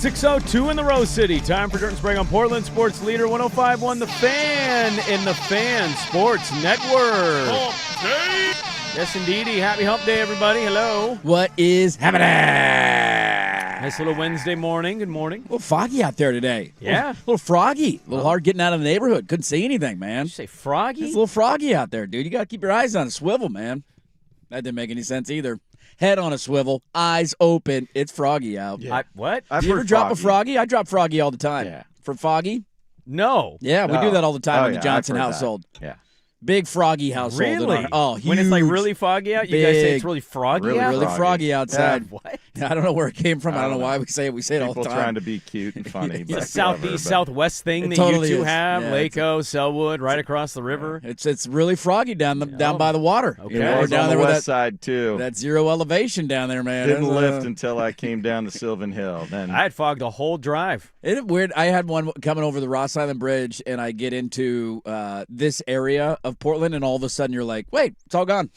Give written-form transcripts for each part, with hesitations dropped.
6:02 in the Rose City. Time for Dirt and Sprague on Portland Sports Leader 105.1 The Fan in the Fan Sports Network. Hump Day. Yes, indeedy. Happy Hump Day, everybody. Hello. What is happening? Nice little Wednesday morning. Good morning. A little foggy out there today. Yeah. A little froggy. A little hard getting out of the neighborhood. Couldn't see anything, man. Did you say froggy? It's a little froggy out there, dude. You got to keep your eyes on a swivel, man. That didn't make any sense either. Head on a swivel, eyes open. It's froggy out. Yeah. What? Do you ever drop a froggy? I drop froggy all the time. Yeah. For foggy? No. Yeah, we do that all the time in the Johnson I've heard household. that. Yeah. Big froggy household. Really? Huge. When it's like really foggy out, you guys say it's really froggy Really out? Really froggy outside. What? I don't know where it came from. I don't know why we say it. We say it all the People time. trying to be cute and funny. It's a but southeast, whatever, southwest thing It that totally you two is. have. Yeah, Lako, Selwood, right across the river. It's really froggy down by the water. Okay. Yeah, We're it's down on there the with west side, too. that zero elevation down there, man. Didn't That's, lift until I came down to Sylvan Hill. Then I had fog the whole drive. Isn't it weird? I had one coming over the Ross Island Bridge, and I get into this area of Portland, and all of a sudden you're like, wait, it's all gone.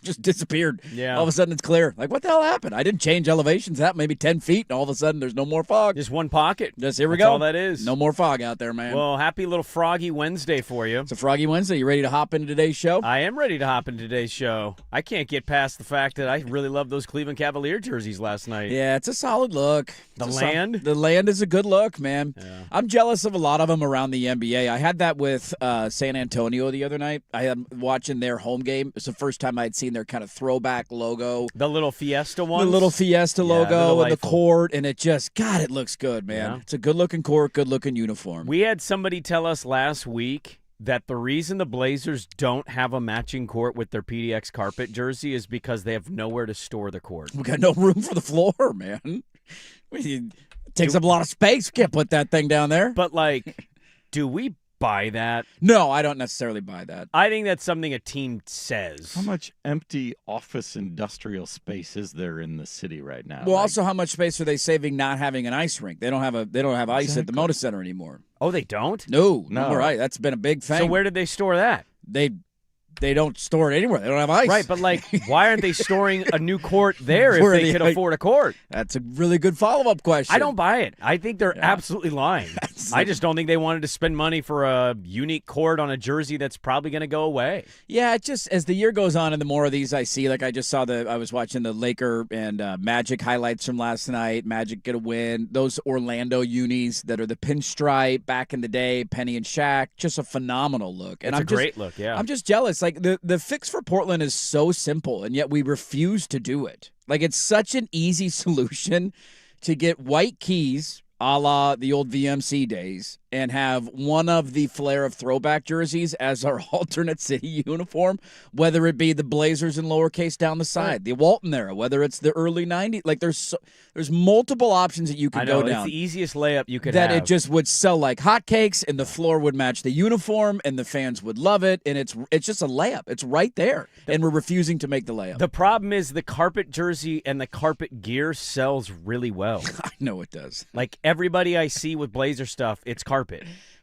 Just disappeared. Yeah. All of a sudden it's clear. Like, what the hell happened? I didn't change elevations that maybe 10 feet, and all of a sudden there's no more fog. Just one pocket. Just here we That's go. all that is. No more fog out there, man. Well, happy little froggy Wednesday for you. It's a Froggy Wednesday. You ready to hop into today's show? I am ready to hop in today's show. I can't get past the fact that I really loved those Cleveland Cavalier jerseys last night. Yeah, it's a solid look. The land? The land is a good look, man. Yeah. I'm jealous of a lot of them around the NBA. I had that with San Antonio the other night. I am watching their home game. It's the first time I'd seen their kind of throwback logo. The little Fiesta one? The little Fiesta they're logo and the delightful. court, and it just, God, it looks good, man. Yeah. It's a good-looking court, good-looking uniform. We had somebody tell us last week that the reason the Blazers don't have a matching court with their PDX carpet jersey is because they have nowhere to store the court. We got no room for the floor, man. It takes up a lot of space. We can't put that thing down there. But, like, do we buy that? No, I don't necessarily buy that. I think that's something a team says. how much empty office industrial space is there in the city right now? Well, Like, also, how much space are they saving not having an ice rink? They don't have ice at the Exactly. Moda Center anymore. Oh, they don't? No, No. more ice. That's been a big thing. So where did they store that? They don't store it anywhere. They don't have ice. Right, but, like, why aren't they storing a new court there if Where they they- could afford a court? That's a really good follow-up question. I don't buy it. I think they're absolutely lying. I just don't think they wanted to spend money for a unique court on a jersey that's probably going to go away. Yeah, it just as the year goes on and the more of these I see, like I just saw I was watching the Laker and Magic highlights from last night. Magic get a win. Those Orlando unis that are the pinstripe back in the day, Penny and Shaq, just a phenomenal look. And It's I'm a great look, yeah. I'm just jealous. Like the fix for Portland is so simple, and yet we refuse to do it. Like it's such an easy solution to get white keys, a la the old VMC days, and have one of the flair of throwback jerseys as our alternate city uniform, whether it be the Blazers in lowercase down the side, the Walton era, whether it's the early 90s. Like there's multiple options that you I could know, go down. it's the easiest layup you could That have. it just would sell like hotcakes, and the floor would match the uniform, and the fans would love it, and it's just a layup. It's right there, and we're refusing to make the layup. The problem is the carpet jersey and the carpet gear sells really well. I know it does. Like everybody I see with Blazer stuff, it's carpet.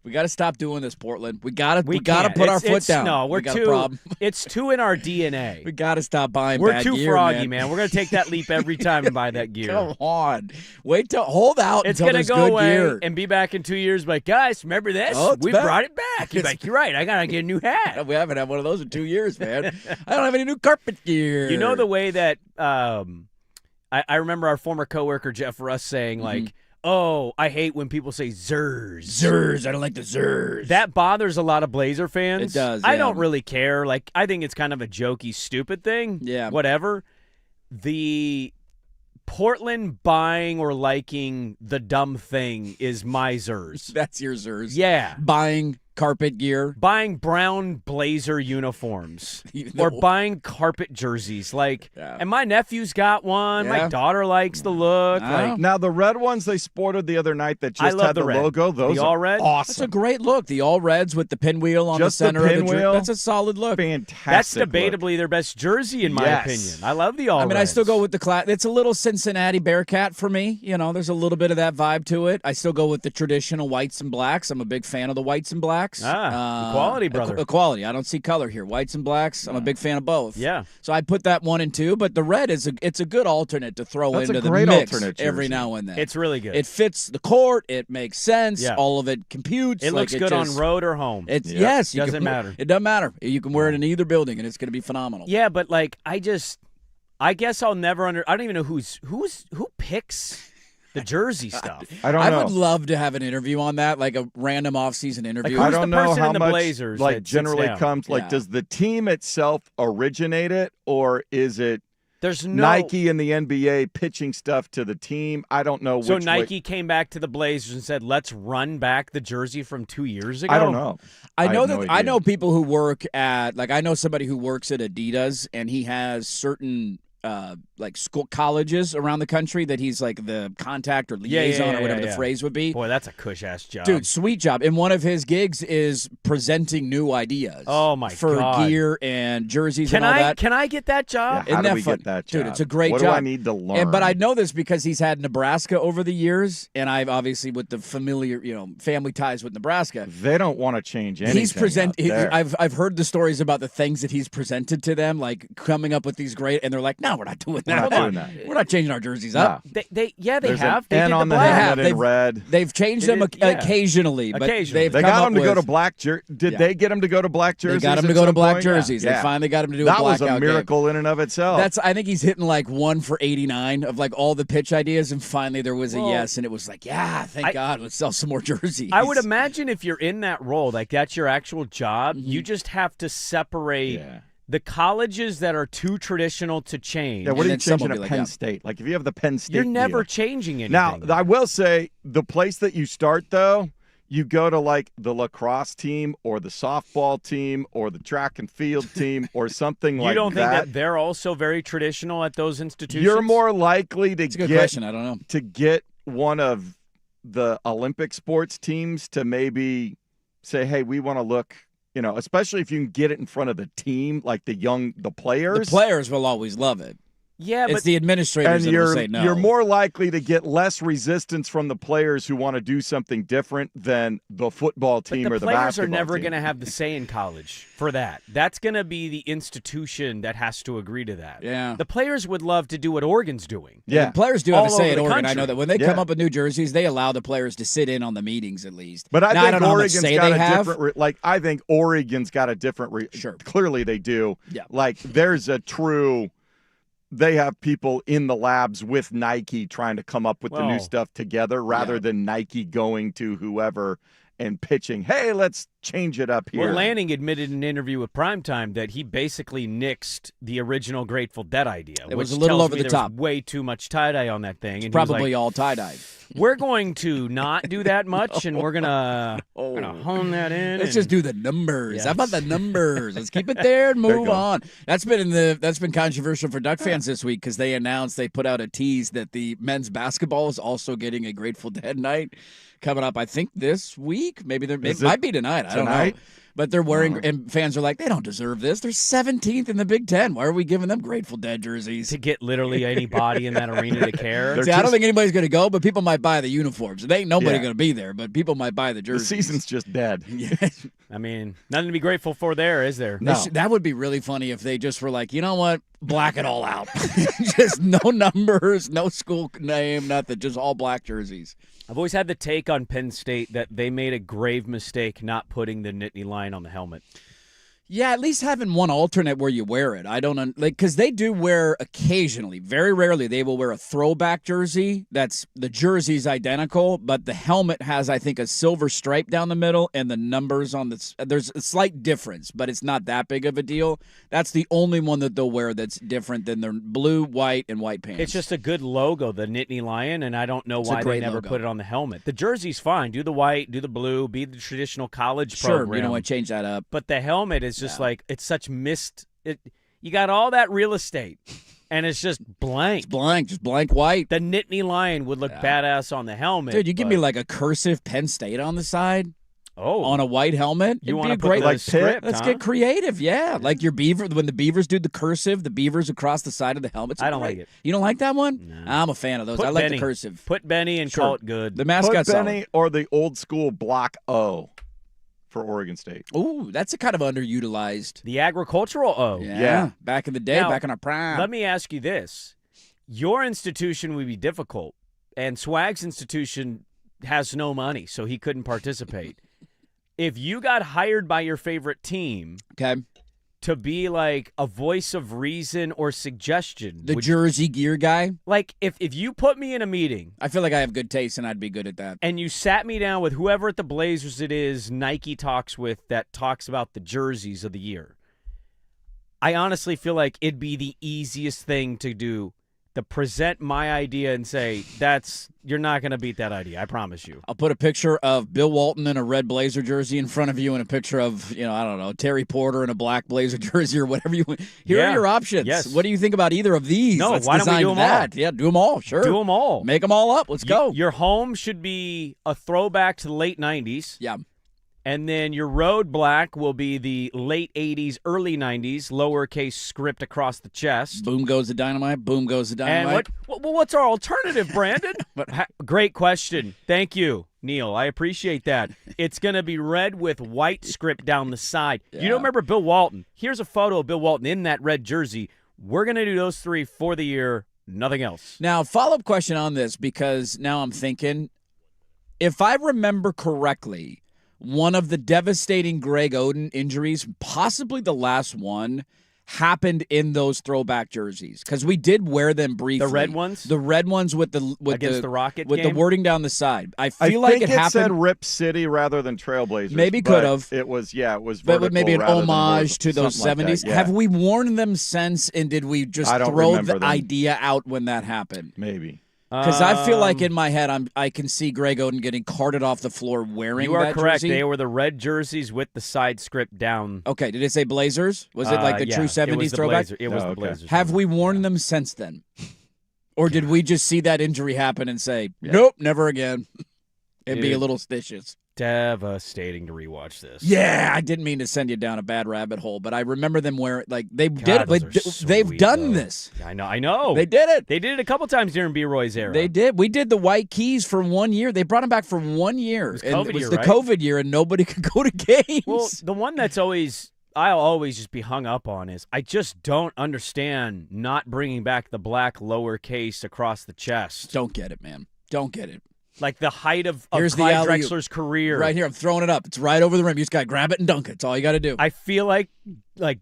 We got to stop doing this, Portland. We got to can't. put our foot It's- down. No, we're we got too. a problem. It's too in our DNA. We got to stop buying. We're bad too gear, froggy, man. We're gonna take that leap every time and buy that gear. Come on, wait till hold out. It's until gonna there's go good away gear. and be back in 2 years. Like, guys, remember this? Oh, it's We back. brought it back. You're like, you're right. I gotta get a new hat. We haven't had one of those in 2 years, man. I don't have any new carpet gear. You know the way that I remember our former coworker Jeff Russ saying like, "Oh, I hate when people say Zers." Zers. I don't like the Zers. That bothers a lot of Blazer fans. It does, I yeah. don't really care. Like, I think it's kind of a jokey, stupid thing. Yeah. Whatever. The Portland buying or liking the dumb thing is my Zers. That's your Zers. Yeah. Buying carpet gear. Buying brown Blazer uniforms or buying carpet jerseys. Like, Yeah. and my nephew's got one. Yeah. My daughter likes the look. Oh. Like, Now, the red ones they sported the other night that I just love had the the red. logo, those The all are red? awesome. That's a great look. The all reds with the pinwheel on Just the center of the pinwheel. jersey. That's a solid look. Fantastic. that's look. debatably their best jersey, in my Yes. opinion. I love the all I mean, I still reds. go with the class. It's a little Cincinnati Bearcat for me. You know, there's a little bit of that vibe to it. I still go with the traditional whites and blacks. I'm a big fan of the whites and blacks. blacks. Equality, brother. Equality. I don't see color here. Whites and blacks. I'm a big fan of both. Yeah. So I put that 1 and 2, but the red it's a good alternate to throw That's into a the great mix alternate every jersey. now and then. It's really good. It fits the court. It makes sense. Yeah. All of it computes. It looks good on road or home. It's Yeah. yes. Doesn't matter. It doesn't matter. You can wear it in either building, and it's going to be phenomenal. Yeah, but like I guess I'll never I don't even know who picks the jersey stuff. I don't know. I would love to have an interview on that, like a random off-season interview. Who's I don't the know person how in the much Blazers like that sits generally down? comes. Like, Yeah. does the team itself originate it, or is it There's no Nike and the NBA pitching stuff to the team? I don't know. So which Nike way. came back to the Blazers and said, "Let's run back the jersey from 2 years ago." I don't know. I know have that no I idea. know people who work at I know somebody who works at Adidas, and he has certain school colleges around the country that he's like the contact or liaison or whatever the phrase would be. Boy, that's a cush ass job, Dude, sweet job. And one of his gigs is presenting new ideas. Oh my for God. gear and jerseys and all that. Can I get that job? Yeah, how Isn't do that we fun? get that Dude, job? it's a great what job. do I need to learn? But I know this because he's had Nebraska over the years, and I've obviously with the familiar, family ties with Nebraska. they don't want to change anything. I've heard the stories about the things that he's presented to them, like coming up with these great, and they're like, "No, we're not doing that. We're not doing that. We're not changing our jerseys up." They There's have. an They N did on the black. helmet in They've- red. They've changed them occasionally, but Occasionally. they've They come got up him to go with- to black jerseys. Did they get him to go to black jerseys? They got him to at go to some black point? jerseys. Yeah. They finally got him to do that a was blackout a miracle in and of itself. I think he's hitting like 1 for 89 of like all the pitch ideas, and finally there was a Well, yes, and it was like, yeah, thank God, let's sell some more jerseys. I would imagine if you're in that role, like that's your actual job, you just have to separate Yeah. the colleges that are too traditional to change. Yeah, what are And you then some changing will at be like, Penn yeah. State? Like, if you have the Penn State You're never deal. changing anything. Now, I will say, the place that you start, though, you go to, like, the lacrosse team or the softball team or the track and field team or something you like don't think that they're also very traditional at those institutions? You're more likely to It's a good question. I don't know. get one of the Olympic sports teams to maybe say, hey, we want to look, especially if you can get it in front of the team, like the players. The players will always love it. Yeah, It's but the administrators And that will say no. you're more likely to get less resistance from the players who want to do something different than the football team the or the players basketball are never team. going to have the say in college for that. That's going to be the institution that has to agree to that. Yeah. The players would love to do what Oregon's doing. Yeah. The players do have a All say over at the Oregon. I country. know that when they Yeah. come up with new jerseys, they allow the players to sit in on the meetings at least. But I Now, think don't know how much Oregon's say got they a have. different. I think Oregon's got a different. Sure. Clearly, they do. Yeah. Like, there's a true. They have people in the labs with Nike trying to come up with the new Well, stuff together, rather yeah. than Nike going to whoever and pitching. Hey, let's change it up here. Well, Lanning admitted in an interview with Primetime that he basically nixed the original Grateful Dead idea. It was which a little tells over me the there was top. way too much tie-dye on that thing. And he was Probably like, all tie-dyed. we're going to not do that much, and we're gonna hone that in. Let's and- just do the numbers. Yes. How about the numbers? Let's keep it there and There you move go. on. That's been controversial for Duck fans this week because they put out a tease that the men's basketball is also getting a Grateful Dead night coming up. I think this week. Maybe it might be tonight. I don't know. tonight? But they're wearing, and fans are like, they don't deserve this. They're 17th in the Big Ten. Why are we giving them Grateful Dead jerseys? to get literally anybody in that arena to care. They're See, I don't just- think anybody's going to go, but people might buy the uniforms. There ain't nobody Yeah. going to be there, but people might buy the The jerseys. season's just dead. I mean, nothing to be grateful for there, is there? No. That would be really funny if they just were like, you know what? Black it all out. Just no numbers, no school name, nothing. Just all black jerseys. I've always had the take on Penn State that they made a grave mistake not putting the Nittany Lion on the helmet. Yeah, at least having one alternate where you wear it. I don't because they do wear occasionally, very rarely, they will wear a throwback jersey. That's the jersey's identical, but the helmet has, I think, a silver stripe down the middle, and the numbers on there's a slight difference, but it's not that big of a deal. That's the only one that they'll wear that's different than their blue, white, and white pants. It's just a good logo, the Nittany Lion, and I don't know It's a why they great never logo. put it on the helmet. The jersey's fine. Do the white, do the blue, be the traditional college sure. program. You don't want to change that up. But the helmet is just like, it's such missed. You got all that real estate, and it's just blank. It's blank, just blank white. The Nittany Lion would look badass on the helmet. Dude, you give but- me like a cursive Penn State on the side. Oh, On a white helmet, you want want to to put great. the like script? Let's huh? get creative, yeah. Like your beaver, when the Beavers do the cursive, the Beavers across the side of the helmets. I don't great. like it. You don't like that one? No. I'm a fan of those. Put I like Benny. the cursive. Put Benny and Sure. call it good. The Put mascot's Benny solid. or the old school block O. for Oregon State. Ooh, that's a kind of underutilized. The agricultural O. Yeah. Back in the day, Now, back in our prime. Let me ask you this. Your institution would be difficult, and Swag's institution has no money, so he couldn't participate. If you got hired by your favorite team to be like a voice of reason or suggestion. The jersey gear guy? Like, if you put me in a meeting. I feel like I have good taste, and I'd be good at that. And you sat me down with whoever at the Blazers it is Nike talks with that talks about the jerseys of the year. I honestly feel like it'd be the easiest thing to do. To present my idea and say, you're not going to beat that idea. I promise you. I'll put a picture of Bill Walton in a red Blazer jersey in front of you and a picture of, I don't know, Terry Porter in a black Blazer jersey or whatever you want. Here are your options. Yes. What do you think about either of these? No, Let's why don't we do them all? Yeah, do them all. Sure. Do them all. Make them all up. Let's go. Your home should be a throwback to the late 90s. Yeah. And then your road black will be the late 80s, early 90s, lowercase script across the chest. Boom goes the dynamite. Boom goes the dynamite. And what's our alternative, Brandon? Great question. Thank you, Neil. I appreciate that. It's going to be red with white script down the side. Yeah. You don't remember Bill Walton? Here's a photo of Bill Walton in that red jersey. We're going to do those three for the year, nothing else. Now, follow-up question on this, because now I'm thinking, if I remember correctly, one of the devastating Greg Oden injuries, possibly the last one, happened in those throwback jerseys, because we did wear them briefly. The red ones? The red ones with the Rocket with game? the wording down the side. I think like it it happened. said Rip City rather than Trailblazers. Maybe could have. It was But maybe an homage to those something like 70s. that, yeah. Have we worn them since, and did we just throw the idea out when that happened? Maybe. Because I feel like in my head, I can see Greg Oden getting carted off the floor wearing that jersey. You are correct. They were the red jerseys with the side script down. Okay, did it say Blazers? Was it like the true 70s throwback? It was the Blazers. Have we worn them since then? Or did we just see that injury happen and say, nope, never again? It'd be a little stitious. Devastating to rewatch this. Yeah, I didn't mean to send you down a bad rabbit hole, but I remember them where they've done this. I know. They did it. They did it a couple times during B. Roy's era. They did. We did the white keys for 1 year. They brought them back for 1 year. It was the COVID year, and nobody could go to games. Well, the one I'll always just be hung up on is I just don't understand not bringing back the black lowercase across the chest. Don't get it, man. Don't get it. Like the height of Here's Clyde the Drexler's career. Right here, I'm throwing it up. It's right over the rim. You just got to grab it and dunk it. That's all you got to do. I feel like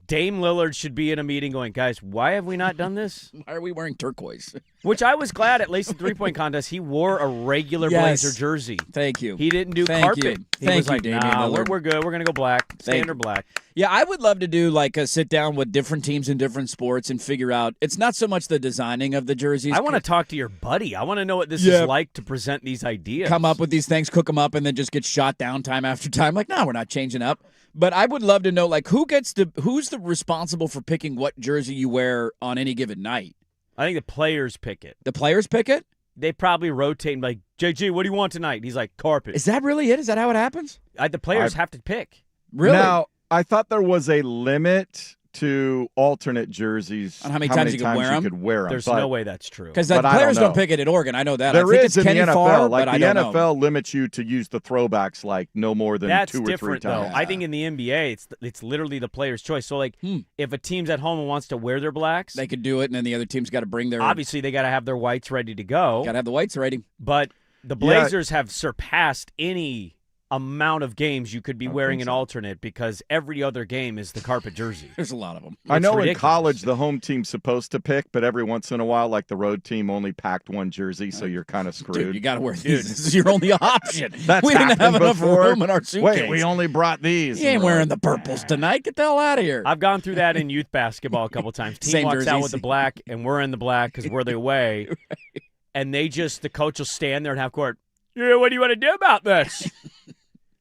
Dame Lillard should be in a meeting going, guys, why have we not done this? Why are we wearing turquoise? Which I was glad at least the three-point contest he wore a regular Blazer jersey. Thank you. He didn't do Thank carpet. You. He Thank was you, like, Damian nah, Lillard. we're good. We're going to go black. Standard black. Yeah, I would love to do like a sit-down with different teams in different sports and figure out. It's not so much the designing of the jerseys. I want to talk to your buddy. I want to know what this is like to present these ideas. Come up with these things, cook them up, and then just get shot down time after time. Like, no, we're not changing up. But I would love to know, like, who's the responsible for picking what jersey you wear on any given night? I think the players pick it. The players pick it? They probably rotate and be like, JG, what do you want tonight? And he's like, carpet. Is that really it? Is that how it happens? The players have to pick. Really? Now, I thought there was a limit to alternate jerseys on how many times you could wear them. There's no way that's true. Because the players don't pick it at Oregon. I know that. There I think is it's Kenny in the NFL. Farr, like but the I don't NFL know. limits you to use the throwbacks like no more than that's 2 or 3 different, times. Though. I think in the NBA, it's literally the player's choice. So, if a team's at home and wants to wear their blacks, they could do it, and then the other team's got to bring their. Obviously, they got to have their whites ready to go. Got to have the whites ready. But the Blazers have surpassed any amount of games you could be wearing an alternate because every other game is the carpet jersey. There's a lot of them. I know ridiculous. In college the home team's supposed to pick, but every once in a while, like the road team only packed one jersey, so you're kind of screwed. Dude, you got to wear these. This is your only option. We didn't have enough room in our suitcase. Wait, we only brought these. You ain't wearing the purples tonight. Get the hell out of here. I've gone through that in youth basketball a couple times. Team walks out with the black, and we're in the black because we're the away. Right. And the coach will stand there and have court. Yeah, what do you want to do about this?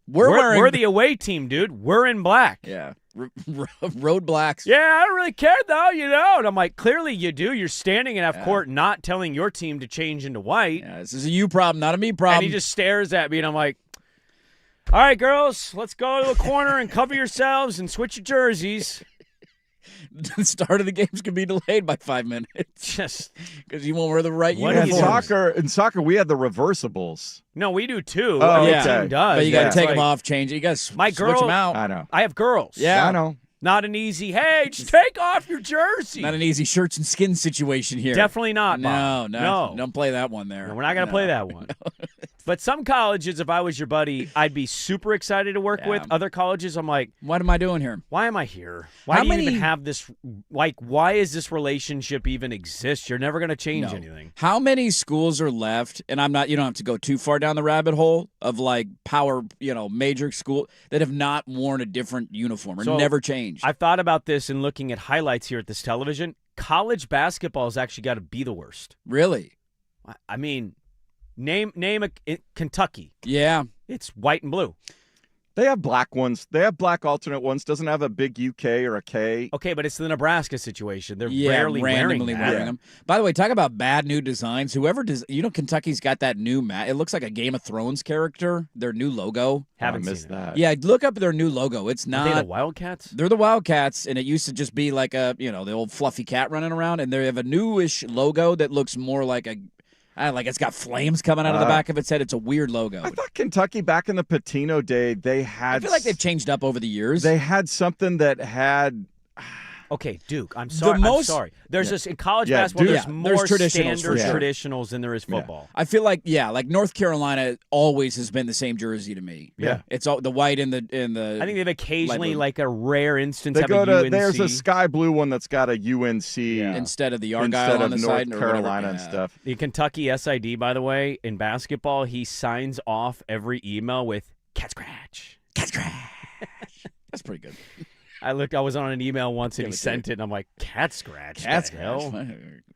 We're the away team, dude. We're in black. Yeah. Road blacks. Yeah, I don't really care, though, And I'm like, clearly you do. You're standing in half court not telling your team to change into white. Yeah, this is a you problem, not a me problem. And he just stares at me, and I'm like, all right, girls, let's go to the corner and cover yourselves and switch your jerseys. the start of the games can be delayed by 5 minutes. Just because you won't wear the right What In uniform. soccer, we had the reversables. no, we do too. Oh, Every okay. team does. But you got to It's take them like, off, change it. You got to My switch girl- them out. I know. I have girls. Yeah. I know. Not an easy, hey, just take off your jersey. Not an easy shirts and skins situation here. Definitely not, No, Bob. no. Don't play that one there. No, we're not going to play that one. But some colleges, if I was your buddy, I'd be super excited to work with. Other colleges, I'm like, what am I doing here? why am I here? Why do you even have this? Like, why is this relationship even exist? You're never going to change anything. How many schools are left? And you don't have to go too far down the rabbit hole of like power, major school that have not worn a different uniform or So, never changed. I've thought about this in looking at highlights here at this television. College basketball has actually got to be the worst. Really? I mean, name Kentucky. Yeah. It's white and blue. They have black ones. They have black alternate ones. Doesn't have a big UK or a K. Okay, but it's the Nebraska situation. They're rarely randomly wearing that. them. By the way, talk about bad new designs. Whoever does, Kentucky's got that new mat. It looks like a Game of Thrones character. Their new logo. Haven't I missed seen it. that. Yeah, look up their new logo. It's not. Are they the Wildcats? They're the Wildcats, and it used to just be like the old fluffy cat running around, and they have a newish logo that looks more like like it's got flames coming out of the back of its head. It's a weird logo. I thought Kentucky back in the Patino day, they had. I feel like they've changed up over the years. They had something that had. Okay, Duke. I'm sorry. I'm sorry. There's just in college basketball. Duke, There's more there's traditionals standard for sure. traditionals than there is football. I feel like like North Carolina always has been the same jersey to me. Yeah. It's all the white and the. I think they've occasionally, blue. like a rare instance, They have go a to. UNC. There's a sky blue one that's got a UNC instead of the Argyle instead on of the North side or Carolina whatever. and stuff. The Kentucky SID, by the way, in basketball, he signs off every email with cat scratch. Cat scratch. That's pretty good. I was on an email once and Give he it to sent it, and I'm like, cat scratch. Cat The scratch. hell?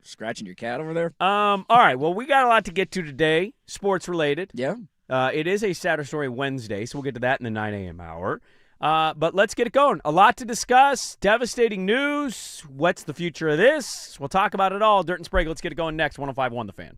Scratching your cat over there? All right. Well, we got a lot to get to today, sports related. Yeah. It is a Saturday Story Wednesday, so we'll get to that in the 9 a.m. hour. But let's get it going. A lot to discuss. Devastating news. What's the future of this? We'll talk about it all. Dirt and Sprague. Let's get it going next. 105.1 The Fan.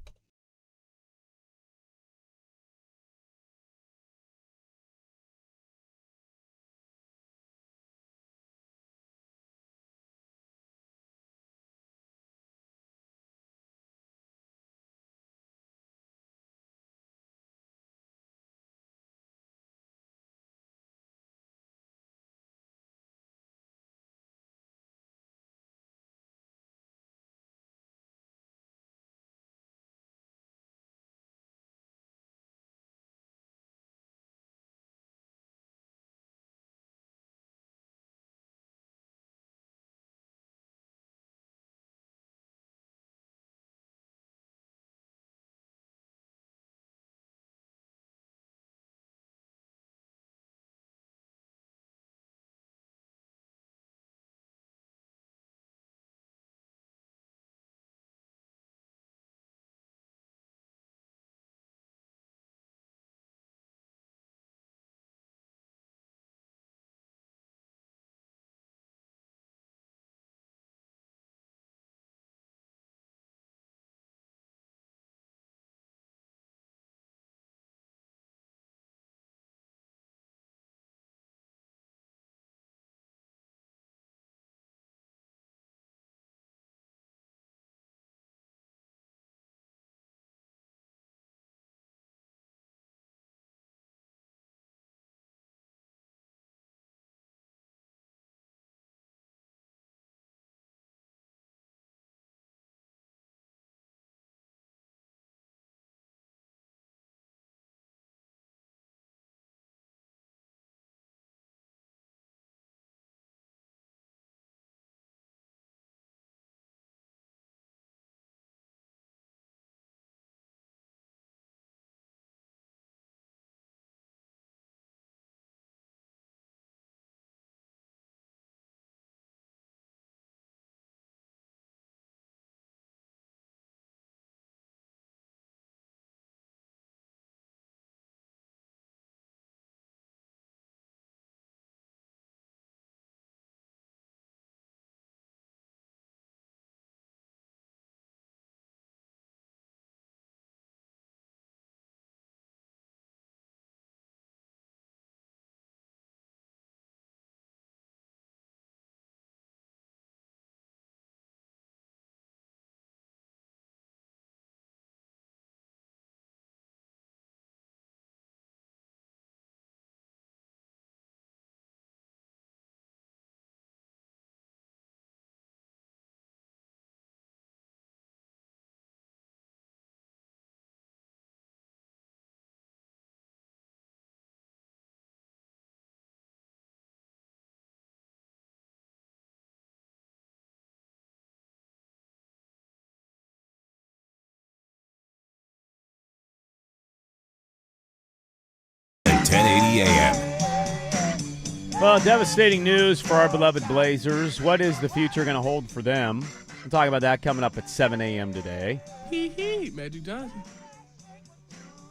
Well, devastating news for our beloved Blazers. What is the future going to hold for them? We'll talk about that coming up at 7 a.m. today. Magic Johnson.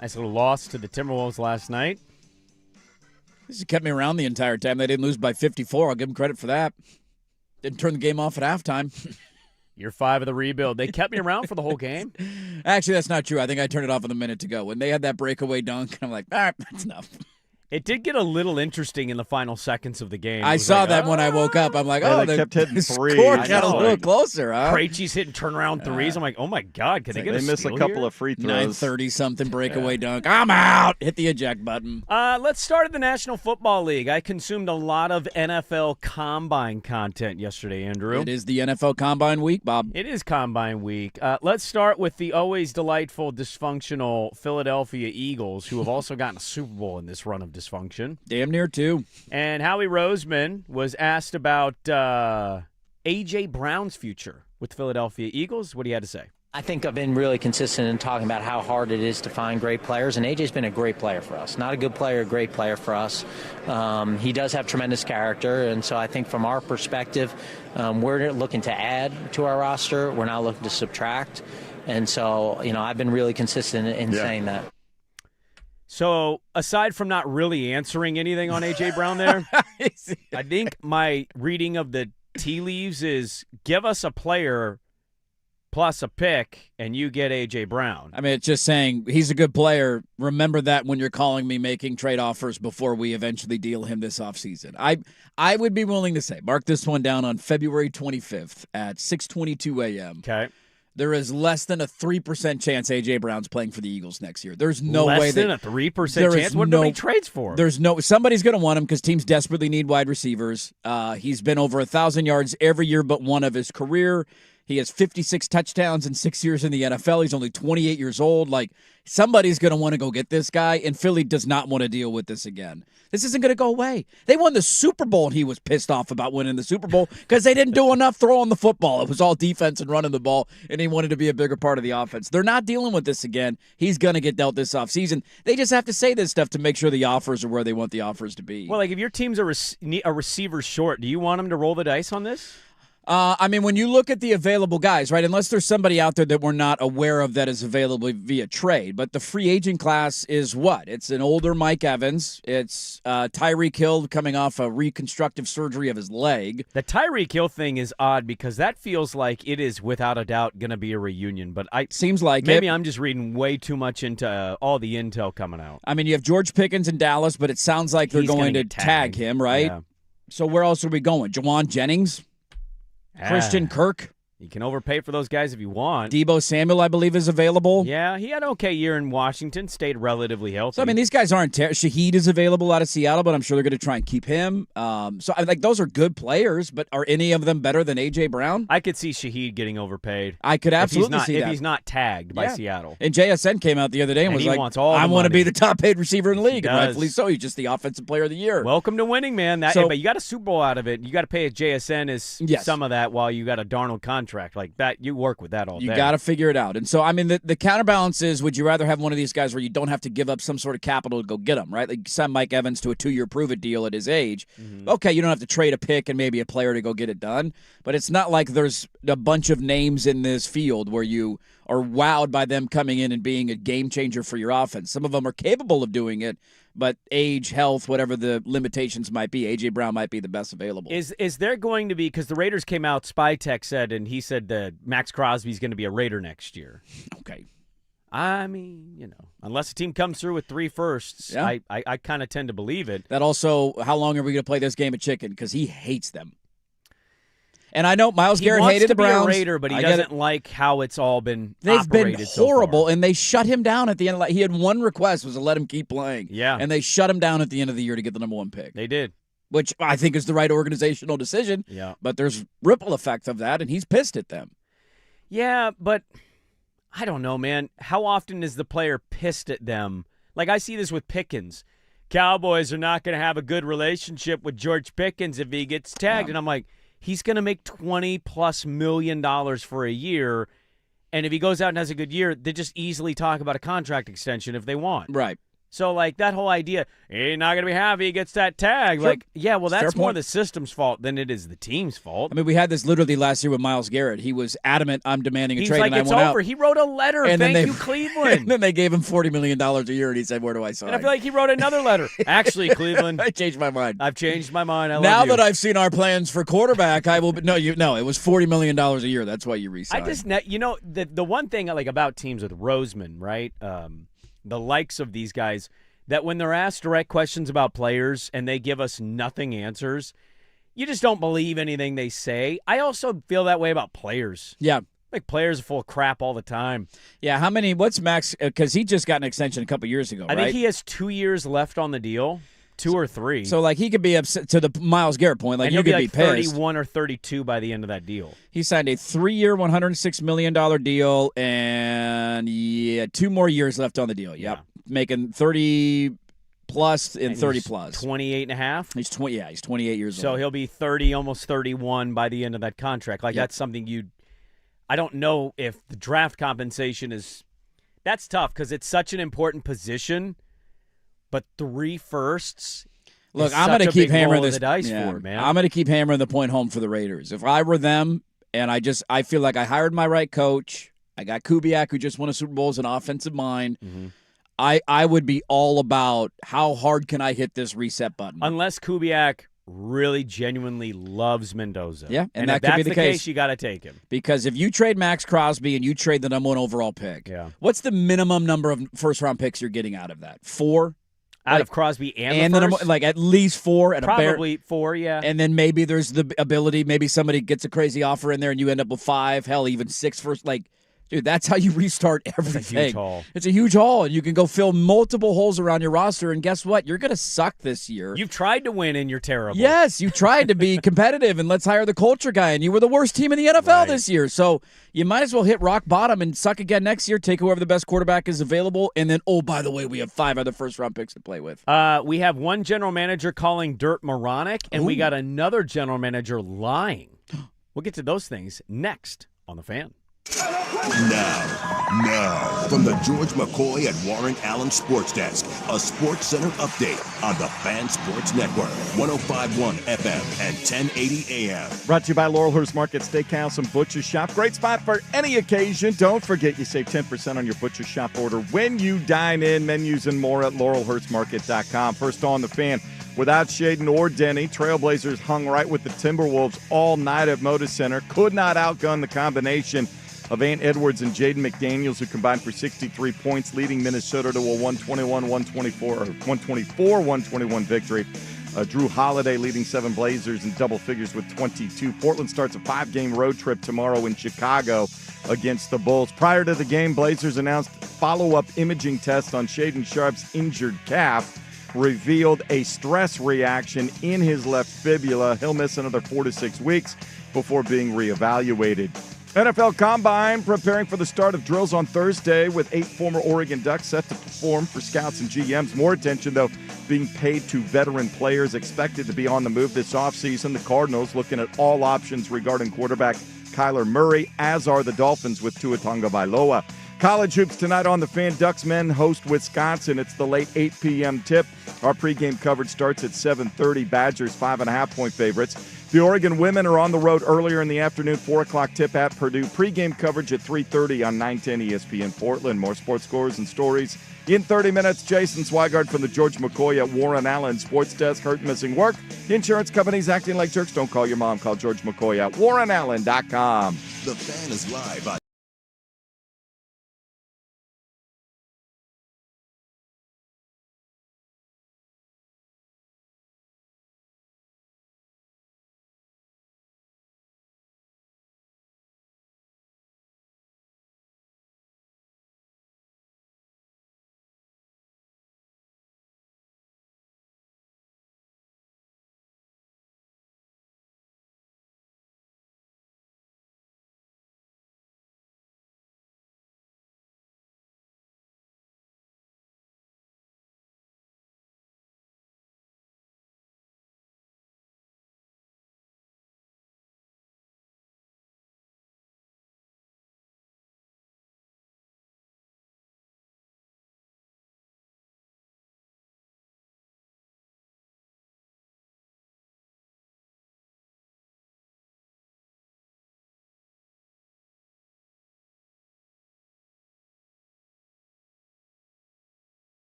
Nice little loss to the Timberwolves last night. This kept me around the entire time. They didn't lose by 54. I'll give them credit for that. Didn't turn the game off at halftime. Year 5 of the rebuild. They kept me around for the whole game. Actually, that's not true. I think I turned it off with a minute to go. When they had that breakaway dunk, I'm like, all right, that's enough. It did get a little interesting in the final seconds of the game. I saw that when I woke up. I'm like, they kept hitting threes. Score got a little closer, huh? Krejci's hitting turnaround threes. I'm like, oh, my God. Can they get a miss a steal couple here? of free throws. 9:30-something breakaway dunk. I'm out. Hit the eject button. Let's start at the National Football League. I consumed a lot of NFL Combine content yesterday, Andrew. It is the NFL Combine week, Bob. It is Combine week. Let's start with the always delightful, dysfunctional Philadelphia Eagles, who have also gotten a Super Bowl in this run of dysfunction. Damn near two. And Howie Roseman was asked about A.J. Brown's future with the Philadelphia Eagles. What do you have to say? I think I've been really consistent in talking about how hard it is to find great players, and AJ's been a great player for us. Not a good player, a great player for us. He does have tremendous character, and so I think from our perspective, we're looking to add to our roster. We're not looking to subtract. And so, I've been really consistent in saying that. So, aside from not really answering anything on A.J. Brown there, I think my reading of the tea leaves is give us a player plus a pick, and you get A.J. Brown. I mean, it's just saying he's a good player. Remember that when you're calling me making trade offers before we eventually deal him this offseason. I would be willing to say, mark this one down on February 25th at 6:22 a.m. Okay. There is less than a 3% chance A.J. Brown's playing for the Eagles next year. There's no way less than a 3% chance? What nobody trades for? Somebody's going to want him because teams desperately need wide receivers. He's been over 1,000 yards every year but one of his career. He has 56 touchdowns in 6 years in the NFL. He's only 28 years old. Like, somebody's going to want to go get this guy, and Philly does not want to deal with this again. This isn't going to go away. They won the Super Bowl, and he was pissed off about winning the Super Bowl because they didn't do enough throwing the football. It was all defense and running the ball, and he wanted to be a bigger part of the offense. They're not dealing with this again. He's going to get dealt this offseason. They just have to say this stuff to make sure the offers are where they want the offers to be. Well, like if your team's a receiver short, do you want him to roll the dice on this? I mean, when you look at the available guys, right, unless there's somebody out there that we're not aware of that is available via trade, but the free agent class is what? It's an older Mike Evans. It's Tyreek Hill coming off a reconstructive surgery of his leg. The Tyreek Hill thing is odd because that feels like it is without a doubt going to be a reunion, but seems like maybe I'm just reading way too much into all the intel coming out. I mean, you have George Pickens in Dallas, but it sounds like they're going to tag him, right? Yeah. So where else are we going? Jawan Jennings? Christian Kirk? You can overpay for those guys if you want. Debo Samuel, I believe, is available. Yeah, he had an okay year in Washington, stayed relatively healthy. So, I mean, these guys aren't Shaheed is available out of Seattle, but I'm sure they're going to try and keep him. Those are good players, but are any of them better than A.J. Brown? I could see Shaheed getting overpaid. I could absolutely see that. If he's not tagged by Seattle. And JSN came out the other day and was like, I want to be the top-paid receiver in the league. And rightfully so. He's just the offensive player of the year. Welcome to winning, man. But you got a Super Bowl out of it. You got to pay a JSN some of that while you got a Darnold contract. Like that, you work with that all day. You got to figure it out. And so, I mean, the counterbalance is, would you rather have one of these guys where you don't have to give up some sort of capital to go get them, right? Like you sign Mike Evans to a 2-year prove-it deal at his age. Mm-hmm. Okay, you don't have to trade a pick and maybe a player to go get it done, but it's not like there's a bunch of names in this field where you are wowed by them coming in and being a game changer for your offense. Some of them are capable of doing it, but age, health, whatever the limitations might be, A.J. Brown might be the best available. Is there going to be, because the Raiders came out, Spy Tech said, and he said that Max Crosby's going to be a Raider next year. Okay. I mean, unless a team comes through with 3 firsts, I kind of tend to believe it. That also, how long are we going to play this game of chicken? Because he hates them. And I know Myles Garrett hated the Browns. He wants to be a Raider, but he doesn't like how it's all been They've been horrible, so far. And they shut him down at the end. He had one request, was to let him keep playing. Yeah. And they shut him down at the end of the year to get the number 1 pick. They did. Which I think is the right organizational decision. Yeah. But there's ripple effect of that, and he's pissed at them. Yeah, but I don't know, man. How often is the player pissed at them? Like, I see this with Pickens. Cowboys are not going to have a good relationship with George Pickens if he gets tagged. And I'm like, he's going to make $20+ million for a year, and if he goes out and has a good year, they just easily talk about a contract extension if they want. Right. So, like, that whole idea, he's not going to be happy he gets that tag. Sure. Like, yeah, well, that's Fair more point. the system's fault than it is the team's fault. I mean, we had this literally last year with Myles Garrett. He was adamant, I'm demanding a He's trade, like, and I it's went over. out. He wrote a letter. And then Thank they- you, Cleveland. And then they gave him $40 million a year, and he said, where do I sign? And I feel like he wrote another letter. Actually, Cleveland, I changed my mind. I've changed my mind. I Now love you. that I've seen our plans for quarterback, I will. No, it was $40 million a year. That's why you I re-signed. just, the one thing I like about teams with Roseman, right? The likes of these guys, that when they're asked direct questions about players and they give us nothing answers, you just don't believe anything they say. I also feel that way about players. Yeah. Like, players are full of crap all the time. Yeah, how many? What's Max? Because he just got an extension a couple years ago, I right? think he has 2 years left on the deal, 2 or 3. So, like, he could be upset to the Myles Garrett point. Like, and you he'll be could like be pissed. 31 or 32 by the end of that deal. He signed a 3-year, $106 million deal, and 2 more years left on the deal. Yep, making 30 plus and 30 plus. 28 and a half. He's 20. Yeah, he's 28 years So old. he'll be 30, almost 31 by the end of that contract. Like, that's something I don't know if the draft compensation is – that's tough because it's such an important position, but 3 firsts – Look, is I'm such going a to keep big roll hammering of this. the dice yeah, for it, man. I'm going to keep hammering the point home for the Raiders. If I were them, and I feel like I hired my right coach. I got Kubiak, who just won a Super Bowl as an offensive mind. Mm-hmm. I would be all about how hard can I hit this reset button. Unless Kubiak really genuinely loves Mendoza. Yeah, and if that could be that's the case, case. you got to take him. Because if you trade Max Crosby and you trade the number 1 overall pick, Yeah. what's the minimum number of first-round picks you're getting out of that? 4? Out of Crosby and the the number, first? like at least 4 and Probably 4, yeah. and then maybe there's the ability, maybe somebody gets a crazy offer in there and you end up with 5, hell, even 6 first. Like, dude, that's how you restart everything. It's a huge haul. It's a huge haul, and you can go fill multiple holes around your roster. And guess what? You're going to suck this year. You've tried to win and you're terrible. Yes, you tried to be competitive and let's hire the culture guy, and you were the worst team in the NFL Right. this year. So you might as well hit rock bottom and suck again next year, take whoever the best quarterback is available, and then, oh, by the way, we have 5 other first-round picks to play with. We have one general manager calling dirt moronic, and we got another general manager lying. We'll get to those things next on The Fan. Now, from the George McCoy and Warren Allen Sports Desk, a Sports Center update on the Fan Sports Network, 105.1 FM and 1080 AM. Brought to you by Laurelhurst Market Steakhouse and Butcher Shop. Great spot for any occasion. Don't forget you save 10% on your Butcher Shop order when you dine in. Menus and more at laurelhurstmarket.com. First on The Fan. Without Shaden or Denny, Trailblazers hung right with the Timberwolves all night at Moda Center. Could not outgun the combination of Ant Edwards and Jaden McDaniels, who combined for 63 points, leading Minnesota to a 124-121 victory. Drew Holiday leading 7 Blazers in double figures with 22. Portland starts a 5-game road trip tomorrow in Chicago against the Bulls. Prior to the game, Blazers announced follow-up imaging tests on Shaden Sharp's injured calf revealed a stress reaction in his left fibula. He'll miss another 4 to 6 weeks before being reevaluated. NFL Combine preparing for the start of drills on Thursday with 8 former Oregon Ducks set to perform for scouts and GMs. More attention, though, being paid to veteran players expected to be on the move this offseason. The Cardinals looking at all options regarding quarterback Kyler Murray, as are the Dolphins with Tua Tagovailoa. College hoops tonight on The Fan. Ducks men host Wisconsin. It's the late 8 p.m. tip. Our pregame coverage starts at 7:30. Badgers 5.5-point favorites. The Oregon women are on the road earlier in the afternoon. 4 o'clock tip at Purdue. Pregame coverage at 3:30 on 910 ESPN Portland. More sports scores and stories in 30 minutes. Jason Swigard from the George McCoy at Warren Allen Sports Desk. Hurt, missing work. Insurance companies acting like jerks. Don't call your mom. Call George McCoy at warrenallen.com. The Fan is live on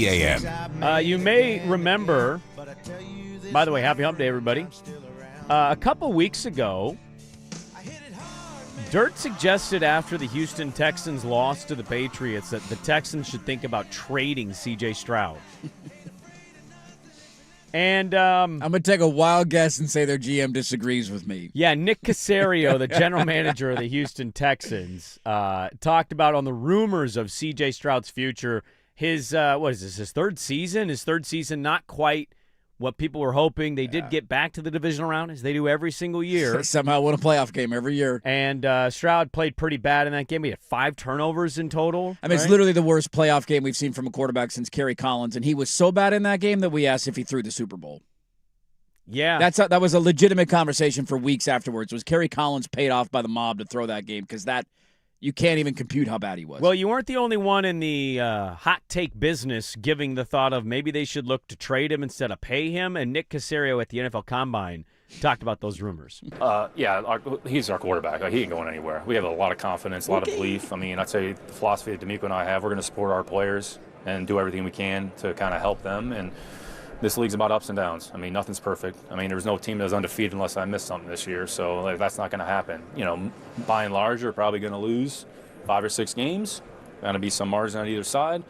6:50 a.m. You may remember, by the way, happy hump day, everybody. A couple weeks ago, Dirt suggested after the Houston Texans lost to the Patriots that the Texans should think about trading C.J. Stroud. And I'm going to take a wild guess and say their GM disagrees with me. Yeah, Nick Caserio, the general manager of the Houston Texans, talked about on the rumors of C.J. Stroud's future. His, his third season? His third season, not quite what people were hoping. They did get back to the divisional round, as they do every single year. They somehow win a playoff game every year. And Stroud played pretty bad in that game. He had 5 turnovers in total. I mean, It's literally the worst playoff game we've seen from a quarterback since Kerry Collins, and he was so bad in that game that we asked if he threw the Super Bowl. Yeah. That was a legitimate conversation for weeks afterwards. Was Kerry Collins paid off by the mob to throw that game? Because you can't even compute how bad he was. Well, you weren't the only one in the hot take business giving the thought of maybe they should look to trade him instead of pay him. And Nick Caserio at the NFL Combine talked about those rumors. He's our quarterback. He ain't going anywhere. We have a lot of confidence, a lot of belief. I mean, I'd say the philosophy that D'Amico and I have, we're going to support our players and do everything we can to kind of help them. And this league's about ups and downs. I mean, nothing's perfect. I mean, there was no team that was undefeated unless I missed something this year. So that's not going to happen. You know, by and large, we're probably going to lose 5 or 6 games. Going to be some margin on either side.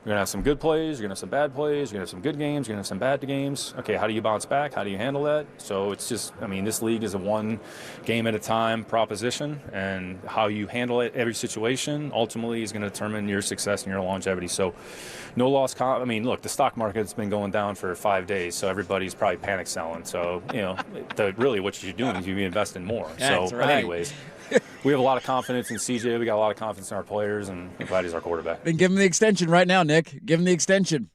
You're going to have some good plays. You're going to have some bad plays. You're going to have some good games. You're going to have some bad games. Okay, how do you bounce back? How do you handle that? So it's just, I mean, this league is a one game at a time proposition, and how you handle it, every situation, ultimately is going to determine your success and your longevity. So no loss. I mean, look, the stock market's been going down for 5 days, so everybody's probably panic selling. So, you know, really what you're doing is you're investing more. That's so, right. anyways. We have a lot of confidence in CJ. We got a lot of confidence in our players, and I'm glad he's our quarterback. Then give him the extension right now, Nick. Give him the extension.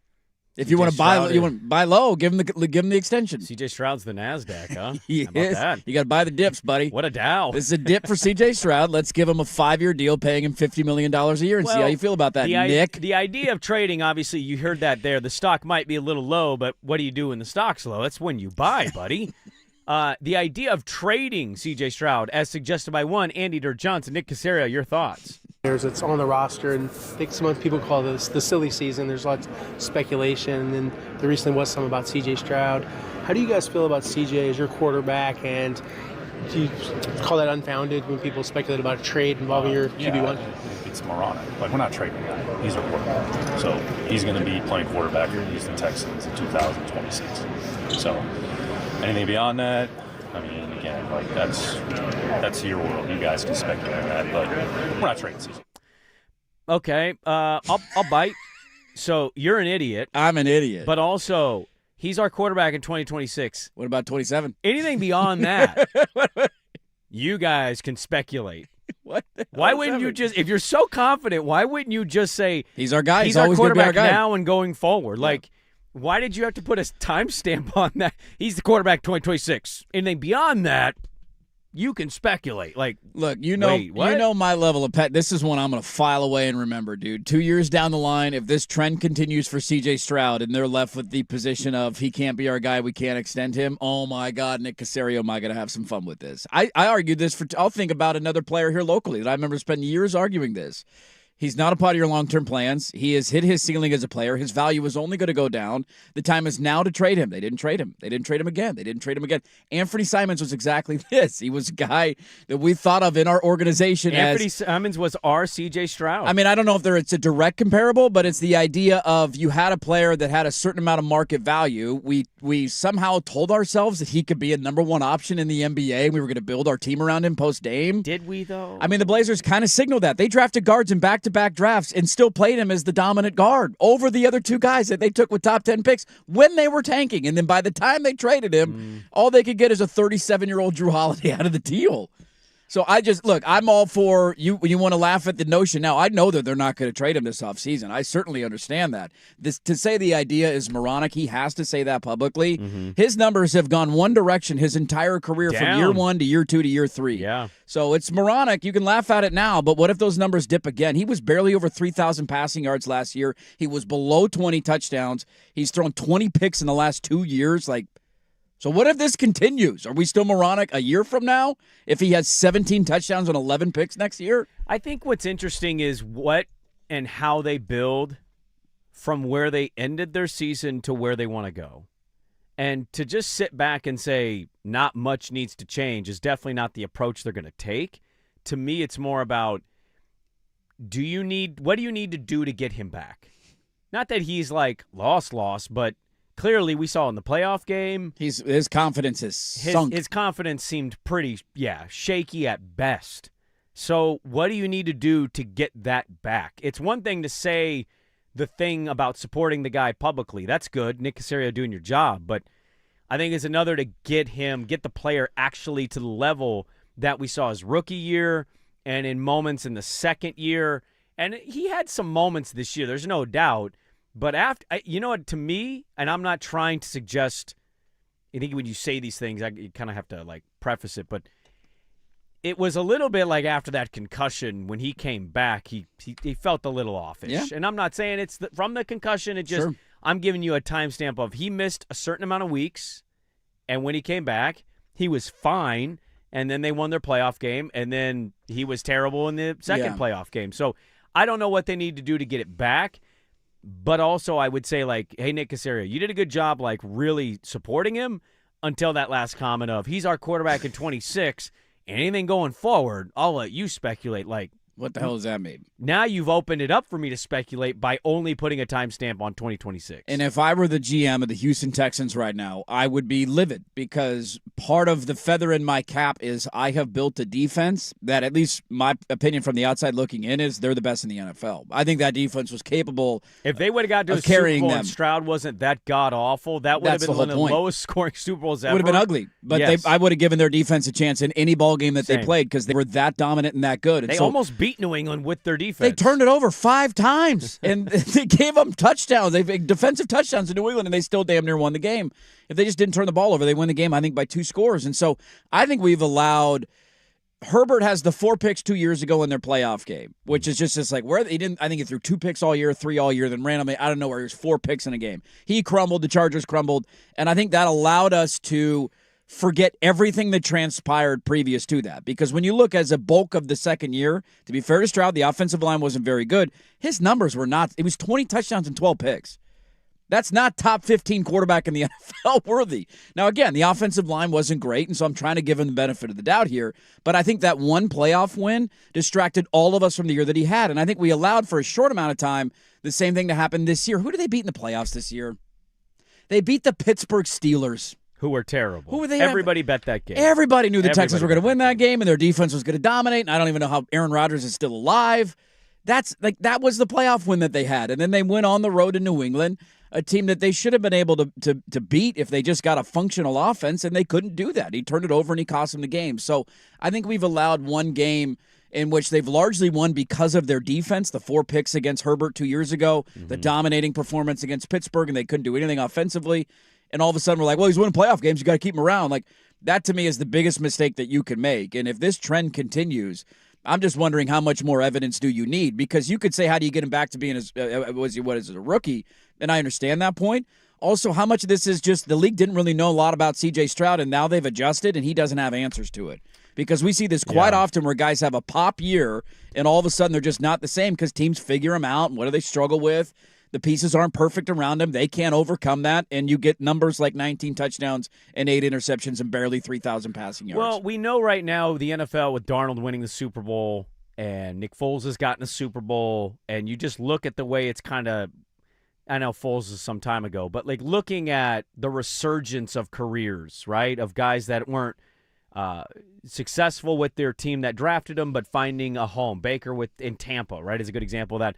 If you want to buy low, give him the extension. C.J. Stroud's the NASDAQ, huh? He How about is. that? You got to buy the dips, buddy. What a Dow. This is a dip for C.J. Stroud. Let's give him a 5-year deal, paying him $50 million a year, and see how you feel about that, Nick. The idea of trading, obviously, you heard that there. The stock might be a little low, but what do you do when the stock's low? That's when you buy, buddy. The idea of trading C.J. Stroud, as suggested by one, Andy Dirt Johnson, Nick Caserio, your thoughts? It's on the roster, and I think some people call this the silly season. There's lots of speculation, and there recently was some about C.J. Stroud. How do you guys feel about C.J. as your quarterback, and do you call that unfounded when people speculate about a trade involving your QB1? It's moronic. Like, we're not trading the guy. He's our quarterback. So he's going to be playing quarterback for the Houston Texans in 2026. So anything beyond that, I mean, again, like that's your world. You guys can speculate on that, but we're not trading season. Okay, I'll bite. So you're an idiot. I'm an idiot. But also, he's our quarterback in 2026. What about 27? Anything beyond that, you guys can speculate. What? Why wouldn't you just, if you're so confident, why wouldn't you just say he's our guy? He's our always quarterback now and going forward? Like, why did you have to put a timestamp on that? He's the quarterback 2026. Anything beyond that, you can speculate. Like, look, you know my level of pet. This is one I'm going to file away and remember, dude. 2 years down the line, if this trend continues for C.J. Stroud and they're left with the position of he can't be our guy, we can't extend him. Oh my God, Nick Caserio, am I going to have some fun with this? I argued this I'll think about another player here locally that I remember spending years arguing this. He's not a part of your long-term plans. He has hit his ceiling as a player. His value is only going to go down. The time is now to trade him. They didn't trade him. They didn't trade him again. They didn't trade him again. Anthony Simons was exactly this. He was a guy that we thought of in our organization Anthony Simons was our C.J. Stroud. I mean, I don't know if it's a direct comparable, but it's the idea of you had a player that had a certain amount of market value. We somehow told ourselves that he could be a number one option in the NBA. We were going to build our team around him post-Dame. Did we, though? I mean, the Blazers kind of signaled that. They drafted guards in back-to-back drafts and still played him as the dominant guard over the other two guys that they took with top 10 picks when they were tanking. And then by the time they traded him, all they could get is a 37-year-old Drew Holiday out of the deal. So I'm all for you. You want to laugh at the notion. Now, I know that they're not going to trade him this offseason. I certainly understand that. To say the idea is moronic, he has to say that publicly. Mm-hmm. His numbers have gone one direction his entire career from year 1 to year 2 to year 3. Yeah. So it's moronic. You can laugh at it now, but what if those numbers dip again? He was barely over 3,000 passing yards last year. He was below 20 touchdowns. He's thrown 20 picks in the last 2 years. So what if this continues? Are we still moronic a year from now if he has 17 touchdowns and 11 picks next year? I think what's interesting is what and how they build from where they ended their season to where they want to go. And to just sit back and say not much needs to change is definitely not the approach they're going to take. To me, it's more about what do you need to do to get him back? Not that he's like lost, but clearly we saw in the playoff game. His confidence is sunk. His confidence seemed pretty, shaky at best. So what do you need to do to get that back? It's one thing to say the thing about supporting the guy publicly. That's good. Nick Caserio doing your job. But I think it's another to get the player actually to the level that we saw his rookie year and in moments in the second year. And he had some moments this year, there's no doubt. But to me, and I'm not trying to suggest, I think when you say these things, you kind of have to like preface it, but it was a little bit like after that concussion when he came back, he felt a little offish. Yeah. And I'm not saying it's from the concussion. Sure. I'm giving you a timestamp of he missed a certain amount of weeks, and when he came back, he was fine, and then they won their playoff game, and then he was terrible in the second playoff game. So I don't know what they need to do to get it back, but also I would say, like, hey, Nick Caserio, you did a good job, like, really supporting him until that last comment of he's our quarterback in 26. Anything going forward, I'll let you speculate. Like, what the hell does that mean? Now you've opened it up for me to speculate by only putting a timestamp on 2026. And if I were the GM of the Houston Texans right now, I would be livid because part of the feather in my cap is I have built a defense that, at least my opinion from the outside looking in, is they're the best in the NFL. I think that defense was capable. If they would have got to the Super Bowl and Stroud wasn't that god-awful, that would have been one of the lowest scoring Super Bowls ever. It would have been ugly. But I would have given their defense a chance in any ball game that they played because they were that dominant and that good. And they almost beat New England with their defense. They turned it over 5 times, and they gave them touchdowns. They defensive touchdowns to New England, and they still damn near won the game. If they just didn't turn the ball over, they win the game, I think, by 2 scores. And so I think we've allowed – Herbert has the 4 picks 2 years ago in their playoff game, which is just like where he didn't – I think he threw 2 picks all year, 3 all year, then randomly, I don't know where he was 4 picks in a game. He crumbled. The Chargers crumbled. And I think that allowed us to – forget everything that transpired previous to that. Because when you look as a bulk of the second year, to be fair to Stroud, the offensive line wasn't very good. His numbers were not – it was 20 touchdowns and 12 picks. That's not top 15 quarterback in the NFL worthy. Now, again, the offensive line wasn't great, and so I'm trying to give him the benefit of the doubt here. But I think that one playoff win distracted all of us from the year that he had. And I think we allowed for a short amount of time the same thing to happen this year. Who did they beat in the playoffs this year? They beat the Pittsburgh Steelers. Who were terrible. Who were they? Everybody bet that game. Everybody knew the Texans were going to win that game, and their defense was going to dominate, and I don't even know how Aaron Rodgers is still alive. That was the playoff win that they had. And then they went on the road to New England, a team that they should have been able to beat if they just got a functional offense, and they couldn't do that. He turned it over, and he cost them the game. So I think we've allowed one game in which they've largely won because of their defense, the 4 picks against Herbert 2 years ago, the dominating performance against Pittsburgh, and they couldn't do anything offensively. And all of a sudden we're like, well, he's winning playoff games. You got to keep him around. Like, that to me is the biggest mistake that you can make. And if this trend continues, I'm just wondering how much more evidence do you need? Because you could say, how do you get him back to being a rookie? And I understand that point. Also, how much of this is just the league didn't really know a lot about C.J. Stroud, and now they've adjusted, and he doesn't have answers to it. Because we see this quite often where guys have a pop year, and all of a sudden they're just not the same because teams figure them out, and what do they struggle with? The pieces aren't perfect around them. They can't overcome that, and you get numbers like 19 touchdowns and 8 interceptions and barely 3,000 passing yards. Well, we know right now the NFL with Darnold winning the Super Bowl and Nick Foles has gotten a Super Bowl, and you just look at the way it's kind of – I know Foles is some time ago, but like looking at the resurgence of careers, right, of guys that weren't successful with their team that drafted them but finding a home. Baker in Tampa, right, is a good example of that.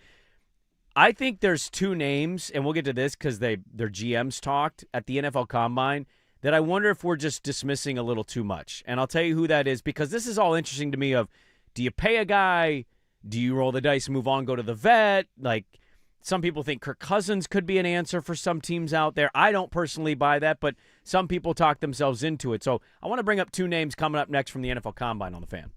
I think there's 2 names, and we'll get to this because their GMs talked at the NFL Combine, that I wonder if we're just dismissing a little too much. And I'll tell you who that is because this is all interesting to me of, do you pay a guy? Do you roll the dice, move on, go to the vet? Like, some people think Kirk Cousins could be an answer for some teams out there. I don't personally buy that, but some people talk themselves into it. So I want to bring up 2 names coming up next from the NFL Combine on the Fan.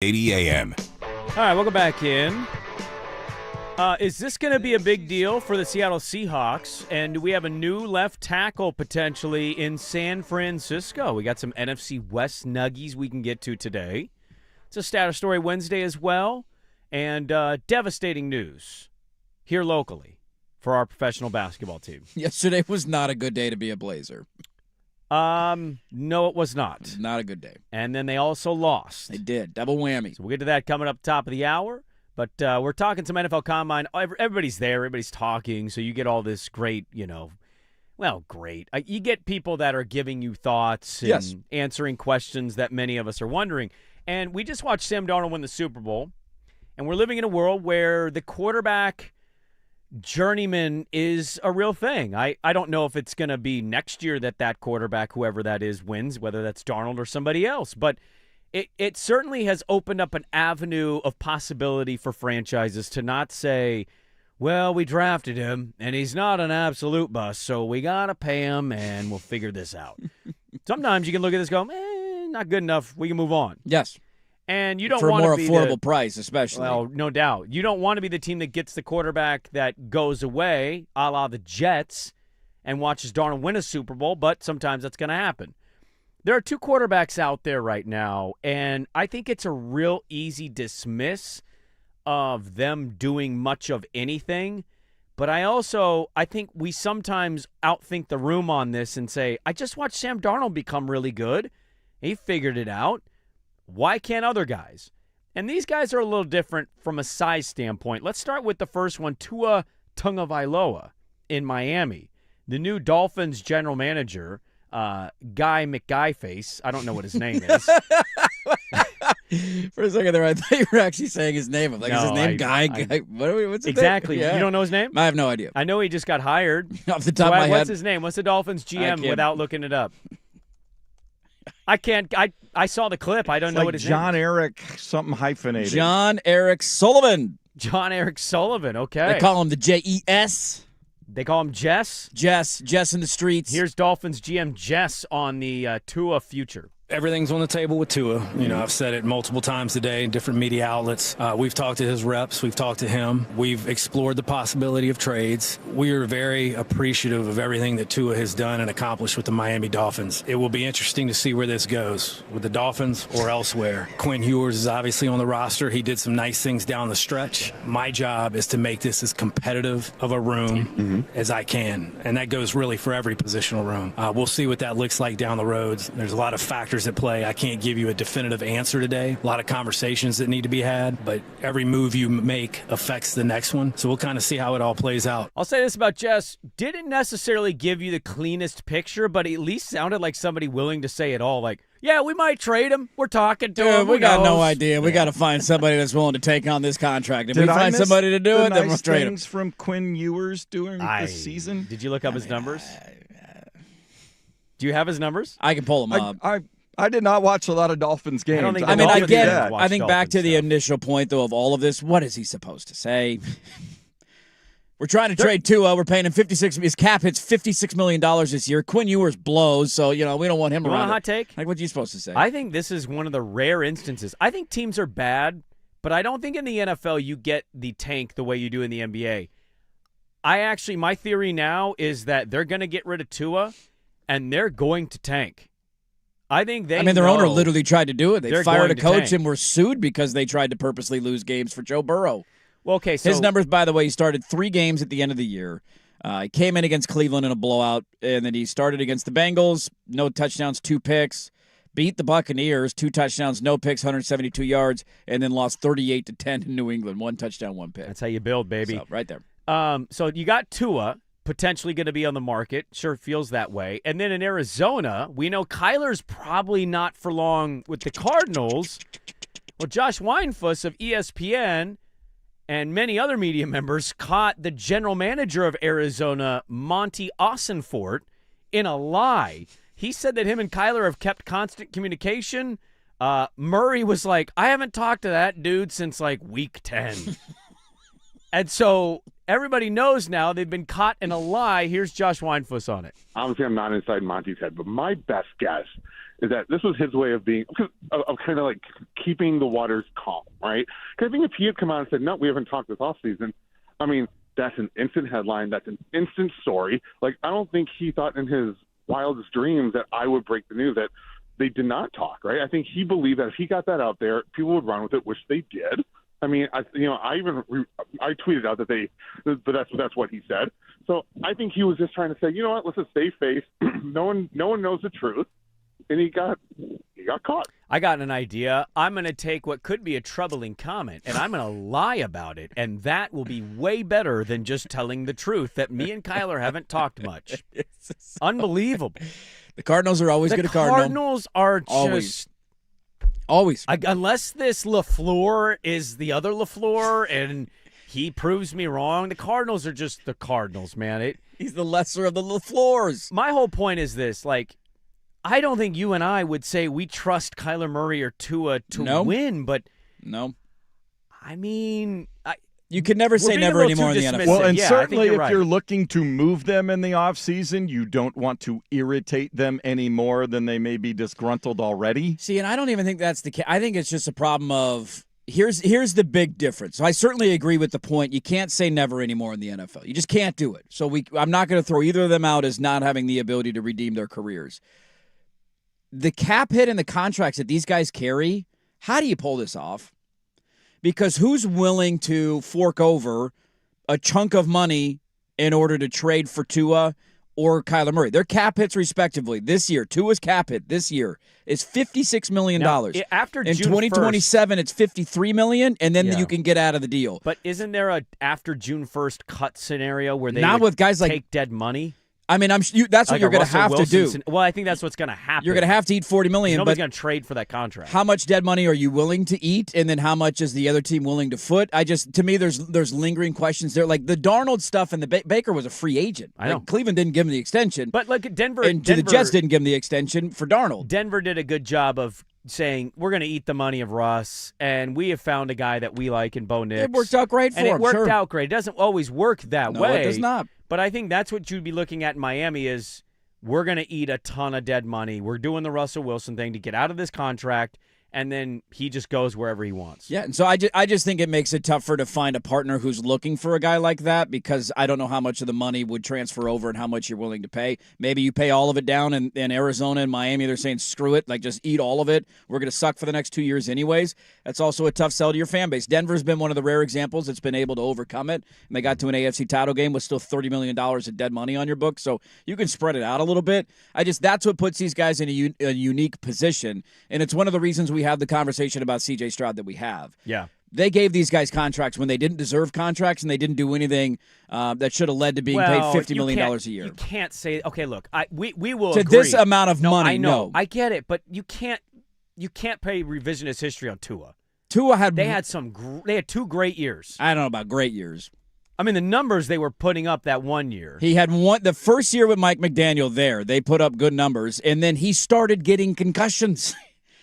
1080 AM. All right, welcome back in. Is this going to be a big deal for the Seattle Seahawks? And do we have a new left tackle potentially in San Francisco? We got some NFC West nuggies we can get to today. It's a Status Story Wednesday as well. And devastating news here locally for our professional basketball team. Yesterday was not a good day to be a Blazer. No, it was not. It was not a good day. And then they also lost. They did. Double whammy. So we'll get to that coming up top of the hour. But we're talking some NFL Combine. Everybody's there. Everybody's talking. So you get all this great, great. You get people that are giving you thoughts and answering questions that many of us are wondering. And we just watched Sam Darnold win the Super Bowl. And we're living in a world where the quarterback journeyman is a real thing. I don't know if it's going to be next year that quarterback, whoever that is, wins, whether that's Darnold or somebody else. But it certainly has opened up an avenue of possibility for franchises to not say, well, we drafted him, and he's not an absolute bust, so we got to pay him, and we'll figure this out. Sometimes you can look at this and go, not good enough. We can move on. Yes. And you don't for a want more to be affordable price, especially. Well, no doubt. You don't want to be the team that gets the quarterback that goes away, a la the Jets, and watches Darnold win a Super Bowl, but sometimes that's going to happen. There are two quarterbacks out there right now, and I think it's a real easy dismiss of them doing much of anything. But I think we sometimes outthink the room on this and say, I just watched Sam Darnold become really good. He figured it out. Why can't other guys? And these guys are a little different from a size standpoint. Let's start with the first one, Tua Tagovailoa in Miami. The new Dolphins general manager, Guy McGuyface. I don't know what his name is. For a second there, I thought you were actually saying his name. Like, is his name Guy? What's his exactly. name? Yeah. You don't know his name? I have no idea. I know he just got hired. Off the top of my head. What's his name? What's the Dolphins GM without looking it up? I can't. I saw the clip. I don't know what his John name is. Eric something hyphenated. John Eric Sullivan. John Eric Sullivan. Okay. They call him the JES. They call him Jess? Jess in the streets. Here's Dolphins GM Jess on the Tua future. Everything's on the table with Tua. You know, I've said it multiple times today in different media outlets. We've talked to his reps. We've talked to him. We've explored the possibility of trades. We are very appreciative of everything that Tua has done and accomplished with the Miami Dolphins. It will be interesting to see where this goes, with the Dolphins or elsewhere. Quinn Ewers is obviously on the roster. He did some nice things down the stretch. My job is to make this as competitive of a room as I can, and that goes really for every positional room. We'll see what that looks like down the road. There's a lot of factors at play. I can't give you a definitive answer today. A lot of conversations that need to be had, but every move you make affects the next one. So we'll kind of see how it all plays out. I'll say this about Jess. Didn't necessarily give you the cleanest picture, but at least sounded like somebody willing to say it all. Like, yeah, we might trade him. We're talking to him. We got no idea. We got to find somebody that's willing to take on this contract. If we find somebody to do it, then we'll trade him. Things from Quinn Ewers during the season. Did you look up his numbers? Do you have his numbers? I can pull them up. I did not watch a lot of Dolphins games. I get it. I think back to the initial point, though, of all of this, what is he supposed to say? We're trying to trade Tua. We're paying him his cap hits $56 million this year. Quinn Ewers blows, so, we don't want him around. You want a hot take? Like, what are you supposed to say? I think this is one of the rare instances. I think teams are bad, but I don't think in the NFL you get the tank the way you do in the NBA. My theory now is that they're going to get rid of Tua, and they're going to tank. I think their owner literally tried to do it. They fired a coach tank. and were sued because they tried to purposely lose games for Joe Burrow. Well, okay, so his numbers, by the way, he started 3 games at the end of the year. He came in against Cleveland in a blowout, and then he started against the Bengals, no touchdowns, 2 picks. Beat the Buccaneers, 2 touchdowns, no picks, 172 yards, and then lost 38-10 in New England, 1 touchdown, 1 pick. That's how you build, baby. So, right there. So you got Tua, potentially going to be on the market. Sure feels that way. And then in Arizona, we know Kyler's probably not for long with the Cardinals. Well, Josh Weinfuss of ESPN and many other media members caught the general manager of Arizona, Monty Ossenfort, in a lie. He said that him and Kyler have kept constant communication. Murray was like, I haven't talked to that dude since like week 10. And so everybody knows now they've been caught in a lie. Here's Josh Weinfuss on it. Obviously, I'm not inside Monty's head, but my best guess is that this was his way of being of kind of like keeping the waters calm, right? Because I think if he had come out and said, no, we haven't talked this offseason, I mean, that's an instant headline. That's an instant story. Like, I don't think he thought in his wildest dreams that I would break the news that they did not talk, right? I think he believed that if he got that out there, people would run with it, which they did. I mean, I tweeted out but that's what he said. So I think he was just trying to say, you know what, let's just save face. No one knows the truth, and he got caught. I got an idea. I'm going to take what could be a troubling comment, and I'm going to lie about it, and that will be way better than just telling the truth that me and Kyler haven't talked much. Unbelievable. The Cardinals are always going to Cardinal. The Cardinals are just always. Unless this LaFleur is the other LaFleur and he proves me wrong, the Cardinals are just the Cardinals, man. He's the lesser of the LaFleurs. My whole point is this, like, I don't think you and I would say we trust Kyler Murray or Tua to win, but no. I mean, you can never say never anymore in the NFL. Well, and yeah, certainly if right. you're looking to move them in the offseason, you don't want to irritate them any more than they may be disgruntled already. See, and I don't even think that's the case. I think it's just a problem of here's the big difference. So I certainly agree with the point. You can't say never anymore in the NFL. You just can't do it. So I'm not going to throw either of them out as not having the ability to redeem their careers. The cap hit and the contracts that these guys carry, how do you pull this off? Because who's willing to fork over a chunk of money in order to trade for Tua or Kyler Murray? Their cap hits respectively this year. Tua's cap hit this year is $56 million. Now, after in June 2027, 1st, it's $53 million, and then you can get out of the deal. But isn't there a after June 1st cut scenario where they not would with guys take like dead money? I mean, that's what you're going to have to do. Well, I think that's what's going to happen. You're going to have to eat $40 million. Nobody's going to trade for that contract. How much dead money are you willing to eat, and then how much is the other team willing to foot? To me, there's lingering questions there. Like the Darnold stuff, and the Baker was a free agent. I know. Cleveland didn't give him the extension, but like Denver, the Jets didn't give him the extension for Darnold. Denver did a good job of saying we're going to eat the money of Russ, and we have found a guy that we like in Bo Nix. It worked out great for him. It worked out great. It doesn't always work that way. No, it does not. But I think that's what you'd be looking at in Miami is we're going to eat a ton of dead money. We're doing the Russell Wilson thing to get out of this contract, and then he just goes wherever he wants. Yeah, and so I just think it makes it tougher to find a partner who's looking for a guy like that because I don't know how much of the money would transfer over and how much you're willing to pay. Maybe you pay all of it down in Arizona and Miami. They're saying, screw it, like just eat all of it. We're going to suck for the next 2 years anyways. That's also a tough sell to your fan base. Denver's been one of the rare examples that's been able to overcome it, and they got to an AFC title game with still $30 million of dead money on your book, so you can spread it out a little bit. That's what puts these guys in a unique position, and it's one of the reasons we have the conversation about C.J. Stroud that we have. Yeah. They gave these guys contracts when they didn't deserve contracts, and they didn't do anything that should have led to being paid $50 million a year. You can't say, okay, look, we will to agree. This amount of money. I know, no. I get it, but you can't pay revisionist history on Tua. They had two great years. I don't know about great years. I mean, the numbers they were putting up that 1 year. He had the first year with Mike McDaniel there. They put up good numbers, and then he started getting concussions.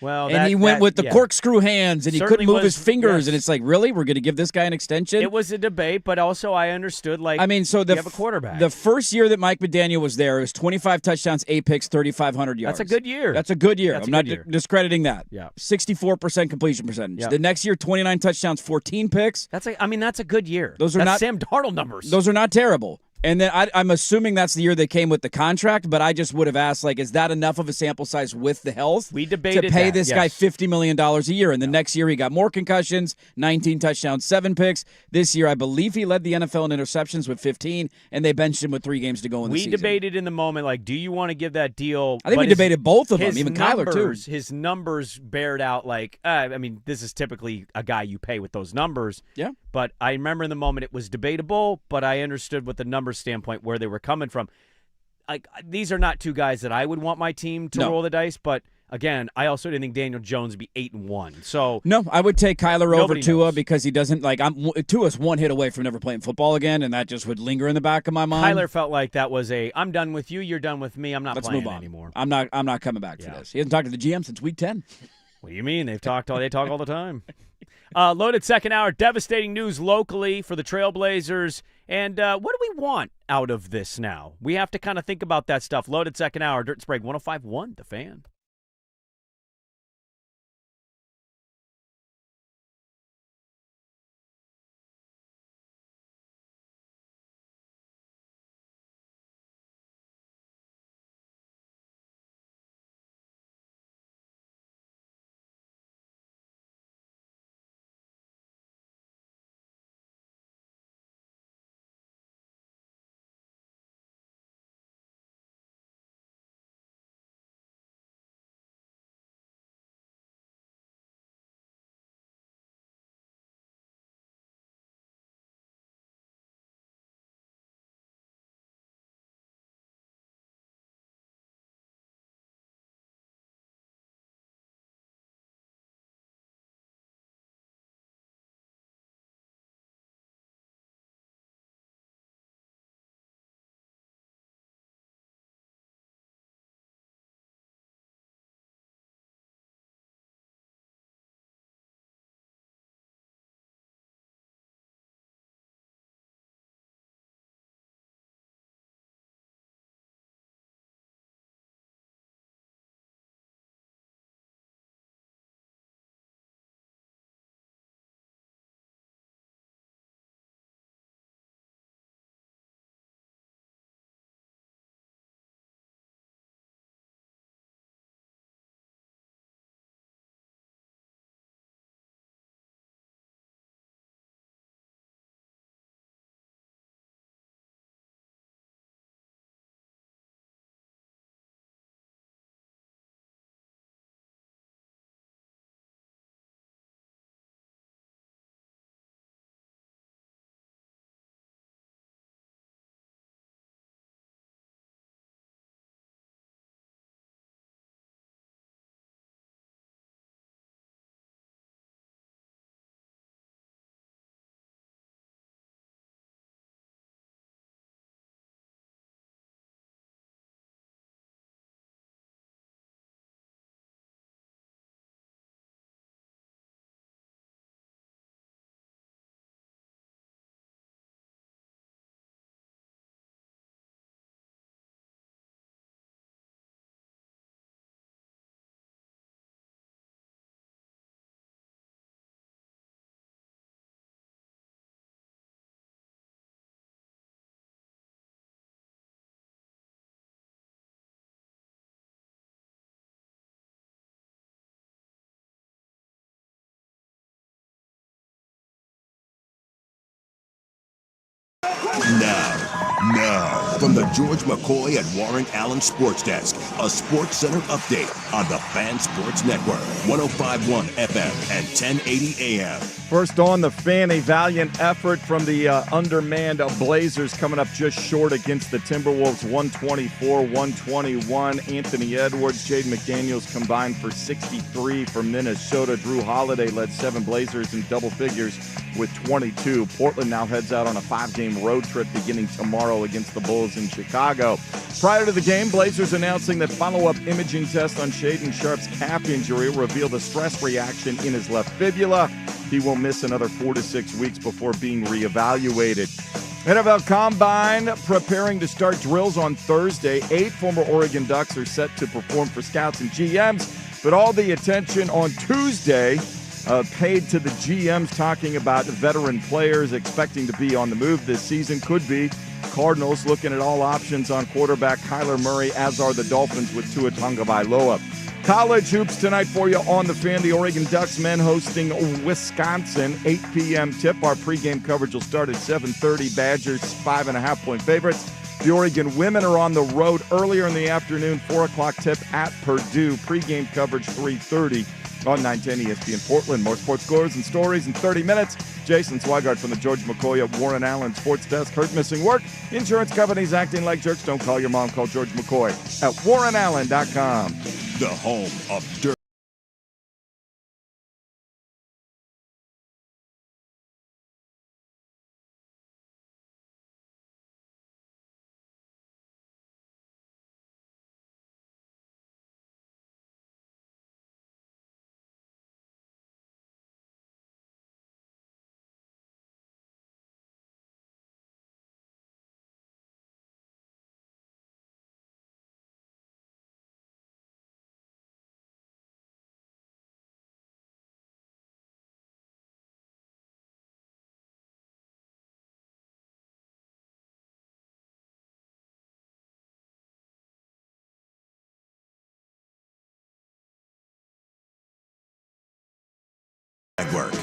Well, and he went with the corkscrew hands, and he couldn't move his fingers, yes. and it's like, really? We're going to give this guy an extension? It was a debate, but also I understood, you have a quarterback. The first year that Mike McDaniel was there, it was 25 touchdowns, 8 picks, 3,500 yards. That's a good year. That's a good year. I'm not discrediting that. Yeah. 64% completion percentage. Yeah. The next year, 29 touchdowns, 14 picks. That's a good year. That's not Sam Darnold numbers. Those are not terrible. And then I'm assuming that's the year they came with the contract, but I just would have asked, is that enough of a sample size with the health we debated to pay that, this guy $50 million a year? And the next year he got more concussions, 19 touchdowns, 7 picks. This year I believe he led the NFL in interceptions with 15, and they benched him with 3 games to go in the season. We debated in the moment, do you want to give that deal? I think we debated both of them, even Kyler too. His numbers bared out this is typically a guy you pay with those numbers. Yeah. But I remember in the moment it was debatable, but I understood what the numbers standpoint where they were coming from. These are not two guys that I would want my team to roll the dice, but again, I also didn't think Daniel Jones would be 8-1. So no, I would take Kyler over Tua knows. because he doesn't Tua's one hit away from never playing football again, and that just would linger in the back of my mind. Kyler felt like that was I'm done with you, you're done with me, I'm not playing anymore. I'm not coming back for this. He hasn't talked to the GM since week 10. What do you mean? They talk all the time. Loaded second hour, devastating news locally for the Trailblazers. And what do we want out of this now? We have to kind of think about that stuff. Loaded second hour, Dirt and Sprague, 105.1, The Fan. Now, from the George McCoy and Warren Allen Sports Desk, a Sports Center update on the Fan Sports Network, 105.1 FM and 1080 AM. First on the Fan, a valiant effort from the undermanned Blazers coming up just short against the Timberwolves, 124-121. Anthony Edwards, Jaden McDaniels combined for 63 for Minnesota. Drew Holiday led 7 Blazers in double figures with 22. Portland now heads out on a 5-game road trip beginning tomorrow against the Bulls in Chicago. Prior to the game, Blazers announcing that follow-up imaging test on Shaedon Sharpe's calf injury revealed a stress reaction in his left fibula. He will miss another 4 to 6 weeks before being reevaluated. NFL Combine preparing to start drills on Thursday. 8 former Oregon Ducks are set to perform for scouts and GMs, but all the attention on Tuesday paid to the GMs talking about veteran players expecting to be on the move this season. Could be Cardinals looking at all options on quarterback Kyler Murray, as are the Dolphins with Tua Tagovailoa. College hoops tonight for you on the Fan. The Oregon Ducks men hosting Wisconsin, 8 p.m. tip. Our pregame coverage will start at 7:30. Badgers 5.5-point favorites. The Oregon women are on the road earlier in the afternoon, 4 o'clock tip at Purdue. Pregame coverage 3:30 on 910 ESPN Portland. More sports scores and stories in 30 minutes. Jason Swigart from the George McCoy at Warren Allen Sports Desk. Hurt, missing work. Insurance companies acting like jerks. Don't call your mom. Call George McCoy at warrenallen.com. The home of dirt. Network.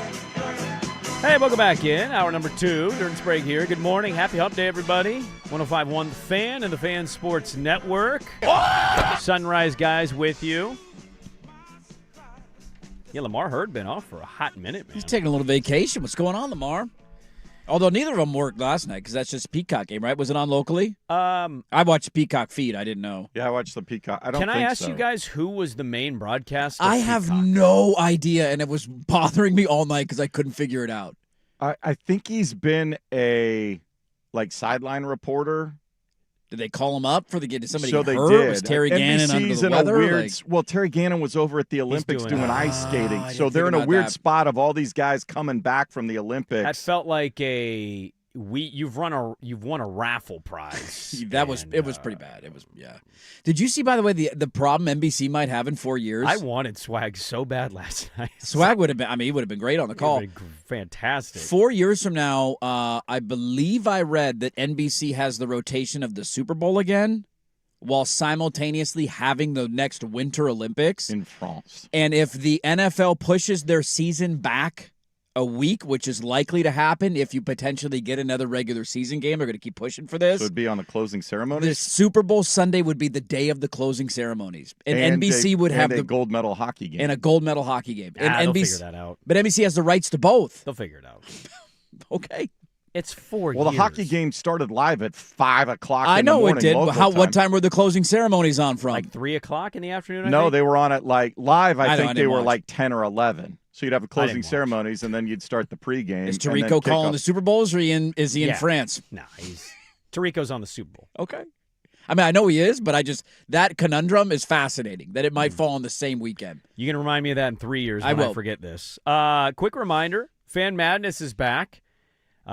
Hey, welcome back in. Hour number 2. Dirt Sprague here. Good morning. Happy Hump Day, everybody. 105.1 The Fan and the Fan Sports Network. Sunrise guys with you. Yeah, Lamar Hurd been off for a hot minute, man. He's taking a little vacation. What's going on, Lamar? Although neither of them worked last night because that's just a Peacock game, right? Was it on locally? I watched the Peacock feed. I didn't know. Yeah, I watched the Peacock. Can I ask you guys who was the main broadcast of I have Peacock? no idea, and it was bothering me all night because I couldn't figure it out. I think he's been a sideline reporter. Did they call him up for did somebody So get they hurt? did. Was Terry Gannon under NBC's the in a weather? weird. Well, Terry Gannon was over at the Olympics doing ice skating, so they're in a weird spot of all these guys coming back from the Olympics. That felt like you've won a raffle prize. It was pretty bad. It was Did you see, by the way, the problem NBC might have in 4 years? I wanted Swag so bad last night. Swag would have been. I mean, he would have been great on the call. Fantastic. 4 years from now, I believe I read that NBC has the rotation of the Super Bowl again, while simultaneously having the next Winter Olympics in France. And if the NFL pushes their season back a week, which is likely to happen if you potentially get another regular season game. They're going to keep pushing for this. So it'd be on the closing ceremonies? The Super Bowl Sunday would be the day of the closing ceremonies. And NBC would have the gold medal hockey game. And a gold medal hockey game. And they'll NBC, figure that out. But NBC has the rights to both. They'll figure it out. Okay. It's 4 years. Well, the hockey game started live at 5 o'clock I in the know morning. It did. Local What time. time were the closing ceremonies on from? Like 3 o'clock in the afternoon, No, they were on at live. I think they were watch. like 10 or 11. So you'd have a closing ceremonies, and then you'd start the pregame. Is Tirico calling the Super Bowls, or is he in France? No, Tirico's on the Super Bowl. Okay. I mean, I know he is, but that conundrum is fascinating, that it might fall on the same weekend. You can remind me of that in 3 years I when I will. forget this. Quick reminder, Fan Madness is back.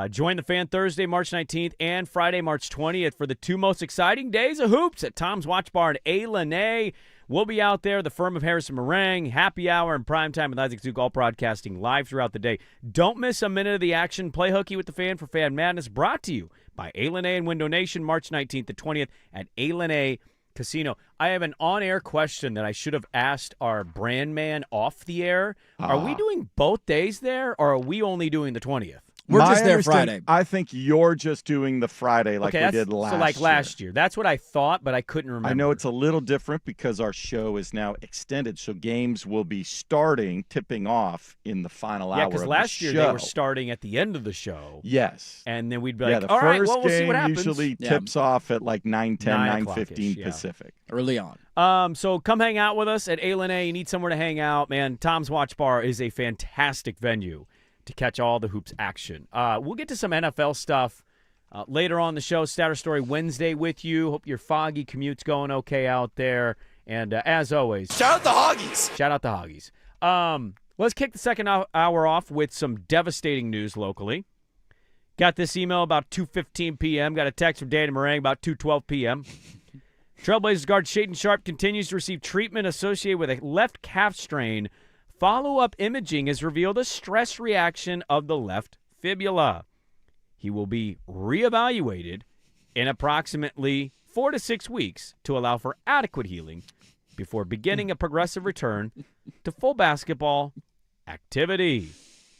Join the Fan Thursday, March 19th, and Friday, March 20th for the 2 most exciting days of hoops at Tom's Watch Bar in A-Lene. We'll be out there, the firm of Harrison Meringue, happy hour, and primetime with Isaac Duke, all broadcasting live throughout the day. Don't miss a minute of the action. Play hooky with the Fan for Fan Madness, brought to you by A-Lene and Window Nation, March 19th to 20th at A-Lene Casino. I have an on-air question that I should have asked our brand man off the air. Are we doing both days there, or are we only doing the 20th? We're My just there understanding- Friday. I think you're just doing the Friday like we did last so like year. last year. That's what I thought, but I couldn't remember. I know it's a little different because our show is now extended, so games will be tipping off in the final hour of the show. because last year they were starting at the end of the show. Yes. And then we'd be like, the all right, first well, we'll see what game happens. usually tips off at like 9:10, 9 9:15 yeah. Pacific. Early on. So come hang out with us at A. You need somewhere to hang out, man. Tom's Watch Bar is a fantastic venue to catch all the hoops action. We'll get to some NFL stuff later on the show. Status Story Wednesday with you. Hope your foggy commute's going okay out there. And as always, shout out the Hoggies. Shout out the Hoggies. Let's kick the second hour off with some devastating news locally. Got this email about 2:15 p.m. Got a text from Danny Meringue about 2:12 p.m. Trailblazers guard Shaden Sharp continues to receive treatment associated with a left calf strain. Follow-up imaging has revealed a stress reaction of the left fibula. He will be reevaluated in approximately 4 to 6 weeks to allow for adequate healing before beginning a progressive return to full basketball activity.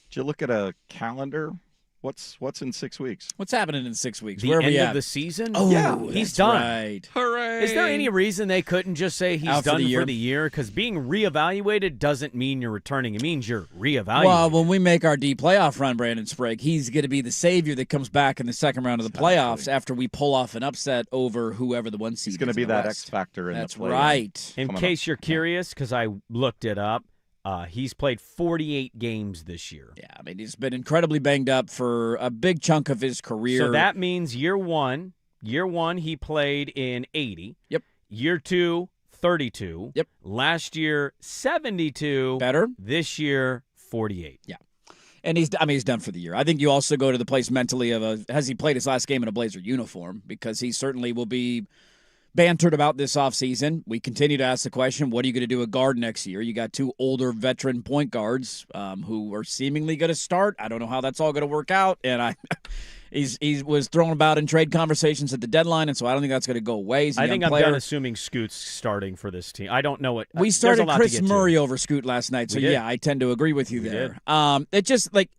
Did you look at a calendar? What's in 6 weeks? What's happening in 6 weeks? The Where are we end at? of the season? Oh, yeah. He's that's done. Right. Hooray. Is there any reason they couldn't just say he's Out for done the year? for the year? Because being reevaluated doesn't mean you're returning. It means you're reevaluated. Well, when we make our D playoff run, Brandon Sprague, he's going to be the savior that comes back in the second round of the playoffs after we pull off an upset over whoever the one seed is. He's going to be in the that West. X factor in That's the play. right. in case you're curious, because I looked it up, he's played 48 games this year. Yeah, I mean, he's been incredibly banged up for a big chunk of his career. So that means year one he played in 80. Yep. Year two, 32. Yep. Last year, 72. Better. This year, 48. Yeah. And he's done for the year. I think you also go to the place mentally of has he played his last game in a Blazer uniform? Because he certainly will be bantered about this offseason. We continue to ask the question, what are you going to do at guard next year? You got two older veteran point guards who are seemingly going to start. I don't know how that's all going to work out. And he was thrown about in trade conversations at the deadline, and so I don't think that's going to go away. He's a I young think I'm player. done assuming Scoot's starting for this team. I don't know what. We there's started a lot to Chris get to. Murray over Scoot last night, so We did. yeah, I tend to agree with you We there. did. It just like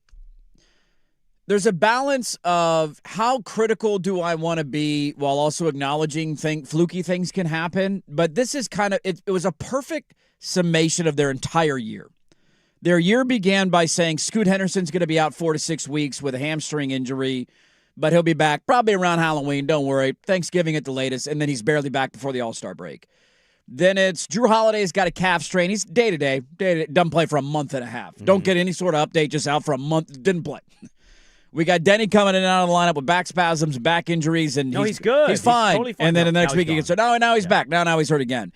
there's a balance of how critical do I want to be while also acknowledging fluky things can happen. But this is kind of it was a perfect summation of their entire year. Their year began by saying Scoot Henderson's going to be out 4 to 6 weeks with a hamstring injury, but he'll be back probably around Halloween. Don't worry. Thanksgiving at the latest, and then he's barely back before the All-Star break. Then it's Drew Holiday's got a calf strain. He's day-to-day. Doesn't play for a month and a half. Don't get any sort of update, just out for a month. Didn't play. We got Denny coming in and out of the lineup with back spasms, back injuries, and he's good. He's fine. Totally fine. And then the Now next he's week he gets hurt. Now he's back. Now he's hurt again.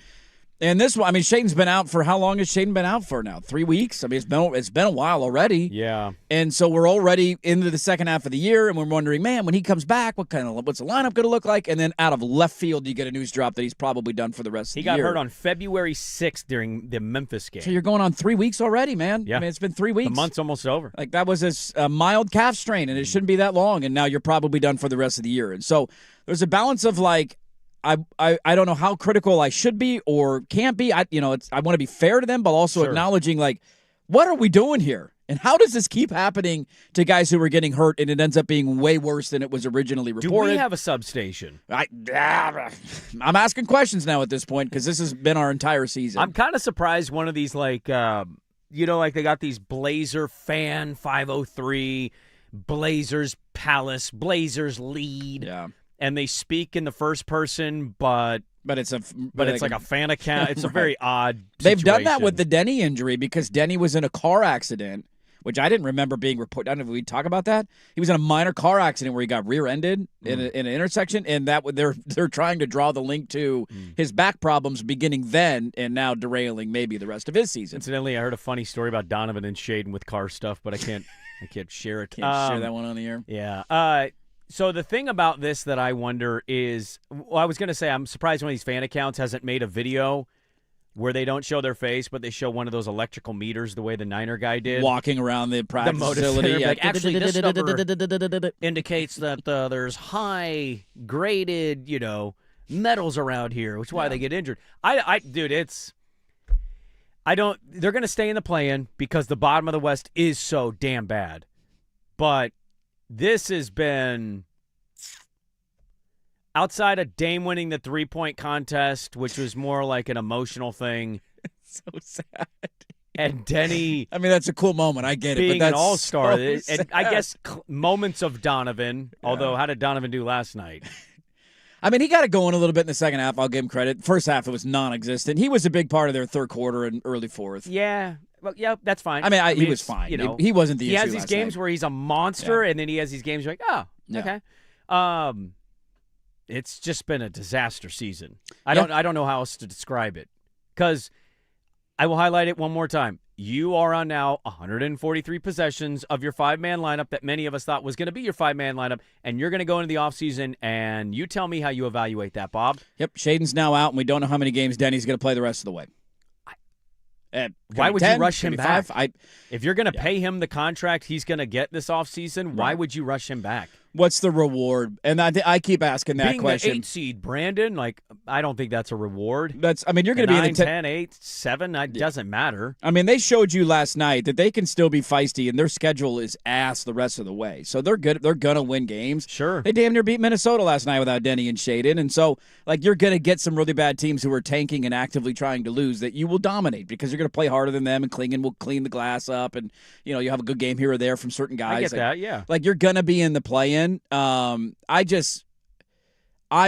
And this one, I mean, Shaden's been out for how long has Shaden been out for now? 3 weeks? I mean, it's been a while already. Yeah. And so we're already into the second half of the year, and we're wondering, man, when he comes back, what's the lineup going to look like? And then out of left field, you get a news drop that he's probably done for the rest of the year. He got hurt on February 6th during the Memphis game. So you're going on 3 weeks already, man. Yeah. I mean, it's been 3 weeks. The month's almost over. Like, that was a mild calf strain, and it shouldn't be that long, and now you're probably done for the rest of the year. And so there's a balance of, like, I don't know how critical I should be or can't be. I want to be fair to them, but also acknowledging, like, what are we doing here? And how does this keep happening to guys who are getting hurt, and it ends up being way worse than it was originally reported? Do we have a substation? I'm asking questions now at this point because this has been our entire season. I'm kind of surprised one of these, like, like they got these Blazer Fan 503, Blazers Palace, Blazers Lead. Yeah. And they speak in the first person, but it's like a fan account. It's a very odd They've done that situation. with the Denny injury because Denny was in a car accident, which I didn't remember being reported. I don't know if we talk about that. He was in a minor car accident where he got rear-ended in an intersection, and that they're trying to draw the link to his back problems beginning then and now derailing maybe the rest of his season. Incidentally, I heard a funny story about Donovan and Shaden with car stuff, but I can't share it. Can't share that one on the air. Yeah. So the thing about this that I wonder is, I was going to say I'm surprised one of these fan accounts hasn't made a video where they don't show their face, but they show one of those electrical meters the way the Niner guy did. Walking around the practice facility. Center, like, actually, this number indicates that there's high-graded, metals around here, which is why they get injured. They're going to stay in the play-in because the bottom of the West is so damn bad. But this has been outside of Dame winning the 3-point contest, which was more like an emotional thing. So sad. And Denny, I mean, that's a cool moment. I get it. being But that's an all-star. so And sad. I guess moments of Donovan, although how did Donovan do last night? I mean, he got it going a little bit in the second half. I'll give him credit. First half, it was non-existent. He was a big part of their third quarter and early fourth. Yeah. Well, yeah, that's fine. I mean, he was it's, fine. You know, He wasn't the he issue has these last games night. where he's a monster, and then he has these games where you're like, Yeah. okay. It's just been a disaster season. I don't know how else to describe it. Because I will highlight it one more time. You are on now 143 possessions of your 5-man lineup that many of us thought was going to be your 5-man lineup, and you're going to go into the offseason, and you tell me how you evaluate that, Bob. Yep, Shaden's now out, and we don't know how many games Denny's going to play the rest of the way. Why would 10, you rush him back? 5? If you're going to pay him the contract he's going to get this offseason, why would you rush him back? What's the reward? And I keep asking that Being question. the 8 seed, Brandon, I don't think that's a reward. You're going to be in 9, the 10, 8, 7, it doesn't matter. I mean, they showed you last night that they can still be feisty, and their schedule is ass the rest of the way. So they're good. They're going to win games. Sure. They damn near beat Minnesota last night without Denny and Shaden. And so, you're going to get some really bad teams who are tanking and actively trying to lose that you will dominate because you're going to play harder than them, and Klingon will clean the glass up, and, you have a good game here or there from certain guys. I get that, yeah. You're going to be in the play-in. I'm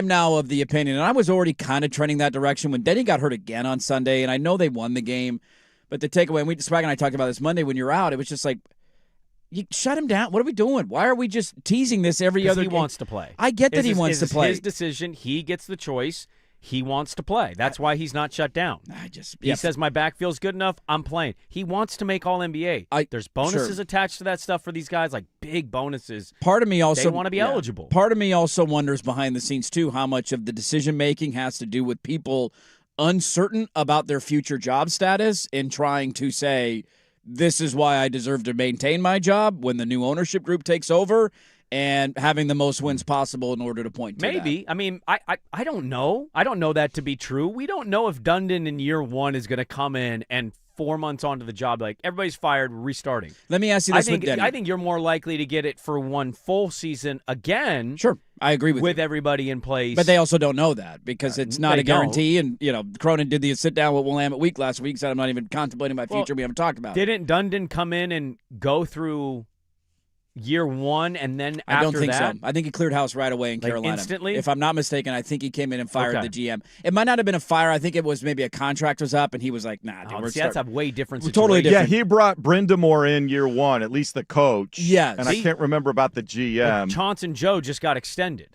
now of the opinion, and I was already kind of trending that direction when Denny got hurt again on Sunday, and I know they won the game, but the takeaway, and Sprague and I talked about this Monday when you're out, it was just you shut him down. What are we doing? Why are we just teasing this every other game? He wants to play. I get that he wants to play. It's his decision. He gets the choice. He wants to play. That's why he's not shut down. He says, my back feels good enough, I'm playing. He wants to make All-NBA. There's bonuses attached to that stuff for these guys, big bonuses. Part of me also they want to be eligible. Part of me also wonders behind the scenes, too, how much of the decision-making has to do with people uncertain about their future job status and trying to say, this is why I deserve to maintain my job when the new ownership group takes over, and having the most wins possible in order to point to Maybe. that. I mean, I don't know. I don't know that to be true. We don't know if Dundon in year one is going to come in and 4 months onto the job, everybody's fired, restarting. Let me ask you this with Denny. I think you're more likely to get it for one full season again. Sure, I agree with you. With everybody in place. But they also don't know that because it's not a guarantee. And, Cronin did the sit-down with Willamette week last week, said I'm not even contemplating my future. We haven't talked about it. Didn't Dundon come in and go through year one and then after I don't think that? so. I think he cleared house right away in Carolina. Instantly? If I'm not mistaken, I think he came in and fired the GM. It might not have been a fire. I think it was maybe a contract was up, and he was like, nah, dude, that's a way different situation. Totally different. Yeah, he brought Brindamore in year one, at least the coach. Yes. And I can't remember about the GM. Chauncey Joe just got extended.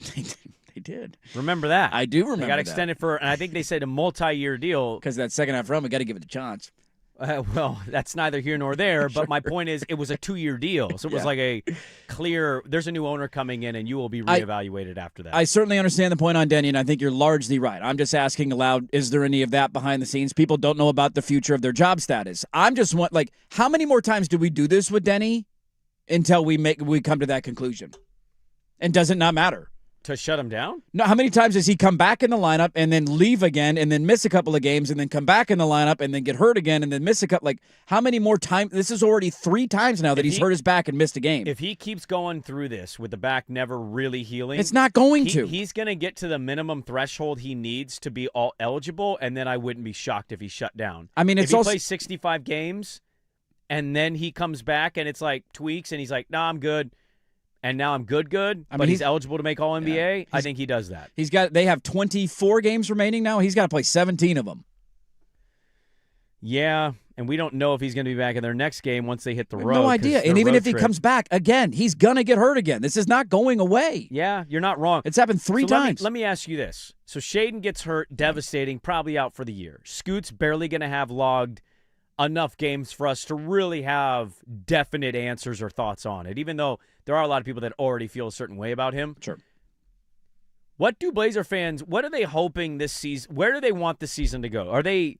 They did. Remember that? I do remember They got that. extended for, and I think they said a multi-year deal. Because that second half run, we got to give it a chance. Well, that's neither here nor there, but my point is it was a 2-year deal. So it was a clear, there's a new owner coming in, and you will be reevaluated after that. I certainly understand the point on Denny, and I think you're largely right. I'm just asking aloud, is there any of that behind the scenes? People don't know about the future of their job status. I'm just how many more times do we do this with Denny until we come to that conclusion? And does it not matter? To shut him down? No, how many times does he come back in the lineup and then leave again and then miss a couple of games and then come back in the lineup and then get hurt again and then miss a couple? How many more times? This is already 3 times now that he's hurt his back and missed a game. If he keeps going through this with the back never really healing, it's not going to. He's going to get to the minimum threshold he needs to be all eligible, and then I wouldn't be shocked if he shut down. I mean, if he plays 65 games and then he comes back and it's tweaks and he's like, nah, I'm good. And now I'm good, but he's eligible to make All-NBA. Yeah, I think he does that. They have 24 games remaining now. He's got to play 17 of them. Yeah, and we don't know if he's going to be back in their next game once they hit the road. No idea. And even if he comes back again, he's going to get hurt again. This is not going away. Yeah, you're not wrong. It's happened 3 times. Let me ask you this. So Shaden gets hurt, devastating, probably out for the year. Scoot's barely going to have logged enough games for us to really have definite answers or thoughts on it, even though there are a lot of people that already feel a certain way about him. Sure. What do Blazer fans, what are they hoping this season, where do they want the season to go? Are they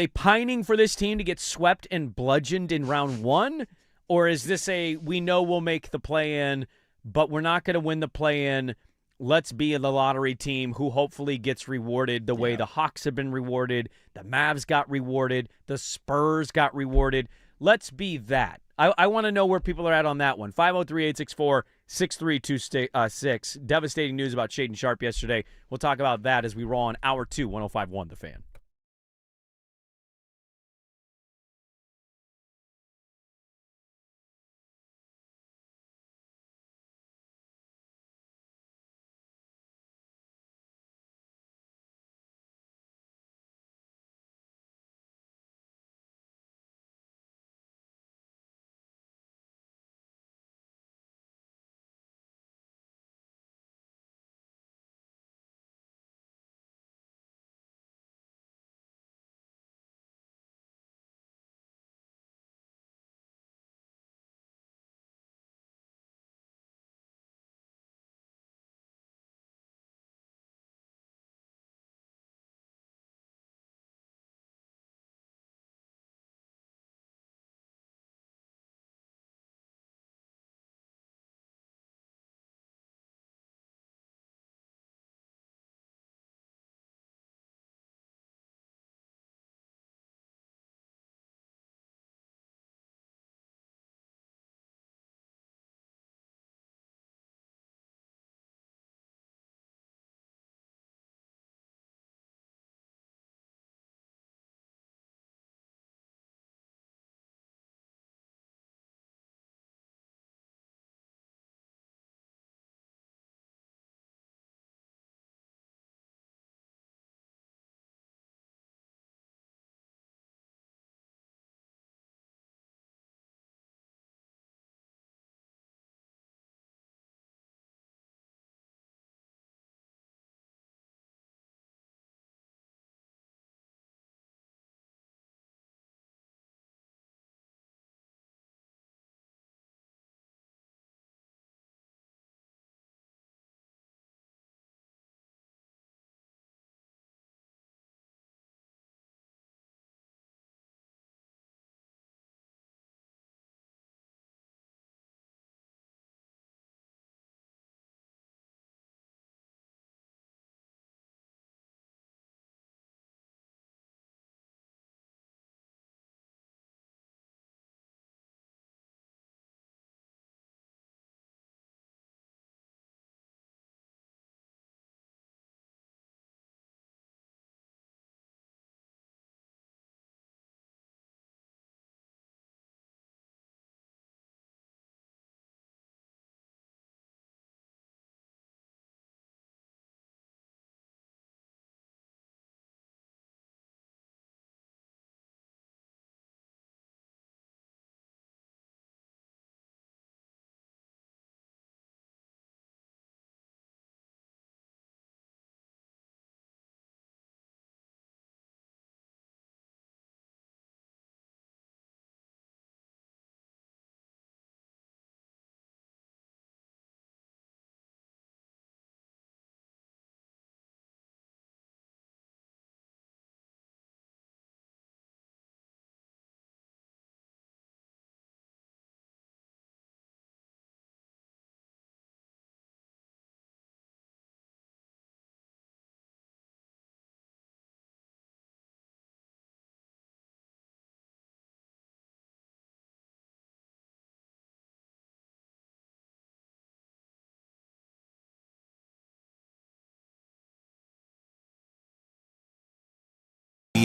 pining for this team to get swept and bludgeoned in round 1? Or is this we know we'll make the play-in, but we're not going to win the play-in, let's be the lottery team who hopefully gets rewarded the way the Hawks have been rewarded, the Mavs got rewarded, the Spurs got rewarded. Let's be that. I want to know where people are at on that one. 503-864-6326. Devastating news about Shaden Sharp yesterday. We'll talk about that as we roll on Hour 2, 105.1 The Fan.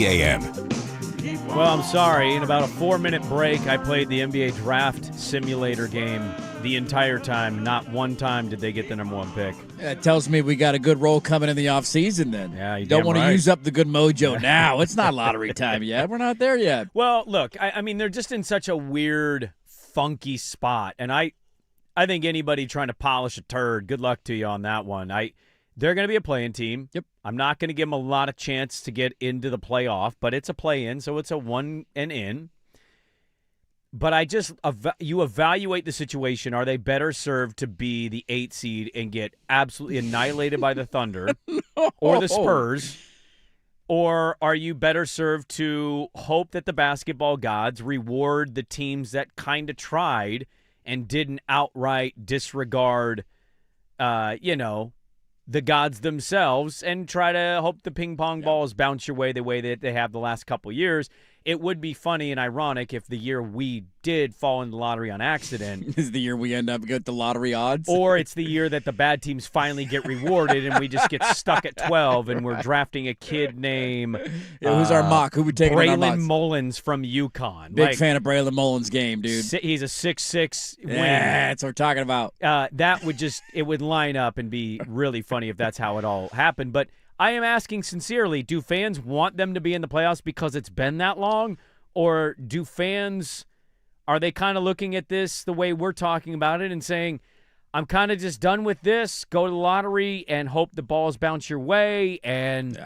AM. Well, I'm sorry. In about a 4-minute break, I played the NBA Draft Simulator game the entire time. Not one time did they get the number one pick. That tells me we got a good roll coming in the offseason then. Yeah, you don't damn want right. to use up the good mojo now. It's not lottery time yet. We're not there yet. Well, look, I mean, they're just in such a weird, funky spot. And I think anybody trying to polish a turd, good luck to you on that one. They're going to be a play-in team. Yep. I'm not going to give them a lot of chance to get into the playoff, but it's a play-in, so it's a one and in. But you evaluate the situation. Are they better served to be the 8 seed and get absolutely annihilated by the Thunder or the Spurs? Or are you better served to hope that the basketball gods reward the teams that kind of tried and didn't outright disregard, the gods themselves, and try to hope the ping pong balls bounce your way the way that they have the last couple years? it would be funny and ironic if the year we did fall in the lottery on accident is the year we end up with the lottery odds. Or it's the year that the bad teams finally get rewarded and we just get stuck at 12 and we're drafting a kid named who's our mock? Who would take Braylon Mullins from UConn. Big fan of Braylon Mullins' game, dude. He's a 6'6" wing. Yeah, that's what we're talking about. That would it would line up and be really funny if that's how it all happened. But I am asking sincerely, do fans want them to be in the playoffs because it's been that long? Or do fans, are they kind of looking at this the way we're talking about it and saying, I'm kind of just done with this, go to the lottery and hope the balls bounce your way? And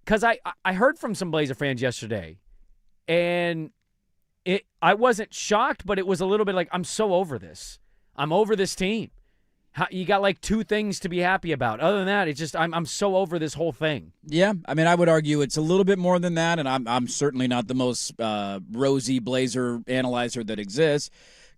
because I heard from some Blazer fans yesterday, and I wasn't shocked, but it was a little bit like, I'm so over this. I'm over this team. You got like 2 things to be happy about. Other than that, it's just I'm so over this whole thing. Yeah, I mean, I would argue it's a little bit more than that, and I'm certainly not the most rosy Blazer analyzer that exists.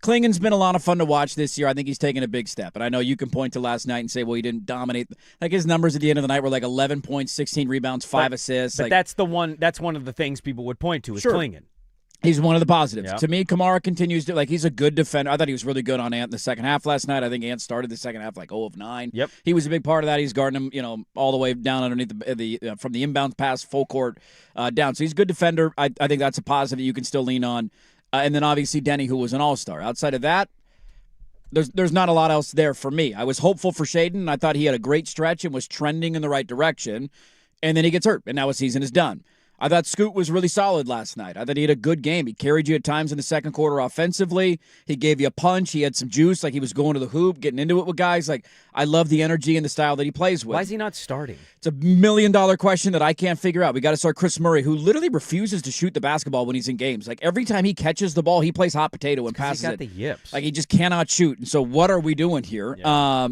Klingen's been a lot of fun to watch this year. I think he's taken a big step. And I know you can point to last night and say, well, he didn't dominate. Like his numbers at the end of the night were like 11 points, 16 rebounds, 5 assists. But that's one of the things people would point to is Klingen. He's one of the positives. Yeah. To me, Kamara continues to, he's a good defender. I thought he was really good on Ant in the second half last night. I think Ant started the second half 0 of 9. Yep. He was a big part of that. He's guarding him, all the way down underneath from the inbound pass, full court down. So he's a good defender. I think that's a positive that you can still lean on. And then obviously Denny, who was an all-star. Outside of that, there's not a lot else there for me. I was hopeful for Shaden. I thought he had a great stretch and was trending in the right direction. And then he gets hurt, and now his season is done. I thought Scoot was really solid last night. I thought he had a good game. He carried you at times in the second quarter offensively. He gave you a punch. He had some juice. He was going to the hoop, getting into it with guys. I love the energy and the style that he plays with. Why is he not starting? It's a $1 million question that I can't figure out. We got to start Chris Murray, who literally refuses to shoot the basketball when he's in games. Every time he catches the ball, he plays hot potato and passes it. He got the yips. He just cannot shoot. And so what are we doing here? Yeah.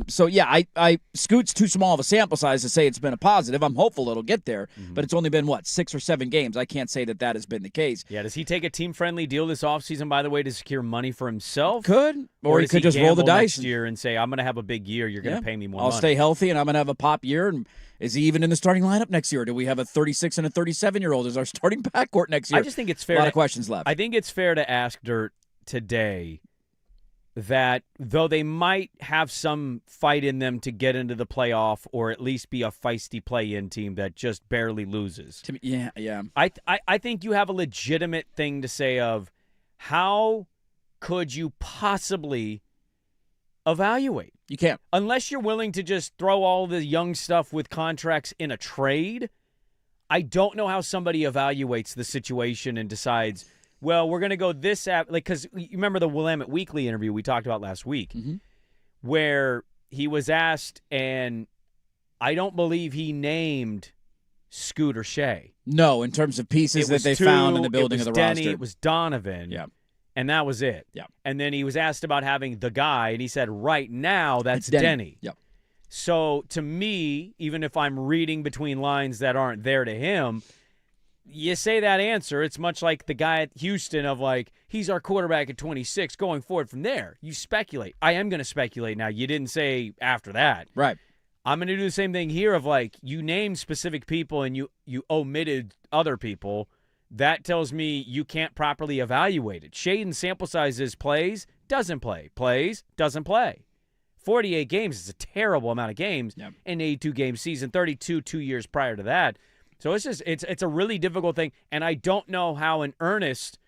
Scoot's too small of a sample size to say it's been a positive. I'm hopeful it'll get there, but it's only been 6 or 7 games. I can't say that has been the case. Yeah, does he take a team-friendly deal this offseason, by the way, to secure money for himself? Could. Or he could just roll the dice next year and say, I'm going to have a big year. You're going to pay me more I'll money. stay healthy, and I'm going to have a pop year. And is he even in the starting lineup next year? Or do we have a 36 and a 37-year-old as our starting backcourt next year? I just think it's fair. A lot of questions left. I think it's fair to ask Dirt today that though they might have some fight in them to get into the playoff or at least be a feisty play-in team that just barely loses. Yeah. I think you have a legitimate thing to say of how could you possibly evaluate? You can't. Unless you're willing to just throw all the young stuff with contracts in a trade, I don't know how somebody evaluates the situation and decides, well, we're going to go this – because you remember the Willamette Weekly interview we talked about last week where he was asked, and I don't believe he named Scoot or Shea. No, in terms of pieces that they found in the building of the Denny, roster. It was Donovan. Yeah. And that was it. Yeah. And then he was asked about having the guy, and he said, right now, that's Denny. Yep. So to me, even if I'm reading between lines that aren't there to him, you say that answer, it's much like the guy at Houston of he's our quarterback at 26 going forward from there. You speculate. I am going to speculate now. You didn't say after that. Right. I'm going to do the same thing here of you named specific people and you omitted other people. That tells me you can't properly evaluate it. Shaden sample sizes plays, doesn't play. Plays, doesn't play. 48 games is a terrible amount of games in an 82-game season, 32 2 years prior to that. So it's a really difficult thing, and I don't know how in earnest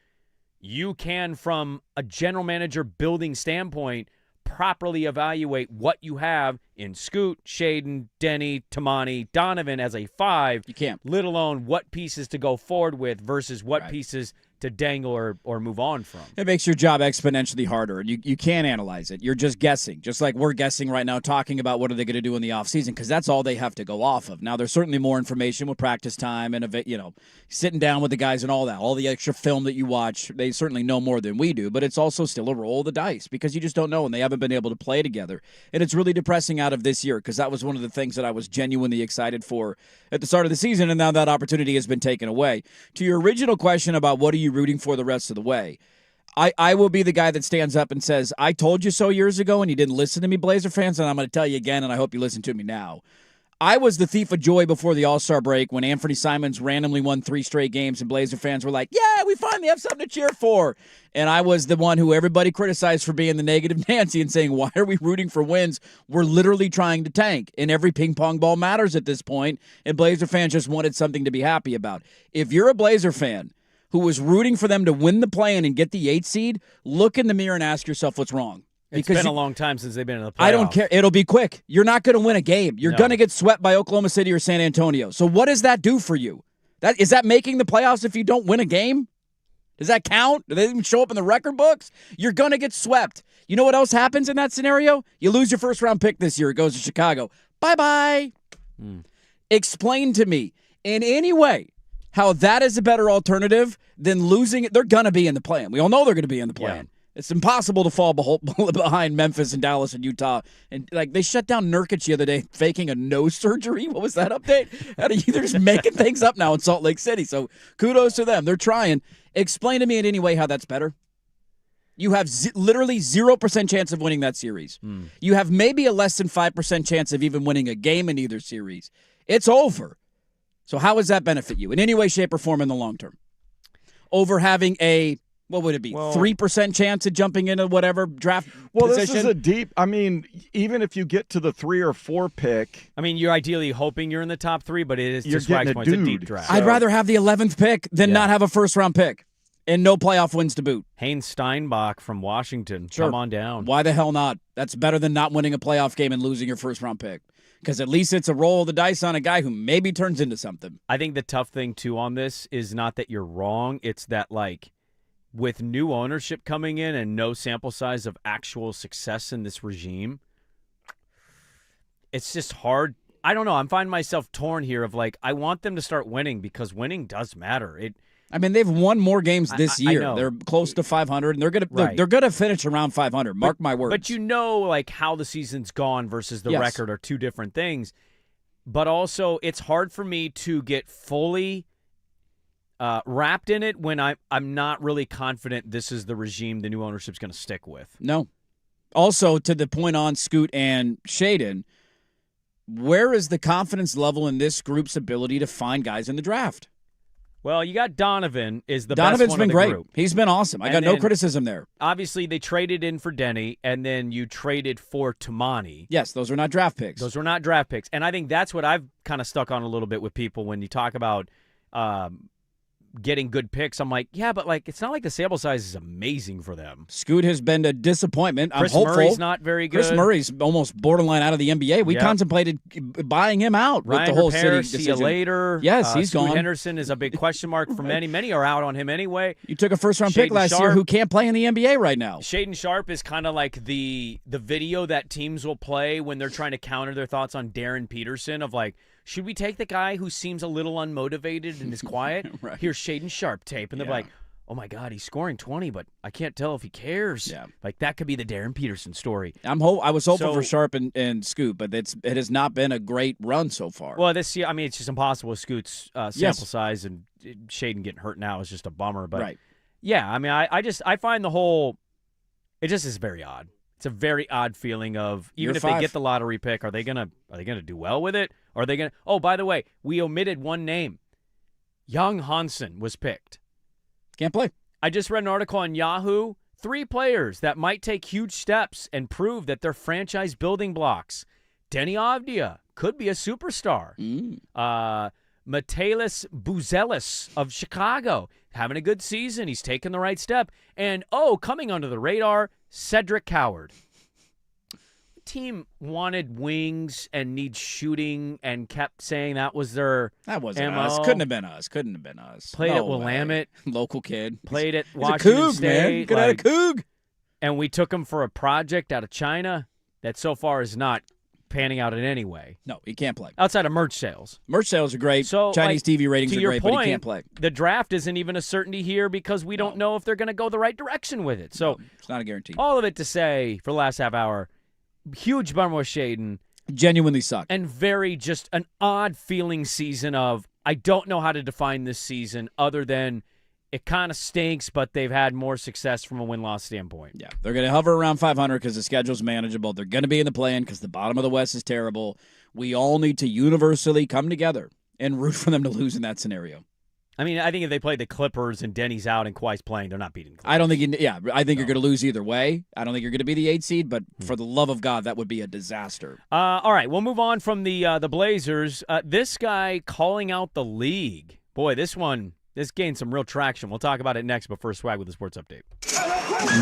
you can, from a general manager building standpoint, properly evaluate what you have in Scoot, Shaden, Denny, Tamani, Donovan as a 5. You can't. Let alone what pieces to go forward with versus what pieces to dangle or move on from. It makes your job exponentially harder, and you can't analyze it. You're just guessing, just like we're guessing right now, talking about what are they going to do in the offseason, because that's all they have to go off of. Now, there's certainly more information with practice time and sitting down with the guys and all that, all the extra film that you watch. They certainly know more than we do, but it's also still a roll of the dice because you just don't know, and they haven't been able to play together. And it's really depressing out of this year because that was one of the things that I was genuinely excited for at the start of the season, and now that opportunity has been taken away. To your original question about what are you rooting for the rest of the way, I will be the guy that stands up and says, I told you so years ago and you didn't listen to me, Blazer fans, and I'm going to tell you again, and I hope you listen to me now. I was the thief of joy before the All-Star break when Anthony Simons randomly won 3 straight games and Blazer fans were like, yeah, we finally have something to cheer for. And I was the one who everybody criticized for being the negative Nancy and saying, why are we rooting for wins? We're literally trying to tank. And every ping pong ball matters at this point, and Blazer fans just wanted something to be happy about. If you're a Blazer fan who was rooting for them to win the play-in and get the 8 seed, look in the mirror and ask yourself what's wrong. It's been a long time since they've been in the playoffs. I don't care. It'll be quick. You're not going to win a game. You're going to get swept by Oklahoma City or San Antonio. So what does that do for you? Is that making the playoffs if you don't win a game? Does that count? Do they even show up in the record books? You're going to get swept. You know what else happens in that scenario? You lose your first-round pick this year. It goes to Chicago. Bye-bye. Explain to me in any way how that is a better alternative than losing it. They're going to be in the play-in. We all know they're going to be in the play-in. Yeah. It's impossible to fall behind Memphis and Dallas and Utah. And they shut down Nurkic the other day faking a nose surgery. What was that update? They're just making things up now in Salt Lake City. So kudos to them. They're trying. Explain to me in any way how that's better. You have literally 0% chance of winning that series. You have maybe a less than 5% chance of even winning a game in either series. It's over. So how does that benefit you in any way, shape, or form in the long term? Over having a... What would it be? 3% chance of jumping into whatever draft position? This is a deep. I mean, even if you get to the 3 or 4 pick, I mean, you're ideally hoping you're in the top 3, but it is you're just Sprague's point. It's a deep draft. I'd rather have the 11th pick than not have a first-round pick and no playoff wins to boot. Haynes Steinbach from Washington, come on down. Why the hell not? That's better than not winning a playoff game and losing your first-round pick. Because at least it's a roll of the dice on a guy who maybe turns into something. I think the tough thing, too, on this is not that you're wrong. It's that, with new ownership coming in and no sample size of actual success in this regime, it's just hard. I don't know. I'm finding myself torn here of I want them to start winning because winning does matter. They've won more games this year. I know. They're close to 500, and they're gonna finish around 500. Mark my words. But how the season's gone versus the record are two different things. But also, it's hard for me to get fully wrapped in it when I'm not really confident this is the regime the new ownership's going to stick with. No. Also, to the point on Scoot and Shaden, where is the confidence level in this group's ability to find guys in the draft? Well, you got Donovan is the Donovan's best one been of the great. group. He's been awesome. I got no criticism there. Obviously, they traded in for Denny, and then you traded for Tamani. Yes, those are not draft picks. Those were not draft picks. And I think that's what I've kind of stuck on a little bit with people when you talk about getting good picks. I'm like, yeah, but it's not like the sample size is amazing for them. Scoot has been a disappointment. I'm Chris hopeful. Murray's not very good. Chris Murray's almost borderline out of the NBA. We contemplated buying him out with Ryan the whole Repair, city see decision. you later. Yes, he's Scoot gone. Henderson is a big question mark for many. Many are out on him anyway. You took a first-round pick last year who can't play in the NBA right now. Shaden Sharp is kind of like the video that teams will play when they're trying to counter their thoughts on Darren Peterson of should we take the guy who seems a little unmotivated and is quiet? Right. Here's Shaden Sharp tape. And they're like, oh, my God, he's scoring 20, but I can't tell if he cares. Yeah. That could be the Darren Peterson story. I was hopeful for Sharp and Scoot, but it has not been a great run so far. Well, this year, it's just impossible with Scoot's sample size, and Shaden getting hurt now is just a bummer. But, yeah, I find the whole – it just is very odd. It's a very odd feeling of even if they get the lottery pick, are they gonna do well with it? Or are they gonna? Oh, by the way, we omitted one name. Young Hansen was picked. Can't play. I just read an article on Yahoo. 3 players that might take huge steps and prove that they're franchise building blocks. Denny Avdia could be a superstar. Matalis Buzelis of Chicago having a good season. He's taking the right step. And, coming under the radar, Cedric Coward. The team wanted wings and needs shooting and kept saying that was their That wasn't MO. us. Couldn't have been us. Played at Willamette. Local kid. Played at He's Washington a Coug, State. man. Could have had a Coug. And we took him for a project out of China that so far is not panning out in any way. No, he can't play. Outside of merch sales. Merch sales are great. So, Chinese TV ratings are great, point, but he can't play. The draft isn't even a certainty here because we don't know if they're going to go the right direction with it. So it's not a guarantee. All of it to say, for the last half hour, huge bummer with Shaden. Genuinely sucked. And very just an odd feeling season of, I don't know how to define this season other than it kind of stinks, but they've had more success from a win-loss standpoint. Yeah, they're going to hover around 500 because the schedule's manageable. They're going to be in the play-in because the bottom of the West is terrible. We all need to universally come together and root for them to lose in that scenario. I mean, I think if they played the Clippers and Denny's out and Kawhi's playing, they're not beating the Clippers. I don't think I think you're going to lose either way. I don't think you're going to be the 8 seed, but for the love of God, that would be a disaster. All right, we'll move on from the Blazers. This guy calling out the league. Boy, this gained some real traction. We'll talk about it next, but first, Swag with the Sports Update.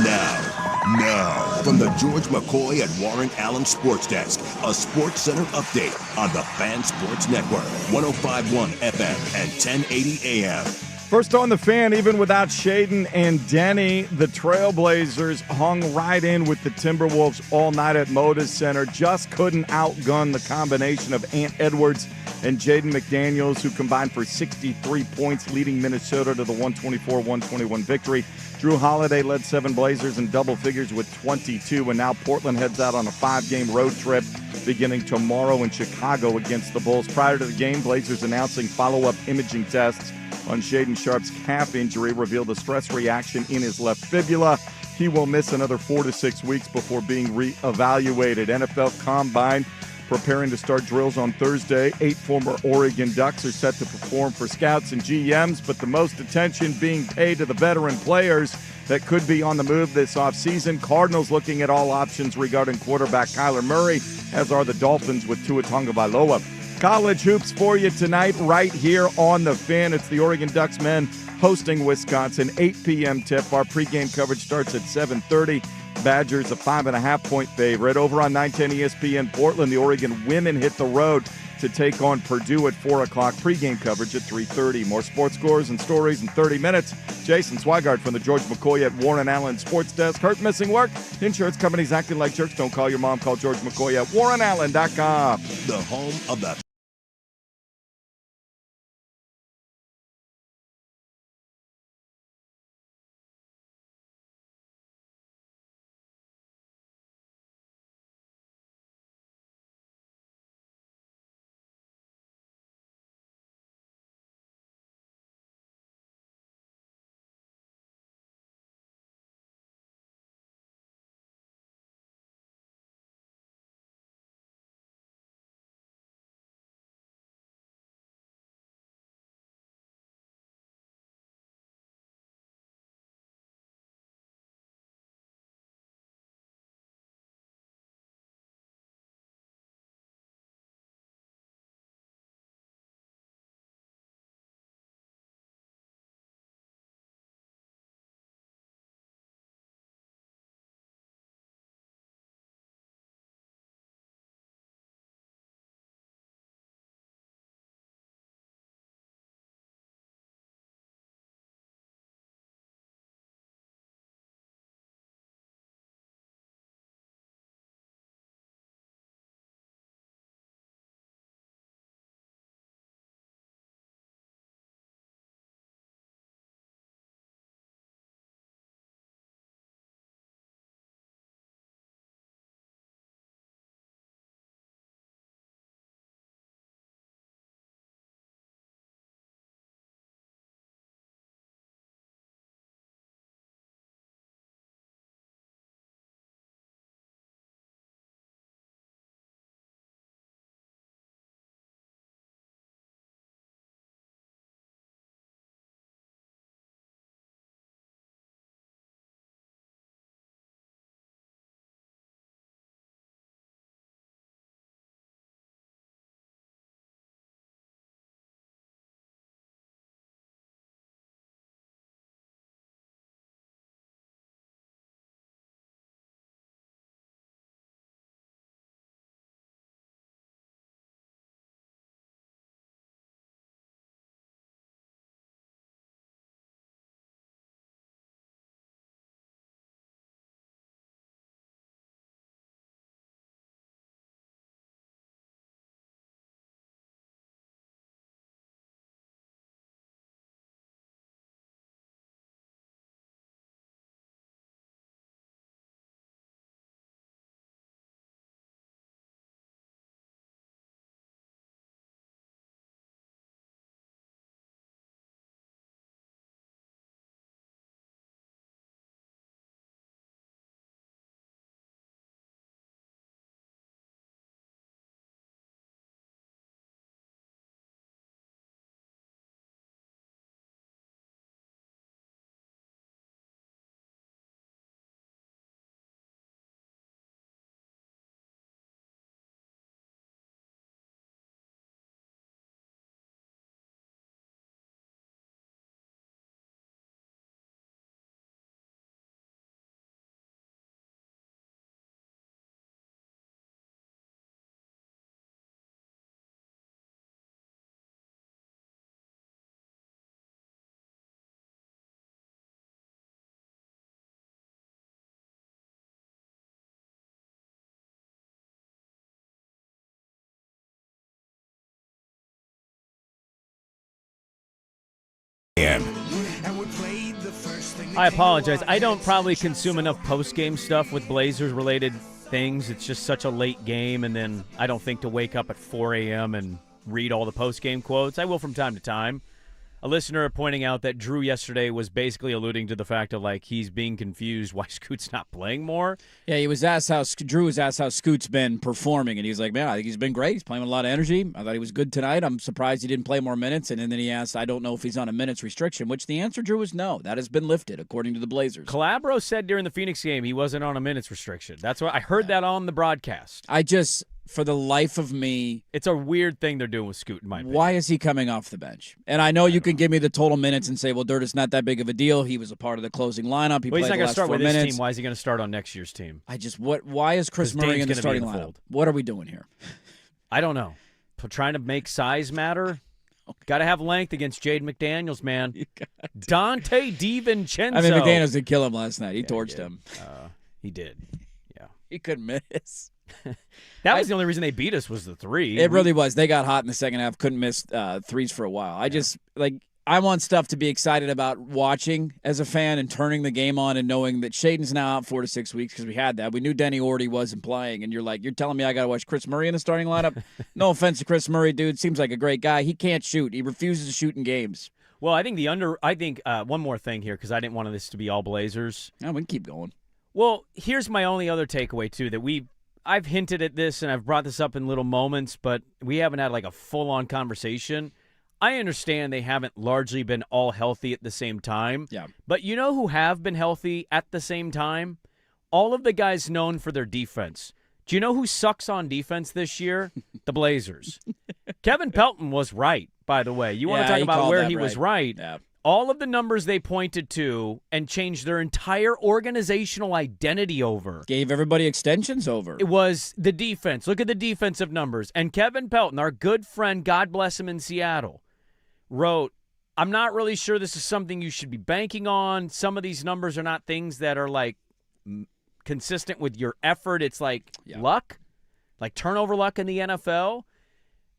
Now, from the George McCoy at Warren Allen Sports Desk, a Sports Center update on the Fan Sports Network, 105.1 FM and 1080 AM. First on the Fan, even without Shaden and Denny, the Trailblazers hung right in with the Timberwolves all night at Moda Center. Just couldn't outgun the combination of Ant Edwards and Jaden McDaniels, who combined for 63 points, leading Minnesota to the 124-121 victory. Drew Holiday led 7 Blazers in double figures with 22, and now Portland heads out on a 5-game road trip beginning tomorrow in Chicago against the Bulls. Prior to the game, Blazers announcing follow-up imaging tests on Shaden Sharp's calf injury revealed a stress reaction in his left fibula. He will miss another 4 to 6 weeks before being reevaluated. NFL Combine preparing to start drills on Thursday. 8 former Oregon Ducks are set to perform for scouts and GMs, but the most attention being paid to the veteran players that could be on the move this offseason. Cardinals looking at all options regarding quarterback Kyler Murray, as are the Dolphins with Tua Tagovailoa. College hoops for you tonight right here on the Fan. It's the Oregon Ducks men hosting Wisconsin, 8 p.m. tip. Our pregame coverage starts at 7:30. Badgers a 5.5-point favorite. Over on 910 ESPN Portland, the Oregon women hit the road to take on Purdue at 4 o'clock. Pregame coverage at 3:30. More sports scores and stories in 30 minutes. Jason Swigart from the George McCoy at Warren Allen Sports Desk. Hurt, missing work? Insurance companies acting like jerks. Don't call your mom. Call George McCoy at warrenallen.com. The home of the I apologize. I don't probably consume enough post-game stuff with Blazers-related things. It's just such a late game, and then I don't think to wake up at 4 a.m. and read all the post-game quotes. I will from time to time. A listener pointing out that Drew yesterday was basically alluding to the fact of, like, he's being confused why Scoot's not playing more. Yeah, Drew was asked how Scoot's been performing, and he's like, man, I think he's been great. He's playing with a lot of energy. I thought he was good tonight. I'm surprised he didn't play more minutes. And then he asked, I don't know if he's on a minutes restriction, which the answer, Drew, is no. That has been lifted, according to the Blazers. Calabro said during the Phoenix game he wasn't on a minutes restriction. That's what I heard that on the broadcast. For the life of me, it's a weird thing they're doing with Scoot, in my opinion. Why is he coming off the bench? And I know you can give me the total minutes and say, well, Dirt, it's not that big of a deal. He was a part of the closing lineup. He's not going to start with this team. Why is he going to start on next year's team? Why is Chris Murray in the starting lineup? What are we doing here? I don't know. Trying to make size matter? Got to have length against Jade McDaniels, man. Dante DiVincenzo. I mean, McDaniels did kill him last night. He torched him. He did. Yeah. He couldn't miss. That was the only reason they beat us was the three. It really was. They got hot in the second half, couldn't miss threes for a while. I want stuff to be excited about watching as a fan and turning the game on and knowing that Shaden's now out 4 to 6 weeks because we had that. We knew Denny Orty wasn't playing, and you're telling me I got to watch Chris Murray in the starting lineup? No offense to Chris Murray, dude. Seems like a great guy. He can't shoot. He refuses to shoot in games. Well, I think one more thing here because I didn't want this to be all Blazers. No, we can keep going. Well, here's my only other takeaway, too, that I've hinted at this and I've brought this up in little moments, but we haven't had like a full-on conversation. I understand they haven't largely been all healthy at the same time. Yeah. But you know who have been healthy at the same time? All of the guys known for their defense. Do you know who sucks on defense this year? The Blazers. Kevin Pelton was right, by the way. You want to talk about where he was right. Yeah. All of the numbers they pointed to and changed their entire organizational identity over. Gave everybody extensions over. It was the defense. Look at the defensive numbers. And Kevin Pelton, our good friend, God bless him in Seattle, wrote, I'm not really sure this is something you should be banking on. Some of these numbers are not things that are like consistent with your effort. It's like luck, like turnover luck in the NFL.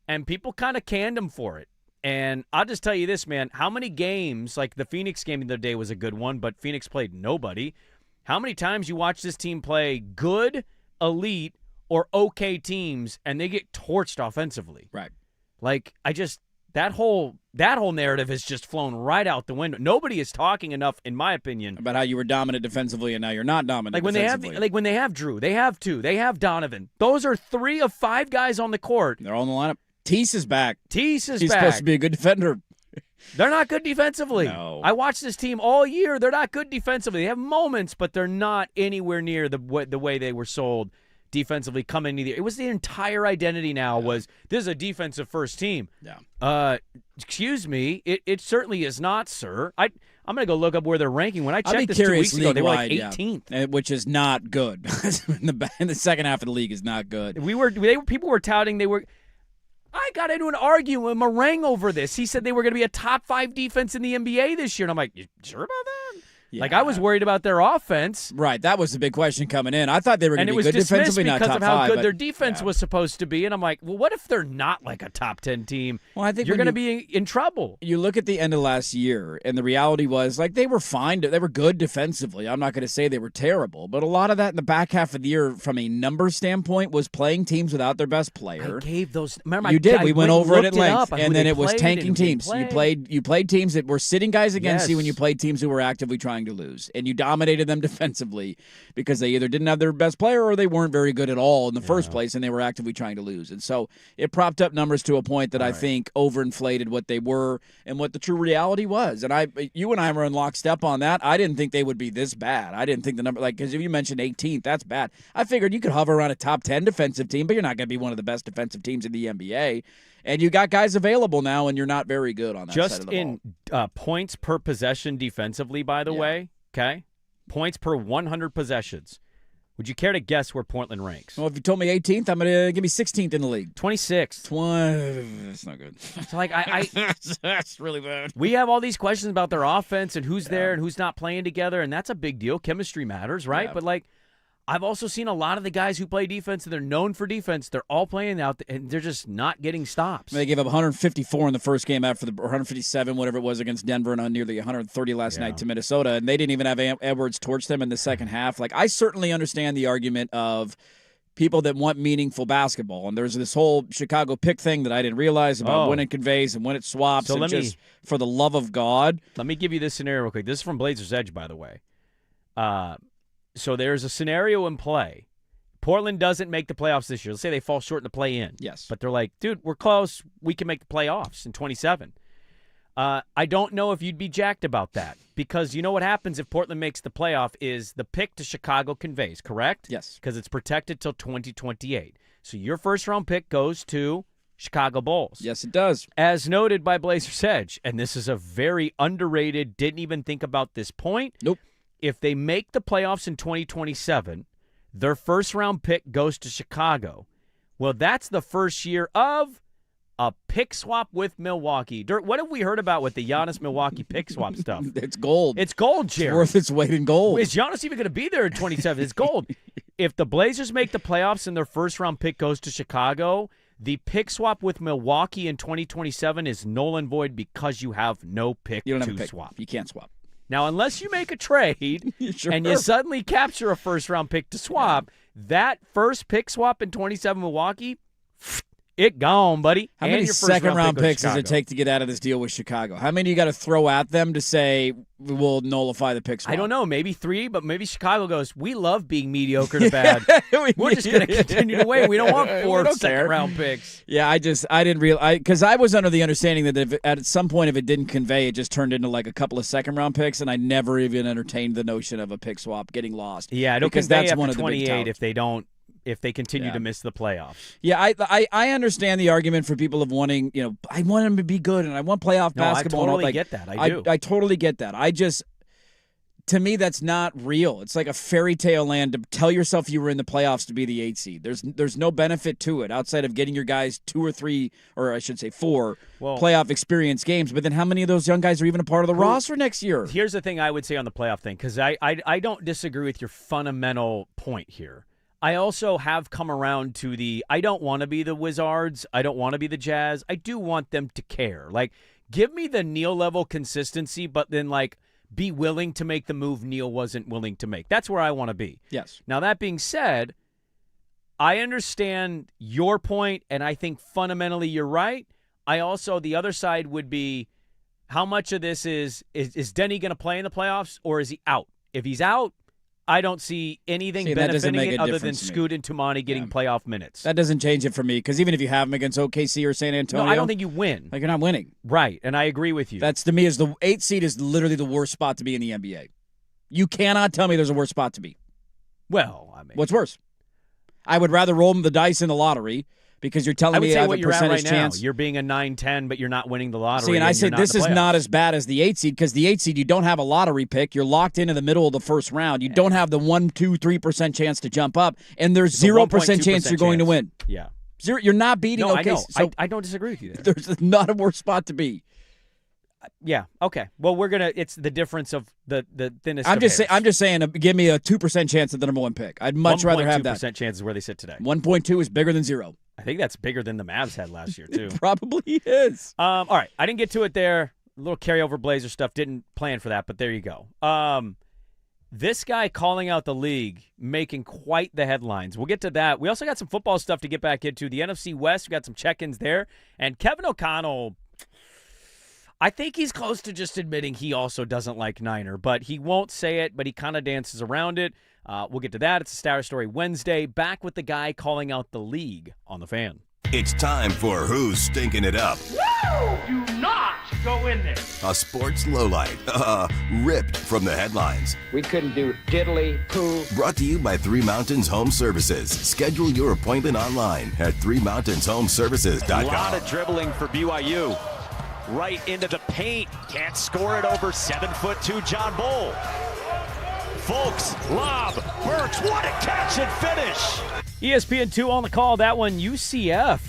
And people kind of canned him for it. And I'll just tell you this, man, how many games, like the Phoenix game the other day was a good one, but Phoenix played nobody. How many times you watch this team play good, elite, or okay teams, and they get torched offensively? Right. Like, that whole narrative has just flown right out the window. Nobody is talking enough, in my opinion, about how you were dominant defensively and now you're not dominant defensively. When they have Drew, they have two, they have Donovan. Those are 3 of 5 guys on the court. They're all in the lineup. Tease is back. He's back. He's supposed to be a good defender. They're not good defensively. No. I watched this team all year. They're not good defensively. They have moments, but they're not anywhere near the way they were sold defensively coming into the year. It was the entire identity now was this is a defensive first team. Yeah. Excuse me. It certainly is not, sir. I'm going to go look up where they're ranking. When I checked this 2 weeks ago, they were like 18th. Which is not good. in the second half of the league is not good. People were touting they were – I got into an argument with Meringue over this. He said they were going to be a top 5 defense in the NBA this year. And I'm like, you sure about that? Yeah. Like, I was worried about their offense. Right. That was the big question coming in. I thought they were going to be good defensively, not top 5. And it was dismissed because of how good their defense was supposed to be. And I'm like, well, what if they're not like a top 10 team? Well, I think you're going to be in trouble. You look at the end of last year, and the reality was, like, they were fine. They were good defensively. I'm not going to say they were terrible. But a lot of that in the back half of the year, from a number standpoint, was playing teams without their best player. I gave those. Remember, you did. We went over it at length. And then it was tanking teams. You played teams that were sitting guys against you when you played teams who were actively trying to lose. And you dominated them defensively because they either didn't have their best player or they weren't very good at all in the first place, and they were actively trying to lose. And so it propped up numbers to a point that I think overinflated what they were and what the true reality was. And you and I were in lockstep on that. I didn't think they would be this bad. I didn't think the number, like, because if you mentioned 18th, that's bad. I figured you could hover around a top 10 defensive team, but you're not going to be one of the best defensive teams in the NBA. And you got guys available now, and you're not very good on that side of the ball. Just in points per possession defensively, by the way, okay? Points per 100 possessions. Would you care to guess where Portland ranks? Well, if you told me 18th, I'm going to give me 16th in the league. 26th. That's not good. So, like, that's really bad. We have all these questions about their offense and who's there and who's not playing together, and that's a big deal. Chemistry matters, right? Yeah. But, like, I've also seen a lot of the guys who play defense, and they're known for defense, they're all playing out, and they're just not getting stops. They gave up 154 in the first game after or 157, whatever it was, against Denver, and on nearly 130 last night to Minnesota, and they didn't even have Edwards torch them in the second half. Like, I certainly understand the argument of people that want meaningful basketball, and there's this whole Chicago pick thing that I didn't realize about when it conveys and when it swaps, So and for the love of God. Let me give you this scenario real quick. This is from Blazers Edge, by the way. So there's a scenario in play. Portland doesn't make the playoffs this year. Let's say they fall short in the play-in. Yes. But they're like, dude, we're close. We can make the playoffs in 27. I don't know if you'd be jacked about that, because you know what happens if Portland makes the playoff is the pick to Chicago conveys, correct? Yes. Because it's protected till 2028. So your first-round pick goes to Chicago Bulls. Yes, it does. As noted by Blazers Edge, and this is a very underrated, didn't even think about this point. Nope. If they make the playoffs in 2027, their first-round pick goes to Chicago. Well, that's the first year of a pick swap with Milwaukee. Dirt, what have we heard about with the Giannis Milwaukee pick swap stuff? It's gold. It's gold, Jerry. It's worth its weight in gold. Is Giannis even going to be there in 27? It's gold. If the Blazers make the playoffs and their first-round pick goes to Chicago, the pick swap with Milwaukee in 2027 is null and void because you have no pick You don't to have a pick. swap. You can't swap. Now, unless you make a trade Sure. and you suddenly capture a first-round pick to swap, that first pick swap in 27 Milwaukee, it gone, buddy. How And many your first-round second-round pick goes picks to does it Chicago. take to get out of this deal with Chicago? How many you got to throw at them to say we'll nullify the pick swap? I don't know. Maybe 3, but maybe Chicago goes, we love being mediocre to bad. We're just going to continue to wait. We don't want 4 second-round picks. Yeah, I didn't realize, because I was under the understanding that if at some point if it didn't convey, it just turned into like a couple of second-round picks, and I never even entertained the notion of a pick swap getting lost. Yeah, it'll because convey that's after one of the big 28 touts. if they don't. If they continue Yeah. to miss the playoffs. Yeah, I understand the argument for people of wanting, I want them to be good and I want playoff No, basketball. I totally and all, get that. I do. I totally get that. To me, that's not real. It's like a fairy tale land to tell yourself you were in the playoffs to be the 8 seed. There's no benefit to it outside of getting your guys 2 or 3, or I should say 4 playoff experience games. But then how many of those young guys are even a part of the roster next year? Here's the thing I would say on the playoff thing, because I don't disagree with your fundamental point here. I also have come around to I don't want to be the Wizards. I don't want to be the Jazz. I do want them to care. Like, give me the Neil level consistency, but then, like, be willing to make the move Neil wasn't willing to make. That's where I want to be. Yes. Now, that being said, I understand your point, and I think fundamentally you're right. I also, the other side would be, how much of this is Denny going to play in the playoffs, or is he out? If he's out, I don't see anything benefiting it other than Scoot and Tumani getting playoff minutes. That doesn't change it for me, because even if you have them against OKC or San Antonio, No, I don't think you win. Like, you're not winning. Right, and I agree with you. That's, to me, is the 8 seed is literally the worst spot to be in the NBA. You cannot tell me there's a worse spot to be. Well, I mean, what's worse? I would rather roll the dice in the lottery, because you're telling me I have a percentage chance. You're being a 9-10, but you're not winning the lottery. See, and I say this is not as as bad as the 8 seed, because the 8 seed, you don't have a lottery pick. You're locked into the middle of the first round. You don't have the 1, 2, 3% chance to jump up, and there's 0% chance you're going to win. Yeah. 0. You're not beating. No, okay, I know. so I don't disagree with you there. There's not a worse spot to be. Yeah. Okay. Well, it's the difference of the thinnest. I'm just saying. Give me a 2% chance at the number 1 pick. I'd much rather have that. 1.2% chance is where they sit today. 1.2 is bigger than 0. I think that's bigger than the Mavs had last year too. It probably is. All right. I didn't get to it there. A little carryover Blazer stuff. Didn't plan for that, but there you go. This guy calling out the league, making quite the headlines. We'll get to that. We also got some football stuff to get back into. The NFC West, we got some check-ins there. And Kevin O'Connell, I think he's close to just admitting he also doesn't like Niner, but he won't say it, but he kind of dances around it. We'll get to that. It's a Star Story Wednesday. Back with the guy calling out the league on The Fan. It's time for Who's Stinking It Up? Woo! Do not go in there. A sports lowlight, ripped from the headlines. We couldn't do diddly poo. Brought to you by Three Mountains Home Services. Schedule your appointment online at threemountainshomservices.com. A lot of dribbling for BYU. Right into the paint. Can't score it over 7'2" John Bull. Folks, lob, Burks, what a catch and finish. ESPN2 on the call. That one, UCF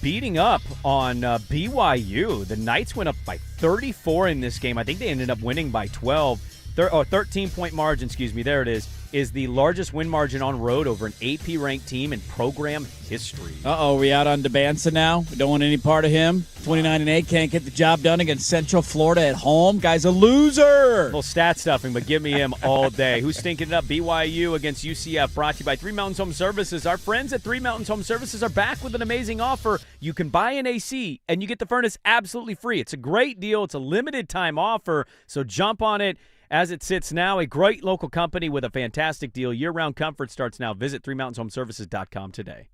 beating up on BYU. The Knights went up by 34 in this game. I think they ended up winning by 12. 13-point margin, there it is. is the largest win margin on road over an AP-ranked team in program history. Uh-oh, we out on DeBansa now? We don't want any part of him? 29-8, can't get the job done against Central Florida at home? Guy's a loser! A little stat stuffing, but give me him all day. Who's stinking it up? BYU against UCF, brought to you by Three Mountains Home Services. Our friends at Three Mountains Home Services are back with an amazing offer. You can buy an AC, and you get the furnace absolutely free. It's a great deal. It's a limited-time offer, so jump on it. As it sits now, a great local company with a fantastic deal. Year-round comfort starts now. Visit ThreeMountainsHomeservices.com today.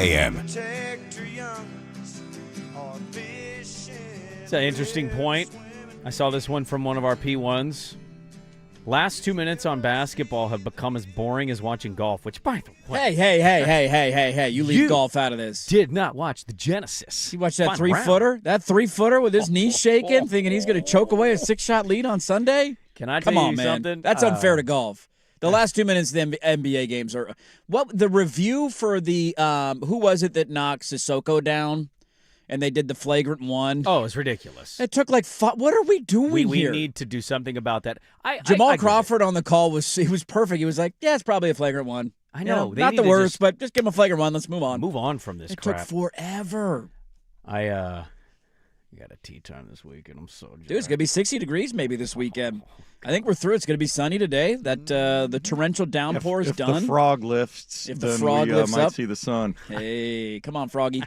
AM. It's an interesting point. I saw this one from one of our P1s. Last 2 minutes on basketball have become as boring as watching golf, which, by the way... Hey. You leave golf out of this. Did not watch the Genesis. You watched that three-footer? That three-footer with his knees shaking, thinking he's going to choke away a 6-shot lead on Sunday? Can I tell you something? That's unfair to golf. The last 2 minutes of the NBA games are what the review for the who was it that knocked Sissoko down, and they did the flagrant one. Oh, it's ridiculous. It took like what are we doing we here? We need to do something about that. Jamal Crawford on the call was perfect. He was like, "Yeah, it's probably a flagrant one." I know, not the worst, but just give him a flagrant one. Let's move on. Move on from this. It crap. took forever. You got a tea time this weekend. I'm so jacked. Dude, it's gonna be 60 degrees maybe this weekend. I think we're through. It's gonna be sunny today. That the torrential downpour is done. If the frog lifts, if the then frog we lifts might up, see the sun. Hey, come on, Froggy,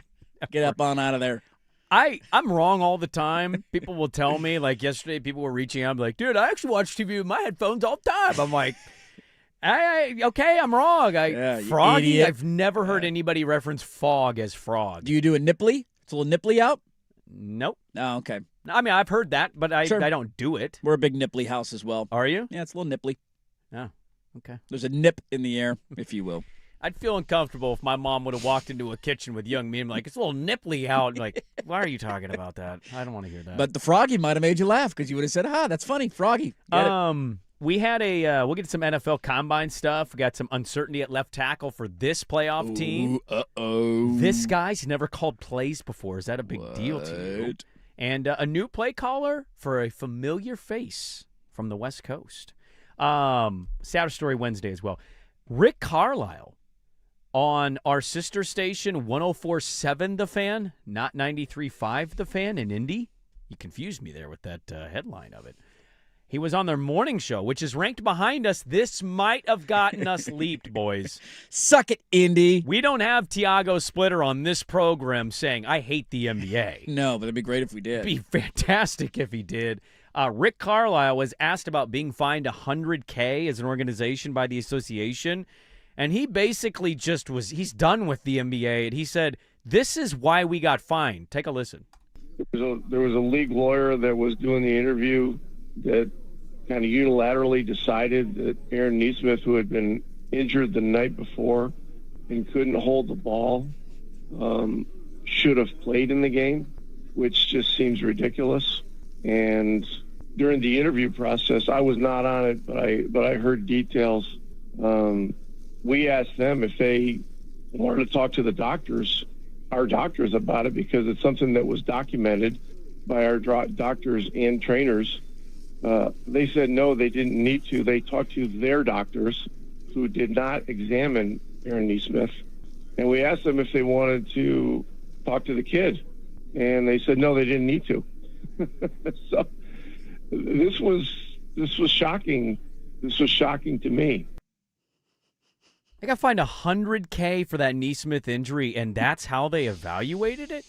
get up on out of there. I'm wrong all the time. People will tell me, like yesterday, people were reaching out, like, dude, I actually watch TV with my headphones all the time. I'm like, Okay, I'm wrong. Yeah, you Froggy, idiot. I've never heard anybody reference fog as frog. Do you do a nipply? It's a little nipply out? Nope. Oh, okay. I mean, I've heard that, but I Sure. don't do it. We're a big nipply house as well. Are you? Yeah, it's a little nipply. Oh, okay. There's a nip in the air, if you will. I'd feel uncomfortable if my mom would have walked into a kitchen with young me and like, it's a little nipply out. I'm like, why are you talking about that? I don't want to hear that. But the Froggy might have made you laugh because you would have said, that's funny, Froggy. Get it? We had we'll get some NFL Combine stuff. We got some uncertainty at left tackle for this playoff team. Uh-oh. This guy's never called plays before. Is that a big deal to you? And a new play caller for a familiar face from the West Coast. Saturday Story Wednesday as well. Rick Carlisle on our sister station 104.7 The Fan, not 93.5 The Fan in Indy. You confused me there with that headline of it. He was on their morning show, which is ranked behind us. This might have gotten us leaped, boys. Suck it, Indy. We don't have Tiago Splitter on this program saying, I hate the NBA. No, but it'd be great if we did. It'd be fantastic if he did. Rick Carlisle was asked about being fined $100K as an organization by the association, and he basically he's done with the NBA, and he said, this is why we got fined. Take a listen. There was a league lawyer that was doing the interview that kind of unilaterally decided that Aaron Nesmith, who had been injured the night before and couldn't hold the ball, should have played in the game, which just seems ridiculous. And during the interview process, I was not on it, but I heard details. We asked them if they wanted to talk to our doctors about it, because it's something that was documented by our doctors and trainers. They said no, they didn't need to. They talked to their doctors who did not examine Aaron Nesmith. And we asked them if they wanted to talk to the kid. And they said no, they didn't need to. So this was shocking. This was shocking to me. They got fined $100K for that Nesmith injury, and that's how they evaluated it?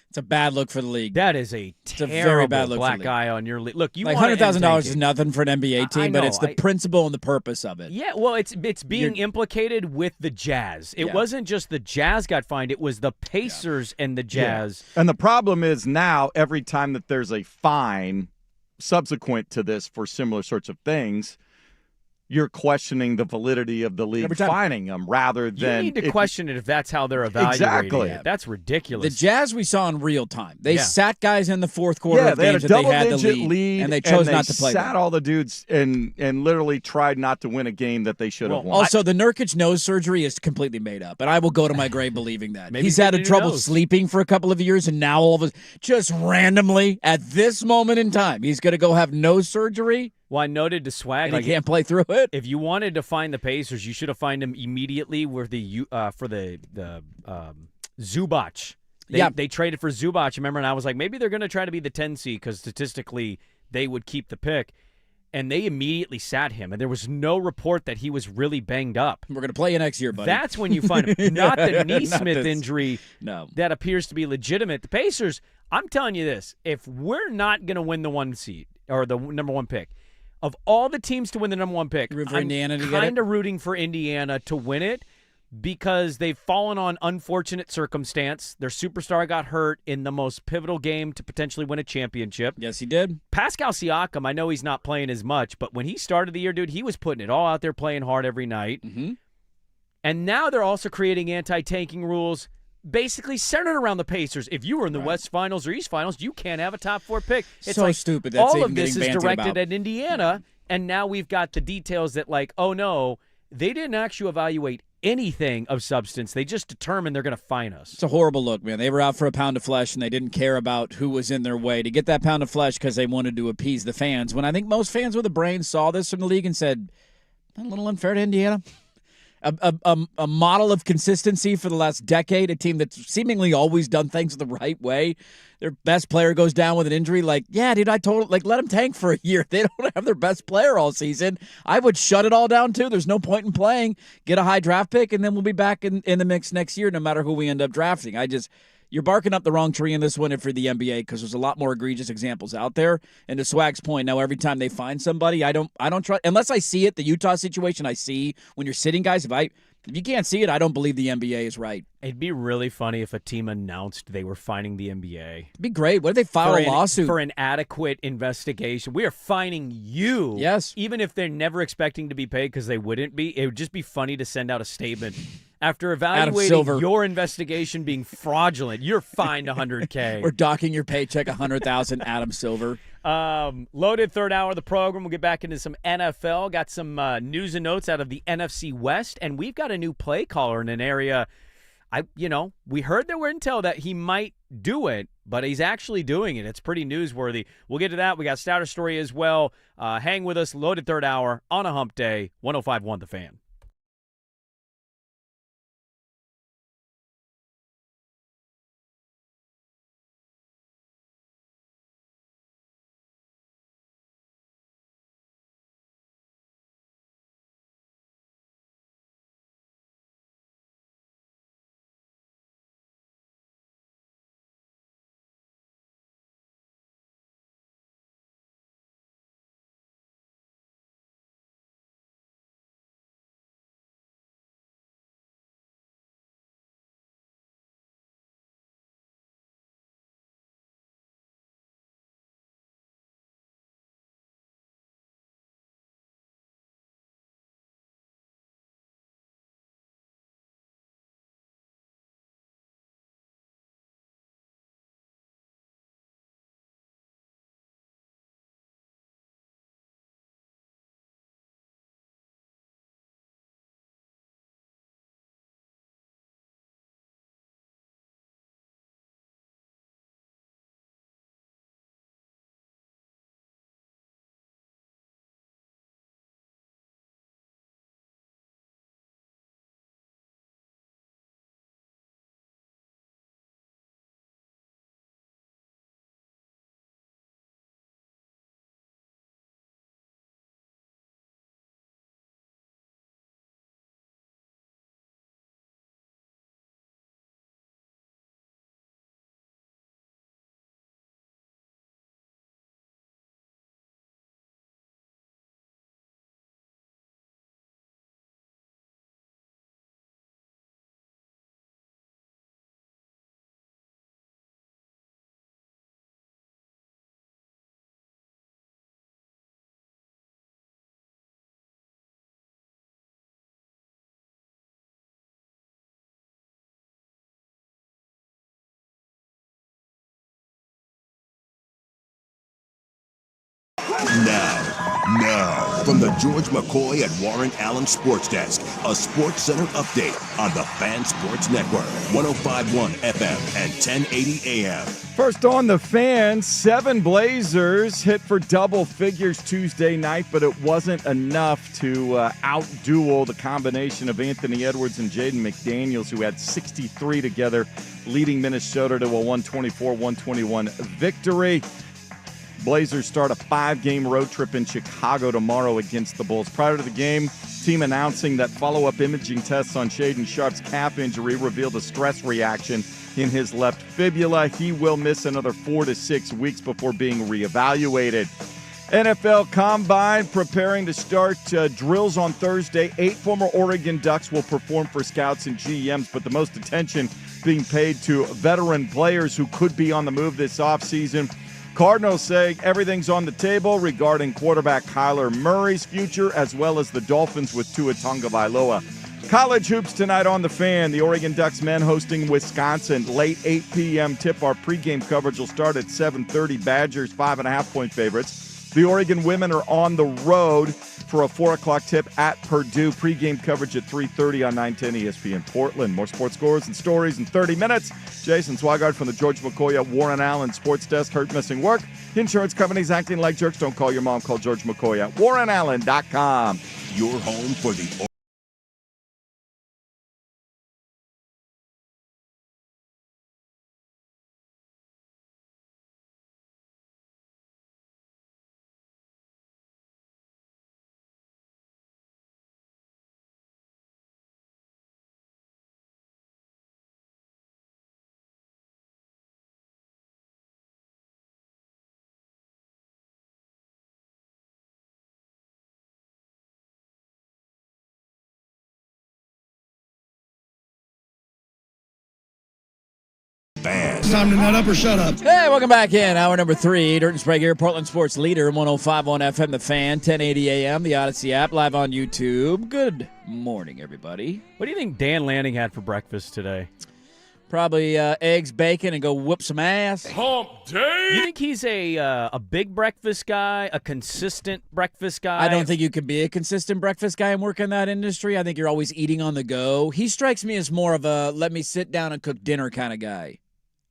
It's a bad look for the league. That is a very bad look black for the league. eye on your league. Look, you like want $100,000 is nothing for an NBA team, but it's the principle and the purpose of it. Yeah, well, it's being implicated with the Jazz. It wasn't just the Jazz got fined; it was the Pacers and the Jazz. Yeah. And the problem is now, every time that there's a fine subsequent to this for similar sorts of things, you're questioning the validity of the league fining them rather than... You need to question it if that's how they're evaluating it. That's ridiculous. The Jazz we saw in real time. They sat guys in the fourth quarter of they had games a that they had the double-digit lead, and they chose not to play sat them. all the dudes and literally tried not to win a game that they should have won. Also, the Nurkic nose surgery is completely made up, and I will go to my grave believing that. Maybe He's had trouble sleeping for a couple of years, and now all of us, just randomly, at this moment in time, he's going to go have nose surgery. Well, I noted to Swag, and he can't play through it. If you wanted to find the Pacers, you should have fined him immediately for the Zubac. They traded for Zubac, remember? And I was like, maybe they're going to try to be the 10 seed because statistically they would keep the pick. And they immediately sat him, and there was no report that he was really banged up. We're going to play you next year, buddy. That's when you find him. Not the Nesmith injury no. that appears to be legitimate. The Pacers, I'm telling you this, if we're not going to win the 1 seed or the number 1 pick, of all the teams to win the number 1 pick, I'm kind of rooting for Indiana to win it because they've fallen on unfortunate circumstance. Their superstar got hurt in the most pivotal game to potentially win a championship. Yes, he did. Pascal Siakam, I know he's not playing as much, but when he started the year, dude, he was putting it all out there, playing hard every night. Mm-hmm. And now they're also creating anti-tanking rules basically centered around the Pacers. If you were in the West Finals or East Finals, you can't have a top 4 pick. It's so like stupid. That's all of this is directed about. at Indiana, and now we've got the details that, like, oh no, they didn't actually evaluate anything of substance. They just determined they're going to fine us. It's a horrible look, man. They were out for a pound of flesh, and they didn't care about who was in their way to get that pound of flesh because they wanted to appease the fans. When I think most fans with a brain saw this from the league and said, a little unfair to Indiana. A model of consistency for the last decade, a team that's seemingly always done things the right way. Their best player goes down with an injury. Like, yeah, dude, let them tank for a year. They don't have their best player all season. I would shut it all down, too. There's no point in playing. Get a high draft pick, and then we'll be back in the mix next year, no matter who we end up drafting. You're barking up the wrong tree in this one if you're the NBA because there's a lot more egregious examples out there. And to Swag's point, now every time they find somebody, I don't trust unless I see it. The Utah situation I see when you're sitting guys. If you can't see it, I don't believe the NBA is right. It'd be really funny if a team announced they were fining the NBA. It'd be great. What if they file a lawsuit? For an adequate investigation? We are fining you. Yes. Even if they're never expecting to be paid because they wouldn't be. It would just be funny to send out a statement. After evaluating your investigation being fraudulent, you're fined $100K. We're docking your paycheck $100,000, Adam Silver. Loaded third hour of the program. We'll get back into some NFL. Got some news and notes out of the NFC West, and we've got a new play caller in an area. We heard there were intel that he might do it, but he's actually doing it. It's pretty newsworthy. We'll get to that. We got Stouter story as well. Hang with us. Loaded third hour on a hump day. 105.1 The Fan. Now, from the George McCoy and Warren Allen Sports Desk, a Sports Center update on the Fan Sports Network, 105.1 FM and 1080 AM. First on the Fan, 7 Blazers hit for double figures Tuesday night, but it wasn't enough to out-duel the combination of Anthony Edwards and Jaden McDaniels, who had 63 together, leading Minnesota to a 124-121 victory. Blazers start a 5-game road trip in Chicago tomorrow against the Bulls. Prior to the game, team announcing that follow-up imaging tests on Shaedon Sharpe's calf injury revealed a stress reaction in his left fibula. He will miss another 4 to 6 weeks before being reevaluated. NFL Combine preparing to start drills on Thursday. 8 former Oregon Ducks will perform for scouts and GMs, but the most attention being paid to veteran players who could be on the move this offseason. Cardinals say everything's on the table regarding quarterback Kyler Murray's future, as well as the Dolphins with Tua Tagovailoa. College hoops tonight on the Fan. The Oregon Ducks men hosting Wisconsin. Late 8 p.m. tip-off pregame coverage will start at 7:30. Badgers 5.5-point favorites. The Oregon women are on the road for a 4 o'clock tip at Purdue. Pregame coverage at 3:30 on 910 ESPN Portland. More sports scores and stories in 30 minutes. Jason Swigard from the George McCoy at Warren Allen Sports Desk. Hurt missing work. Insurance companies acting like jerks. Don't call your mom. Call George McCoy at warrenallen.com. Your home for the Fan. It's time to nut up or shut up. Hey, welcome back in. Hour number 3. Dirt and Sprague here, Portland Sports Leader, 105.1 FM, The Fan, 1080 AM, the Odyssey app, live on YouTube. Good morning, everybody. What do you think Dan Lanning had for breakfast today? Probably eggs, bacon, and go whoop some ass. Hump day. You think he's a big breakfast guy, a consistent breakfast guy? I don't think you can be a consistent breakfast guy and work in that industry. I think you're always eating on the go. He strikes me as more of a let me sit down and cook dinner kind of guy.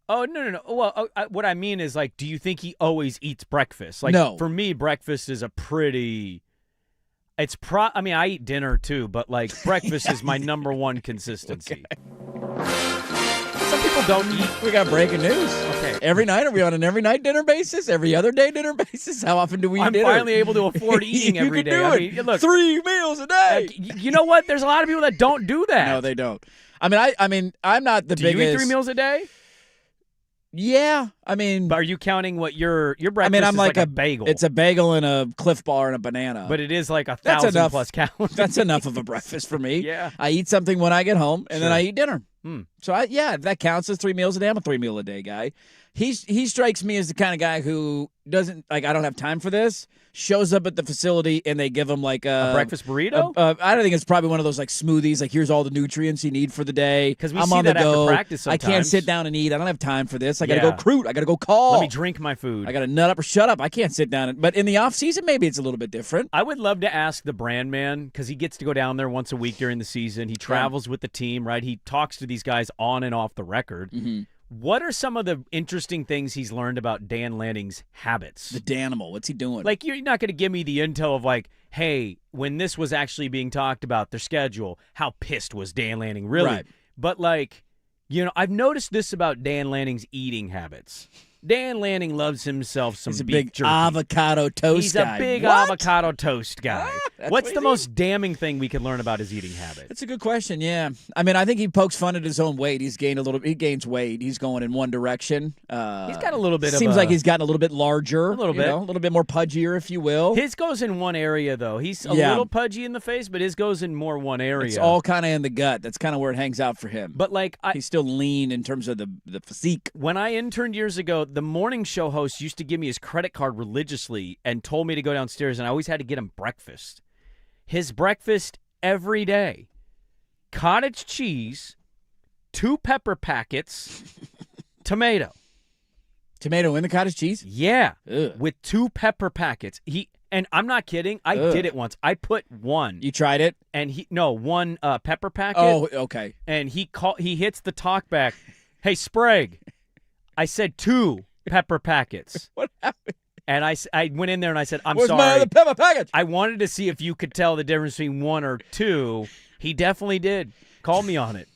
Oh, no. Well, what I mean is, like, do you think he always eats breakfast? Like, no. For me, breakfast is a pretty... I mean, I eat dinner, too, but, like, breakfast is my number one consistency. Okay. Some people don't eat. We got breaking news. Okay. Every night? Are we on an every night dinner basis? Every other day dinner basis? How often do we eat dinner? I'm finally able to afford eating every day. I mean, look, 3 meals a day. You know what? There's a lot of people that don't do that. No, they don't. I mean, I'm not the biggest. Do you eat 3 meals a day? Yeah, I mean, but are you counting what your breakfast? I mean, I'm is like a bagel. It's a bagel and a Cliff Bar and a banana. But it is like 1,000 plus calories. That's enough of a breakfast for me. Yeah, I eat something when I get home, and then I eat dinner. Hmm. So that counts as 3 meals a day. I'm a 3 meal a day guy. He strikes me as the kind of guy who doesn't like. I don't have time for this. Shows up at the facility and they give him like a breakfast burrito. I don't think it's probably one of those like smoothies. Like here's all the nutrients you need for the day. Because I'm see on that the go. after practice sometimes. I can't sit down and eat. I don't have time for this. I got to go recruit. I got to go call. Let me drink my food. I got to nut up or shut up. I can't sit down. But in the off season, maybe it's a little bit different. I would love to ask the brand man because he gets to go down there once a week during the season. He travels with the team, right? He talks to these guys on and off the record. Mm-hmm. What are some of the interesting things he's learned about Dan Lanning's habits? The Danimal. What's he doing? Like, you're not going to give me the intel of, like, hey, when this was actually being talked about, their schedule, how pissed was Dan Lanning, really? Right. But, like, I've noticed this about Dan Lanning's eating habits. Dan Lanning loves himself some He's a beef big jerky. avocado toast He's guy. a big What? avocado toast guy. What's the most damning thing we can learn about his eating habits? That's a good question, yeah. I mean, I think he pokes fun at his own weight. He gains weight. He's going in one direction. He's got a little bit Seems like he's gotten a little bit larger. A little bit. A little bit more pudgier, if you will. His goes in one area, though. He's a little pudgy in the face, but his goes in more one area. It's all kind of in the gut. That's kind of where it hangs out for him. But, like, he's still lean in terms of the physique. When I interned years ago, the morning show host used to give me his credit card religiously and told me to go downstairs, and I always had to get him breakfast. His breakfast every day: cottage cheese, 2 pepper packets, tomato. Tomato in the cottage cheese? Yeah. Ugh. With 2 pepper packets. And I'm not kidding. I did it once. I put 1. You tried it? And 1 pepper packet. Oh, okay. And he hits the talk back. Hey, Sprague, I said 2 pepper packets. What happened? And I went in there and I said, I'm Where's sorry. my other pepper package? I wanted to see if you could tell the difference between 1 or 2. He definitely did. Call me on it.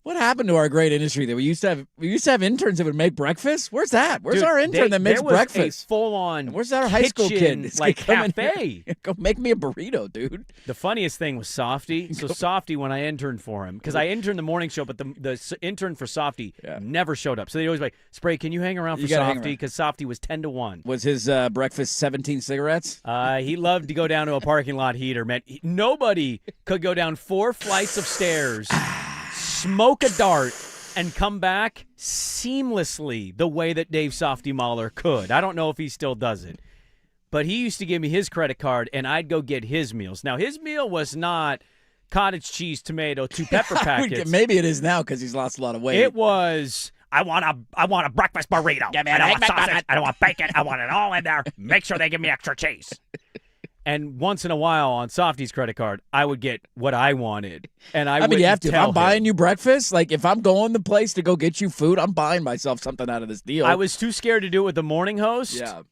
What happened to our great industry that we used to have interns that would make breakfast? Where's that? Where's Dude, our intern that makes breakfast? There was a full-on Where's our high school kid? It's like come in cafe. here. Go make me a burrito, dude. The funniest thing was Softy. So Softy, when I interned for him, because I interned the morning show, but the intern for Softy never showed up. So they'd always be like, Sprague, can you hang around for Softy? Because Softy was 10-1. Was his breakfast 17 cigarettes? He loved to go down to a parking lot heater. Man, nobody could go down 4 flights of stairs, smoke a dart, and come back seamlessly the way that Dave Softy Mahler could. I don't know if he still does it. But he used to give me his credit card, and I'd go get his meals. Now, his meal was not cottage cheese, tomato, 2 pepper packets. Maybe it is now because he's lost a lot of weight. It was, I want a breakfast burrito. Give me I don't want sausage. I don't want bacon. I want it all in there. Make sure they give me extra cheese. And once in a while on Softy's credit card, I would get what I wanted. And I mean, you have to. If I'm him. buying you breakfast, like if I'm going the place to go get you food, I'm buying myself something out of this deal. I was too scared to do it with the morning host. Yeah.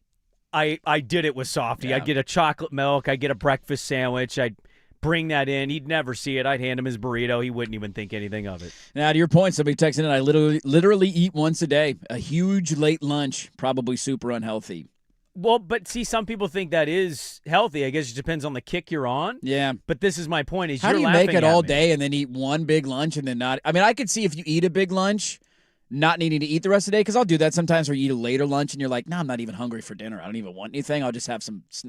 I did it with Softy. Yeah. I'd get a chocolate milk. I'd get a breakfast sandwich. I'd bring that in. He'd never see it. I'd hand him his burrito. He wouldn't even think anything of it. Now, to your point, somebody texted in, I literally eat once a day. A huge late lunch, probably super unhealthy. Well, but see, some people think that is healthy. I guess it depends on the kick you're on. Yeah. But this is my point. Is how you're do you make it laughing all at me. day and then eat one big lunch and then not? I mean, I could see if you eat a big lunch not needing to eat the rest of the day, because I'll do that sometimes where you eat a later lunch and you're like, no, I'm not even hungry for dinner. I don't even want anything. I'll just have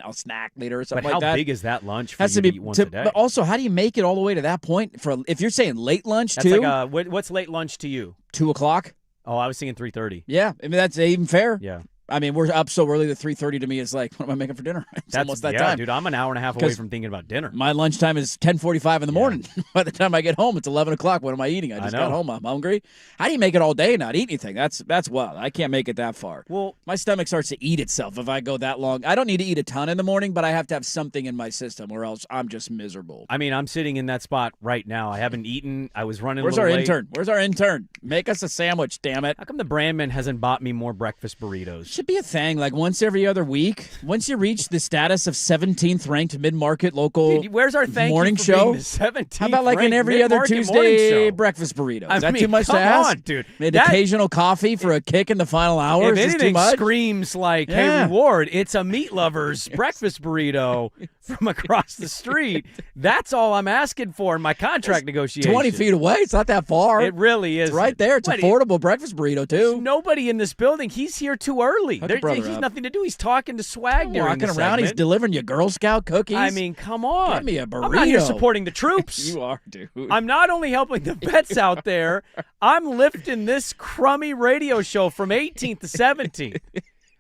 I'll snack later or something But like that. how big is that lunch for Has you to to be eat once a day? But also, how do you make it all the way to that point? If you're saying late lunch That's too, like what's late lunch to you? 2:00. Oh, I was thinking 3:30. Yeah, I mean that's even fair. Yeah. I mean, we're up so early that 3:30 to me is like, what am I making for dinner? It's almost that time. Dude, I'm an hour and a half away from thinking about dinner. My lunchtime is 10:45 in the morning. By the time I get home, it's 11 o'clock. What am I eating? I just got home. I'm hungry. How do you make it all day and not eat anything? That's wild. I can't make it that far. Well, my stomach starts to eat itself if I go that long. I don't need to eat a ton in the morning, but I have to have something in my system, or else I'm just miserable. I mean, I'm sitting in that spot right now. I haven't eaten. I was running. Where's a our little late. intern? Where's our intern? Make us a sandwich, damn it. How come the Brandman hasn't bought me more breakfast burritos? Should be a thing, like once every other week. Once you reach the status of 17th ranked mid-market local Where's our thank morning you for show? being the 17th How about like an ranked every other mid-market morning Tuesday show? breakfast burrito? I Is that mean, too much to come ask? on, dude. Maybe occasional coffee for a kick in the final hour? If Is this too anything much? screams like, hey, reward, it's a meat lover's breakfast burrito from across the street. That's all I'm asking for in my contract negotiation. 20 feet away. It's not that far. It really is. It's right there. It's affordable breakfast burrito, too. There's nobody in this building. He's here too early. Hook a brother He's up. nothing to do. He's talking to Swag during Walking the around, he's segment. delivering you Girl Scout cookies. I mean, come on. Give me a burrito. I'm not here supporting the troops. You are, dude. I'm not only helping the vets out there, I'm lifting this crummy radio show from 18th to 17th.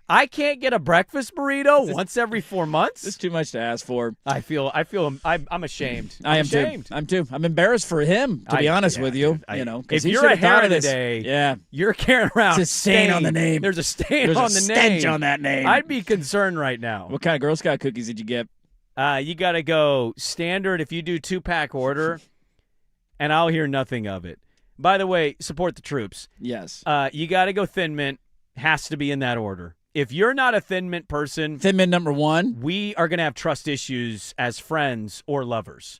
I can't get a breakfast burrito once every 4 months. It's too much to ask for. I'm ashamed. I am ashamed. too. I'm too. I'm embarrassed for him, to be honest with you. Dude, because if he you're should a have thought hair of this. today, you're carrying around It's a stain on the name. There's a stain There's on a the stench name. on that name. I'd be concerned right now. What kind of Girl Scout cookies did you get? You got to go standard if you do 2-pack order, and I'll hear nothing of it. By the way, support the troops. Yes. You got to go Thin Mint. Has to be in that order. If you're not a Thin Mint person, Thin Mint number 1, we are going to have trust issues as friends or lovers.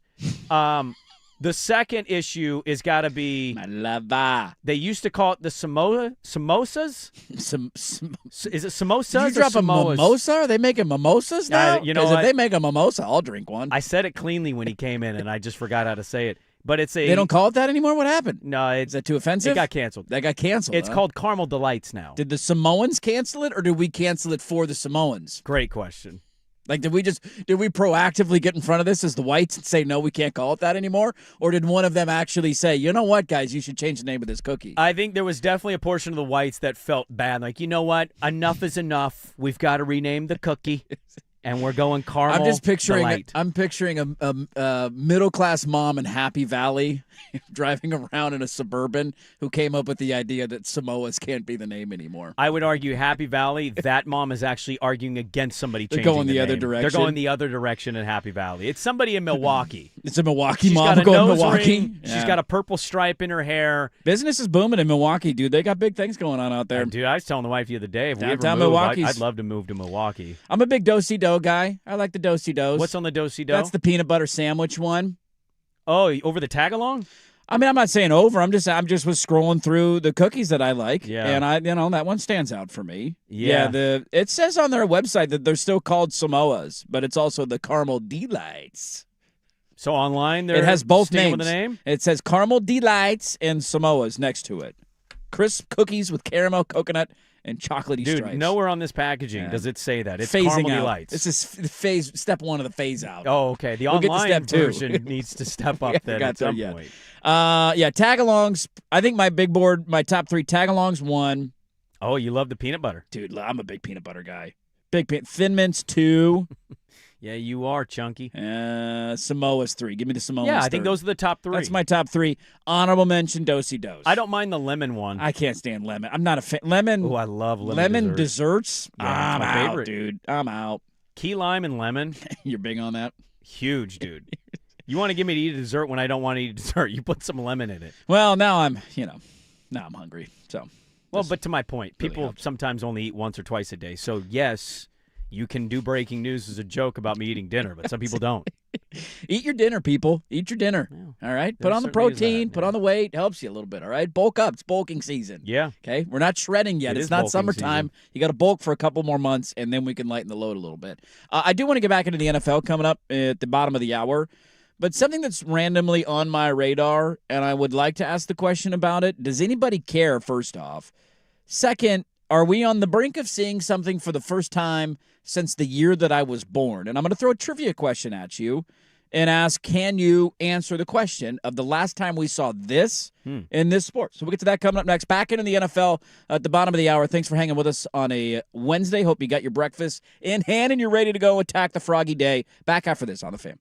The second issue is got to be my lover. They used to call it the samosas. Is it samosas? Did you drop or a Samoas? mimosa? Are they making mimosas now? You know 'Cause what? if they make a mimosa, I'll drink one. I said it cleanly when he came in, and I just forgot how to say it. But it's a. They don't call it that anymore? What happened? No, Is that too offensive? It got canceled. That got canceled. It's huh? called Caramel Delights now. Did the Samoans cancel it, or did we cancel it for the Samoans? Great question. Like, did we proactively get in front of this as the whites and say, no, we can't call it that anymore? Or did one of them actually say, you know what, guys, you should change the name of this cookie? I think there was definitely a portion of the whites that felt bad. Like, you know what? Enough is enough. We've got to rename the cookie. And we're going Caramel I'm just picturing. Delight. I'm picturing a middle class mom in Happy Valley driving around in a Suburban who came up with the idea that Samoas can't be the name anymore. I would argue Happy Valley. That mom is actually arguing against somebody They're changing going the other name. direction. They're going the other direction in Happy Valley. It's somebody in Milwaukee. It's a Milwaukee She's mom got a going to nose Milwaukee. ring. She's Yeah. got a purple stripe in her hair. Business is booming in Milwaukee, dude. They got big things going on out there. Dude, I was telling the wife the other day, if we Downtown ever move, Milwaukee's- I'd love to move to Milwaukee. I'm a big do-si-do guy. I like the do-si-dos. What's on the do-si-do? That's the peanut butter sandwich one. Oh, over the tag-along? I mean, I'm not saying over. I'm just was scrolling through the cookies that I like, Yeah. and that one stands out for me. Yeah. It says on their website that they're still called Samoas, but it's also the Caramel Delights. So online, It has both sticking names. with the name? It says Caramel Delights and Samoas next to it. Crisp cookies with caramel, coconut, and chocolatey Dude, stripes. nowhere on this packaging does it say that. It's phasing Caramel out. Delights. This is step 1 of the phase out. Oh, okay. The We'll get to online step 2. version needs to step up then got at some there, point. Tag-alongs. I think my big board, my top 3 tag-alongs 1. Oh, you love the peanut butter. Dude, I'm a big peanut butter guy. Thin Mints 2. Yeah, you are, Chunky. Samoa's 3. Give me the Samoa's Yeah, I think third. those are the top 3. That's my top 3. Honorable mention, Do-si-dos. I don't mind the lemon one. I can't stand lemon. I'm not a fan. Lemon. Oh, I love lemon dessert. desserts. Yeah, I'm it's my out, favorite. dude. I'm out. Key lime and lemon. You're big on that? Huge, dude. You want to give me to eat a dessert when I don't want to eat a dessert. You put some lemon in it. Well, now I'm hungry. So. Well, but to my point, really people helps. sometimes only eat once or twice a day. So, yes, you can do breaking news as a joke about me eating dinner, but some people don't. Eat your dinner, people. Eat your dinner. All right? Put there on the certainly is that, protein. Put on the weight. Helps you a little bit. All right? Bulk up. It's bulking season. Yeah. Okay? We're not shredding yet. It It's is not bulking summertime. season. You got to bulk for a couple more months, and then we can lighten the load a little bit. I do want to get back into the NFL coming up at the bottom of the hour. But something that's randomly on my radar, and I would like to ask the question about it. Does anybody care, first off? Second, are we on the brink of seeing something for the first time since the year that I was born? And I'm going to throw a trivia question at you and ask, can you answer the question of the last time we saw this in this sport? So we'll get to that coming up next. Back into the NFL at the bottom of the hour. Thanks for hanging with us on a Wednesday. Hope you got your breakfast in hand and you're ready to go attack the Froggy Day. Back after this on The Fan.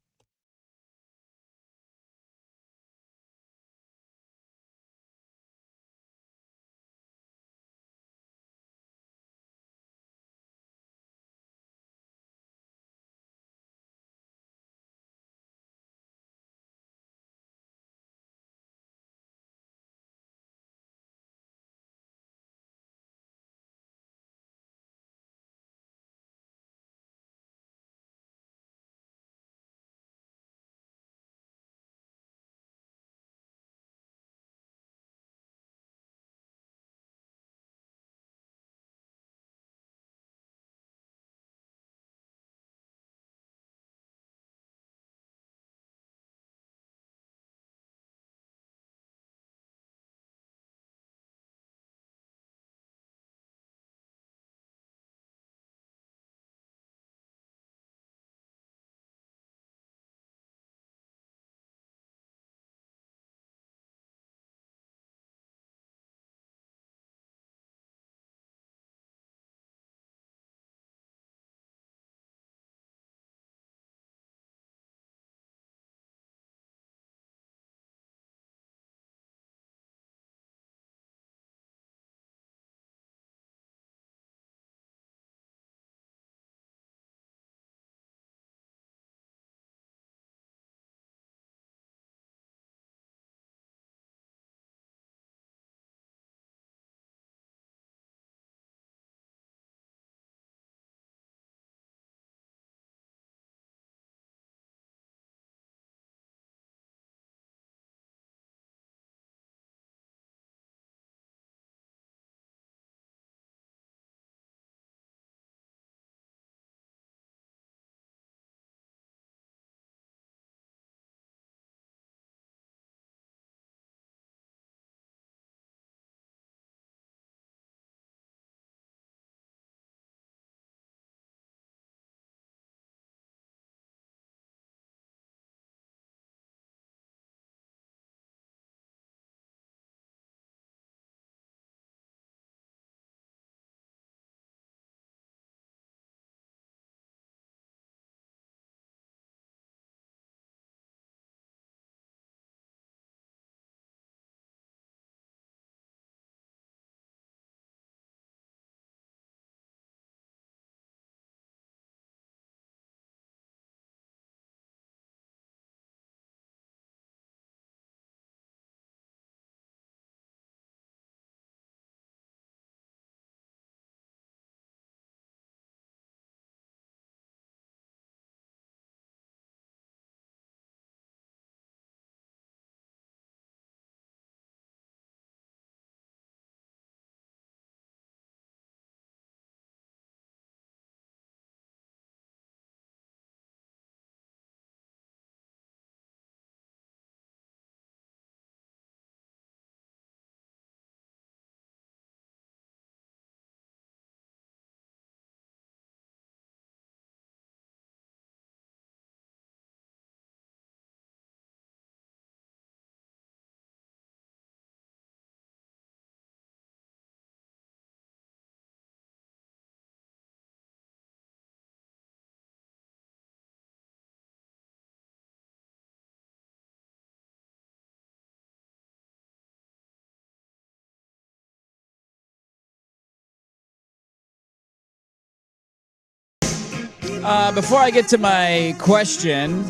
Before I get to my question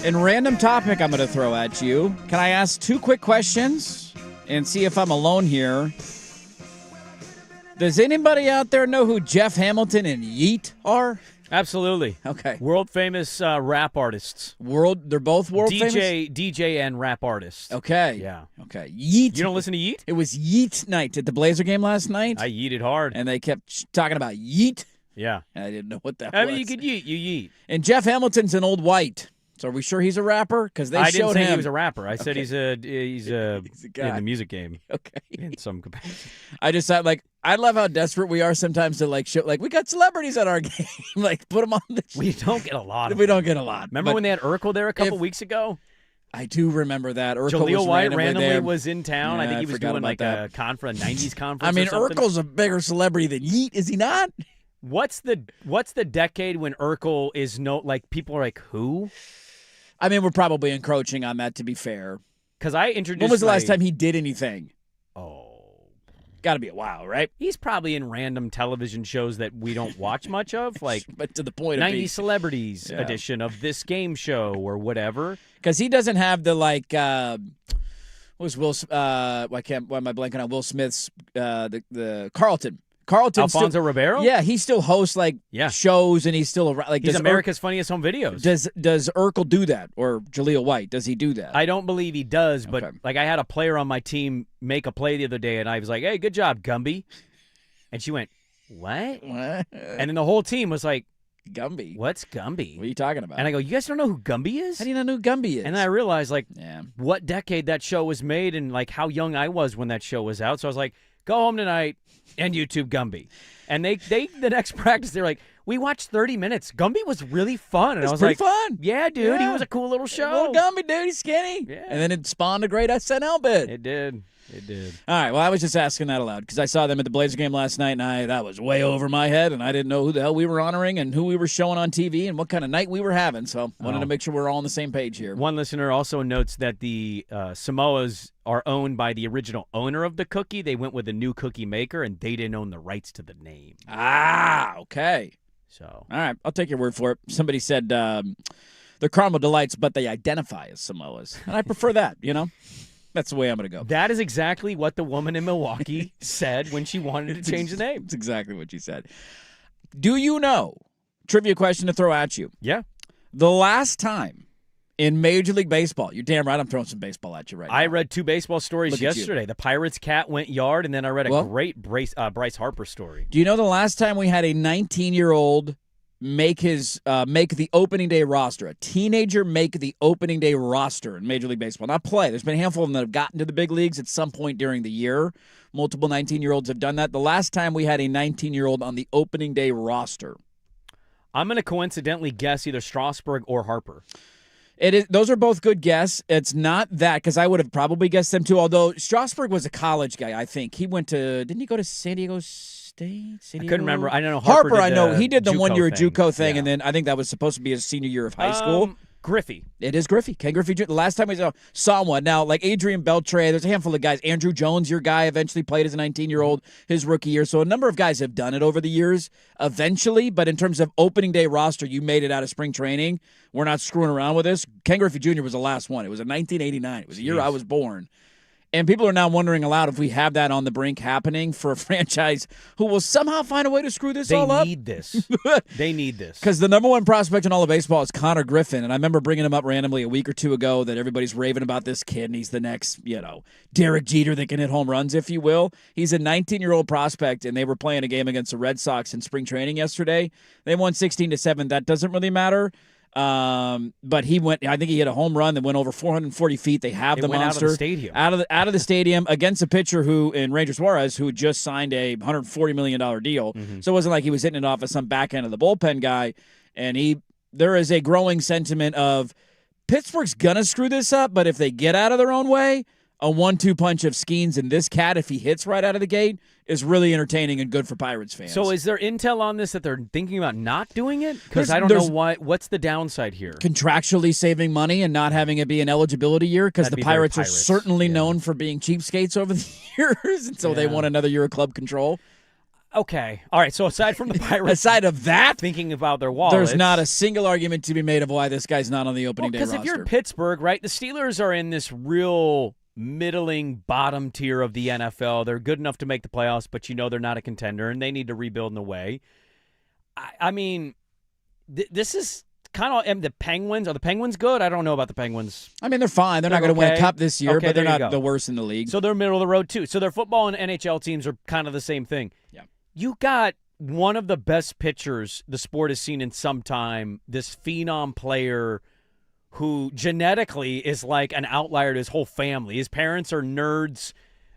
and random topic I'm going to throw at you, can I ask two quick questions and see if I'm alone here? Does anybody out there know who Jeff Hamilton and Yeet are? Absolutely. Okay. World famous rap artists. They're both world famous? DJ and rap artists. Okay. Yeah. Okay. Yeet. You don't listen to Yeet? It was Yeet night at the Blazer game last night. I yeeted hard. And they kept talking about Yeet. Yeah. And I didn't know what that I was. mean, you could yeet. You yeet. And Jeff Hamilton's an old white. So are we sure he's a rapper? Because they I showed didn't say him. he was a rapper. I said Okay. he's a guy. in the music game. Okay. In some capacity. I just thought, like, I love how desperate we are sometimes to, like, show, like, we got celebrities at our game. Like, put them on the We don't get a lot of We them. don't get a lot. Remember But when they had Urkel there a couple weeks ago? I do remember that. Urkel Jaleel was White randomly there. was in town. I Yeah, think he was forgot doing about like that. a 90s conference. I mean, or something. Urkel's a bigger celebrity than Yeet, is he not? What's the decade when Urkel is like people are like, who? I mean, we're probably encroaching on that, to be fair. Because I introduced. When was the last time he did anything? Oh, got to be a while, right? He's probably in random television shows that we don't watch much of, like but to the point of 90 Celebrities edition of this game show or whatever. Because he doesn't have the like. What was Will? Why am I blanking on Will Smith's the Carlton? Carlton Alfonso Ribeiro? Yeah, he still hosts like shows, and he's still like. He's America's Funniest Home Videos. Does Urkel do that, or Jaleel White? Does he do that? I don't believe he does, but like I had a player on my team make a play the other day, and I was like, "Hey, good job, Gumby," and she went, "What?" And then the whole team was like, "Gumby? What's Gumby? What are you talking about?" And I go, "You guys don't know who Gumby is? How do you not know who Gumby is?" And then I realized like what decade that show was made, and like how young I was when that show was out. So I was like, "Go home tonight and YouTube Gumby." And they the next practice, they're like, "We watched 30 minutes. Gumby was really fun." And I was pretty like, fun. "Yeah, dude, he was a cool little show." Little Gumby, dude, he's skinny. Yeah. And then it spawned a great SNL bit. It did. It did. All right, well, I was just asking that aloud because I saw them at the Blazer game last night, and that was way over my head, and I didn't know who the hell we were honoring and who we were showing on TV and what kind of night we were having, so wanted to make sure we're all on the same page here. One listener also notes that the Samoas are owned by the original owner of the cookie. They went with a new cookie maker, and they didn't own the rights to the name. Ah, okay. So, all right, I'll take your word for it. Somebody said they're caramel delights, but they identify as Samoas, and I prefer that, you know? That's the way I'm going to go. That is exactly what the woman in Milwaukee said when she wanted to change the name. It's exactly what she said. Do you know, trivia question to throw at you. Yeah. The last time in Major League Baseball, you're damn right I'm throwing some baseball at you right now. I read two baseball stories Look at you. yesterday. The Pirates cat went yard, and then I read a great Bryce Harper story. Do you know the last time we had a 19-year-old make the opening day roster, a teenager make the opening day roster in Major League Baseball? Not play. There's been a handful of them that have gotten to the big leagues at some point during the year. Multiple 19-year-olds have done that. The last time we had a 19-year-old on the opening day roster. I'm going to coincidentally guess either Strasburg or Harper. It is. Those are both good guess. It's not that, because I would have probably guessed them too, although Strasburg was a college guy, I think. Didn't he go to San Diego State? I couldn't remember. I don't know. Harper, I know. He did the 1 year JUCO thing, yeah. and then I think that was supposed to be his senior year of high school. Griffey. It is Griffey. Ken Griffey Jr. The last time we saw one. Now, like Adrian Beltre, there's a handful of guys. Andrew Jones, your guy, eventually played as a 19-year-old his rookie year. So a number of guys have done it over the years eventually. But in terms of opening day roster, you made it out of spring training. We're not screwing around with this. Ken Griffey Jr. was the last one. It was in 1989. It was the year I was born. And people are now wondering aloud if we have that on the brink happening for a franchise who will somehow find a way to screw this all up. They need this. They need this. Because the number one prospect in all of baseball is Connor Griffin. And I remember bringing him up randomly a week or two ago that everybody's raving about this kid, and he's the next, Derek Jeter that can hit home runs, if you will. He's a 19-year-old prospect, and they were playing a game against the Red Sox in spring training yesterday. They won 16-7. That doesn't really matter. But he went. I think he hit a home run that went over 440 feet. They have the went monster out of the stadium. Out of the stadium against a pitcher who in Ranger Suarez who just signed a $140 million deal. So it wasn't like he was hitting it off of some back end of the bullpen guy. And there is a growing sentiment of Pittsburgh's gonna screw this up, but if they get out of their own way, a 1-2 punch of Skeens and this cat, if he hits right out of the gate, is really entertaining and good for Pirates fans. So is there intel on this that they're thinking about not doing it? Because I don't know what's the downside here. Contractually saving money and not having it be an eligibility year, because the Pirates are certainly known for being cheapskates over the years, and so they want another year of club control. Okay. All right, so aside from the Pirates, aside of that, thinking about their wallets, there's not a single argument to be made of why this guy's not on the opening day roster. Because if you're Pittsburgh, right, the Steelers are in this real middling bottom tier of the NFL. They're good enough to make the playoffs, but they're not a contender, and they need to rebuild in a way. I mean, this is kind of – and the Penguins – are the Penguins good? I don't know about the Penguins. I mean, they're fine. They're not going to win a cup this year, but they're not the worst in the league. So they're middle of the road, too. So their football and NHL teams are kind of the same thing. Yeah. You got one of the best pitchers the sport has seen in some time, this phenom player who genetically is like an outlier to his whole family. His parents are nerds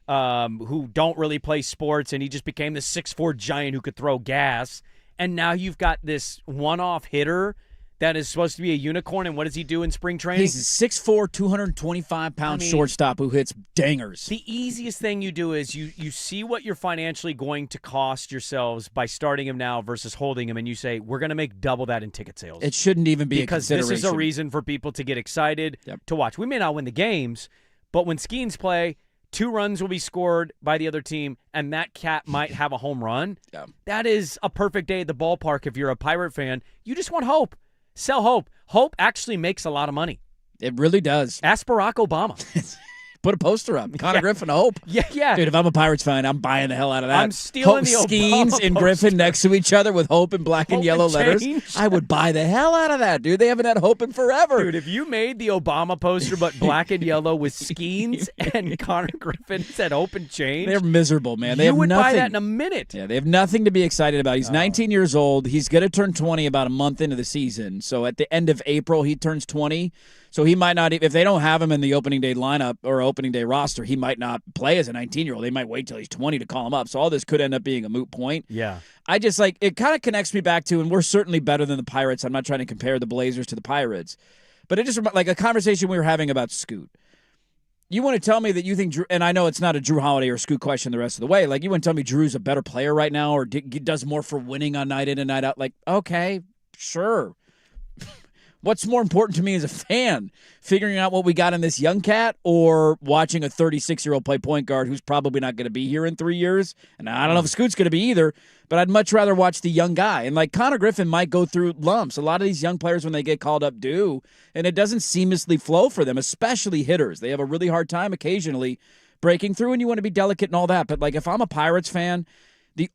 who don't really play sports, and he just became this 6'4" giant who could throw gas. And now you've got this one-off hitter that is supposed to be a unicorn, and what does he do in spring training? He's a 6'4", 225-pound shortstop who hits dangers. The easiest thing you do is you see what you're financially going to cost yourselves by starting him now versus holding him, and you say, we're going to make double that in ticket sales. It shouldn't even be because a this consideration. is a reason for people to get excited to watch. We may not win the games, but when Skeens play, 2 runs will be scored by the other team, and that cat might have a home run. Yeah. That is a perfect day at the ballpark if you're a Pirate fan. You just want hope. Sell hope. Hope actually makes a lot of money. It really does. Ask Barack Obama. Put a poster up. Connor Griffin, Hope. Yeah. Dude, if I'm a Pirates fan, I'm buying the hell out of that. I'm stealing the Obama Skeens and Griffin poster. next to each other with Hope in black and Hope yellow and letters. change. I would buy the hell out of that, dude. They haven't had Hope in forever. Dude, if you made the Obama poster but black and yellow with Skeens and Connor Griffin said open change, They're miserable, man. They you have would nothing. buy that in a minute. Yeah, they have nothing to be excited about. He's 19 years old. He's going to turn 20 about a month into the season. So at the end of April, he turns 20. So he might not, if they don't have him in the opening day lineup or opening day roster, he might not play as a 19-year-old. They might wait till he's 20 to call him up. So all this could end up being a moot point. Yeah. I just it kind of connects me back to, and we're certainly better than the Pirates. I'm not trying to compare the Blazers to the Pirates. But it just, like a conversation we were having about Scoot. You want to tell me that you think Drew, and I know it's not a Drew Holiday or Scoot question the rest of the way, like you want to tell me Drew's a better player right now or does more for winning on night in and night out? Like, okay, sure. What's more important to me as a fan, figuring out what we got in this young cat or watching a 36-year-old play point guard who's probably not going to be here in 3 years? And I don't know if Scoot's going to be either, but I'd much rather watch the young guy. And like Connor Griffin might go through lumps. A lot of these young players, when they get called up, do, and it doesn't seamlessly flow for them, especially hitters. They have a really hard time occasionally breaking through, and you want to be delicate and all that. But like if I'm a Pirates fan,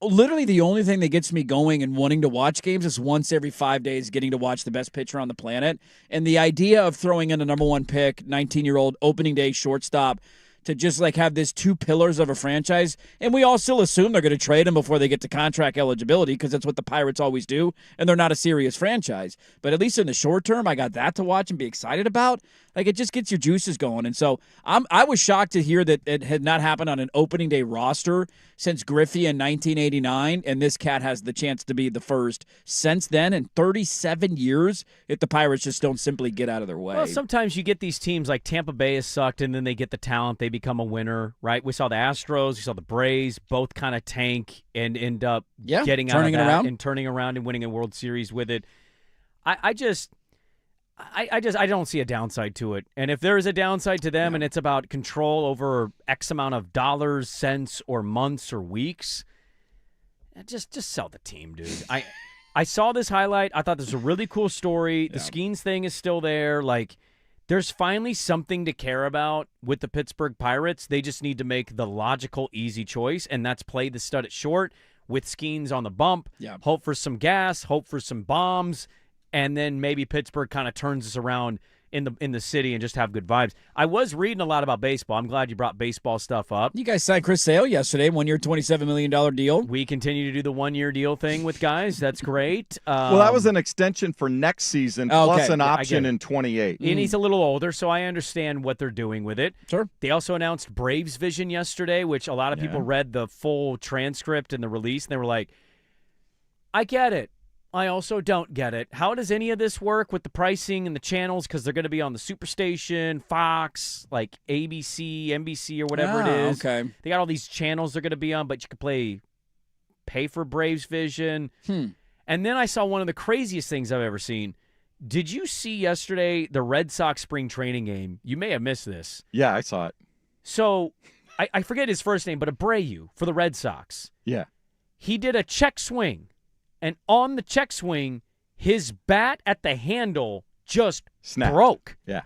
literally the only thing that gets me going and wanting to watch games is once every 5 days getting to watch the best pitcher on the planet. And the idea of throwing in a number 1 pick, 19-year-old opening day shortstop to just like have this 2 pillars of a franchise, and we all still assume they're going to trade him before they get to contract eligibility because that's what the Pirates always do, and they're not a serious franchise. But at least in the short term, I got that to watch and be excited about. Like, it just gets your juices going. And so I was shocked to hear that it had not happened on an opening day roster since Griffey in 1989, and this cat has the chance to be the first since then in 37 years if the Pirates just don't simply get out of their way. Well, sometimes you get these teams like Tampa Bay has sucked, and then they get the talent. They become a winner, right? We saw the Astros, we saw the Braves, both kind of tank and end up getting out of that and turning around and winning a World Series with it. I don't see a downside to it. And if there is a downside to them and it's about control over X amount of dollars, cents, or months or weeks, just sell the team, dude. I saw this highlight. I thought this was a really cool story. The Skeens thing is still there. Like, there's finally something to care about with the Pittsburgh Pirates. They just need to make the logical, easy choice, and that's play the stud at short with Skeens on the bump, hope for some gas, hope for some bombs, and then maybe Pittsburgh kind of turns us around in the city and just have good vibes. I was reading a lot about baseball. I'm glad you brought baseball stuff up. You guys signed Chris Sale yesterday, 1 year, $27 million deal. We continue to do the 1 year deal thing with guys. That's great. Well, that was an extension for next season plus an option in 28. And he's a little older, so I understand what they're doing with it. Sure. They also announced Braves Vision yesterday, which a lot of people read the full transcript and the release, and they were like, I get it. I also don't get it. How does any of this work with the pricing and the channels? Because they're going to be on the Superstation, Fox, like ABC, NBC, or whatever it is. Okay. They got all these channels they're going to be on, but you could pay for Braves Vision. And then I saw one of the craziest things I've ever seen. Did you see yesterday the Red Sox spring training game? You may have missed this. Yeah, I saw it. So I forget his first name, but Abreu for the Red Sox. Yeah. He did a check swing. And on the check swing, his bat at the handle just broke. Yeah.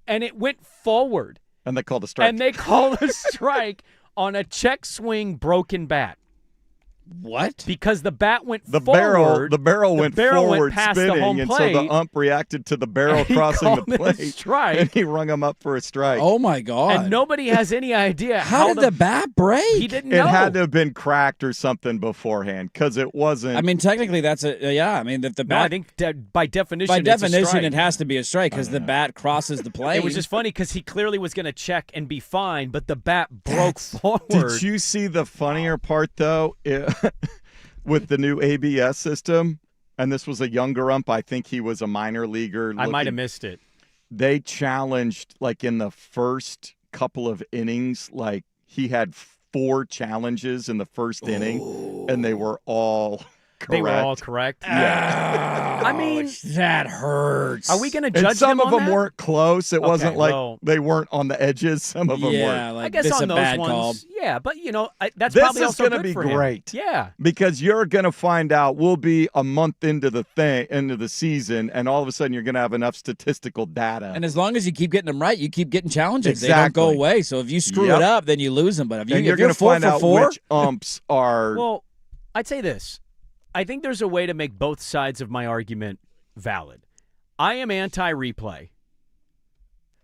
And it went forward. And they called a strike. And they called a strike on a check swing broken bat. What? Because the bat went The forward. barrel went forward, past spinning, the home and plate, so the ump reacted to the barrel and he crossing the called it a plate, strike. and he rung him up for a strike. Oh my God! And nobody has any idea how did the bat break? He didn't know. It had to have been cracked or something beforehand because it wasn't. I mean, technically, that's a yeah. I mean, if the bat, No, I think by definition, by it's a definition, strike. it has to be a strike because the bat crosses the plane. It was just funny because he clearly was going to check and be fine, but the bat broke forward. Did you see the funnier part though? With the new ABS system, and this was a younger ump. I think he was a minor leaguer. I might have missed it. They challenged, like in the first couple of innings, like he had 4 challenges in the first inning, and they were all correct. They were all correct? Yeah. I mean, that hurts. Are we going to judge and some him of on them that? weren't close. It wasn't like well, they weren't on the edges. Some of them were. Like I guess this on a those bad ones, call. yeah, but that's This probably is also gonna good be for him. great. Yeah, because you're going to find out. We'll be a month into the season, and all of a sudden you're going to have enough statistical data. And as long as you keep getting them right, you keep getting challenges. Exactly. They don't go away. So if you screw it up, then you lose them. But if you're going to find out which umps are. Well, I'd say this. I think there's a way to make both sides of my argument valid. I am anti-replay.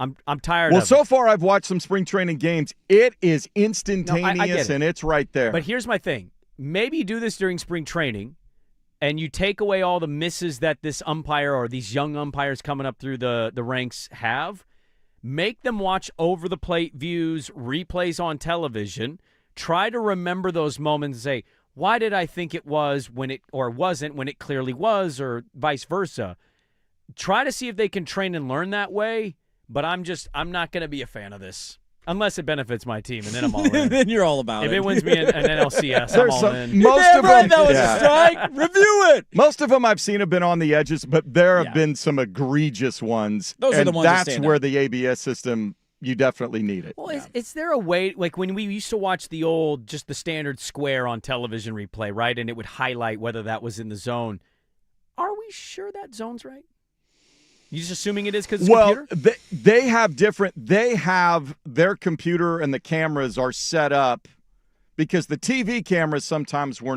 I'm tired of it. Well, so far I've watched some spring training games. It is instantaneous, I get it. and it's right there. But here's my thing. Maybe you do this during spring training, and you take away all the misses that this umpire or these young umpires coming up through the ranks have. Make them watch over-the-plate views, replays on television. Try to remember those moments and say, why did I think it was when it or wasn't when it clearly was, or vice versa? Try to see if they can train and learn that way, but I'm not going to be a fan of this. Unless it benefits my team, and then I'm all in. Then you're all about if it. it wins me an NLCS, I'm all in. Most of them, that was a strike. Review it. Most of them I've seen have been on the edges, but there have been some egregious ones. Those are the ones that that's stand where out. the ABS system, you definitely need it. Well, is there a way, like when we used to watch just the standard square on television replay, right, and it would highlight whether that was in the zone. Are we sure that zone's right? You just assuming it is because it's computer? They have their computer and the cameras are set up because the TV cameras sometimes were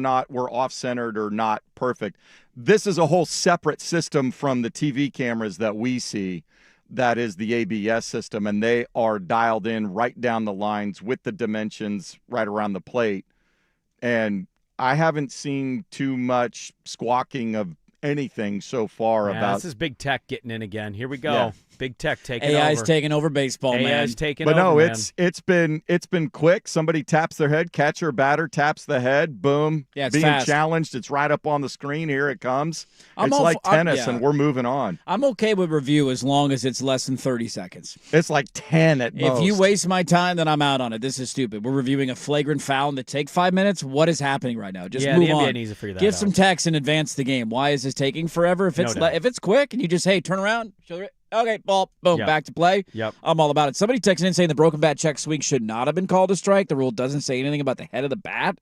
off-centered or not perfect. This is a whole separate system from the TV cameras that we see. That is the ABS system, and they are dialed in right down the lines with the dimensions right around the plate. And I haven't seen too much squawking of anything so far about. This is big tech getting in again. Here we go. Yeah. Big tech taking over. AI's taking over baseball, man. AI's taking But over, no, man. it's been quick. Somebody taps their head, catcher, batter taps the head, boom. Yeah, it's being fast. challenged. It's right up on the screen. Here it comes. I'm It's all like for- tennis, yeah. and we're moving on. I'm okay with review as long as it's less than 30 seconds. It's like 10 at most. If you waste my time, then I'm out on it. This is stupid. We're reviewing a flagrant foul that take 5 minutes. What is happening right now? Just Yeah, move the NBA on. needs to figure that Give out. some text and advance the game. Why is this taking forever? If it's No doubt. if it's quick and you just turn around, okay, ball, boom, Yep. back to play. Yep. I'm all about it. Somebody texted in saying the broken bat check swing should not have been called a strike. The rule doesn't say anything about the head of the bat.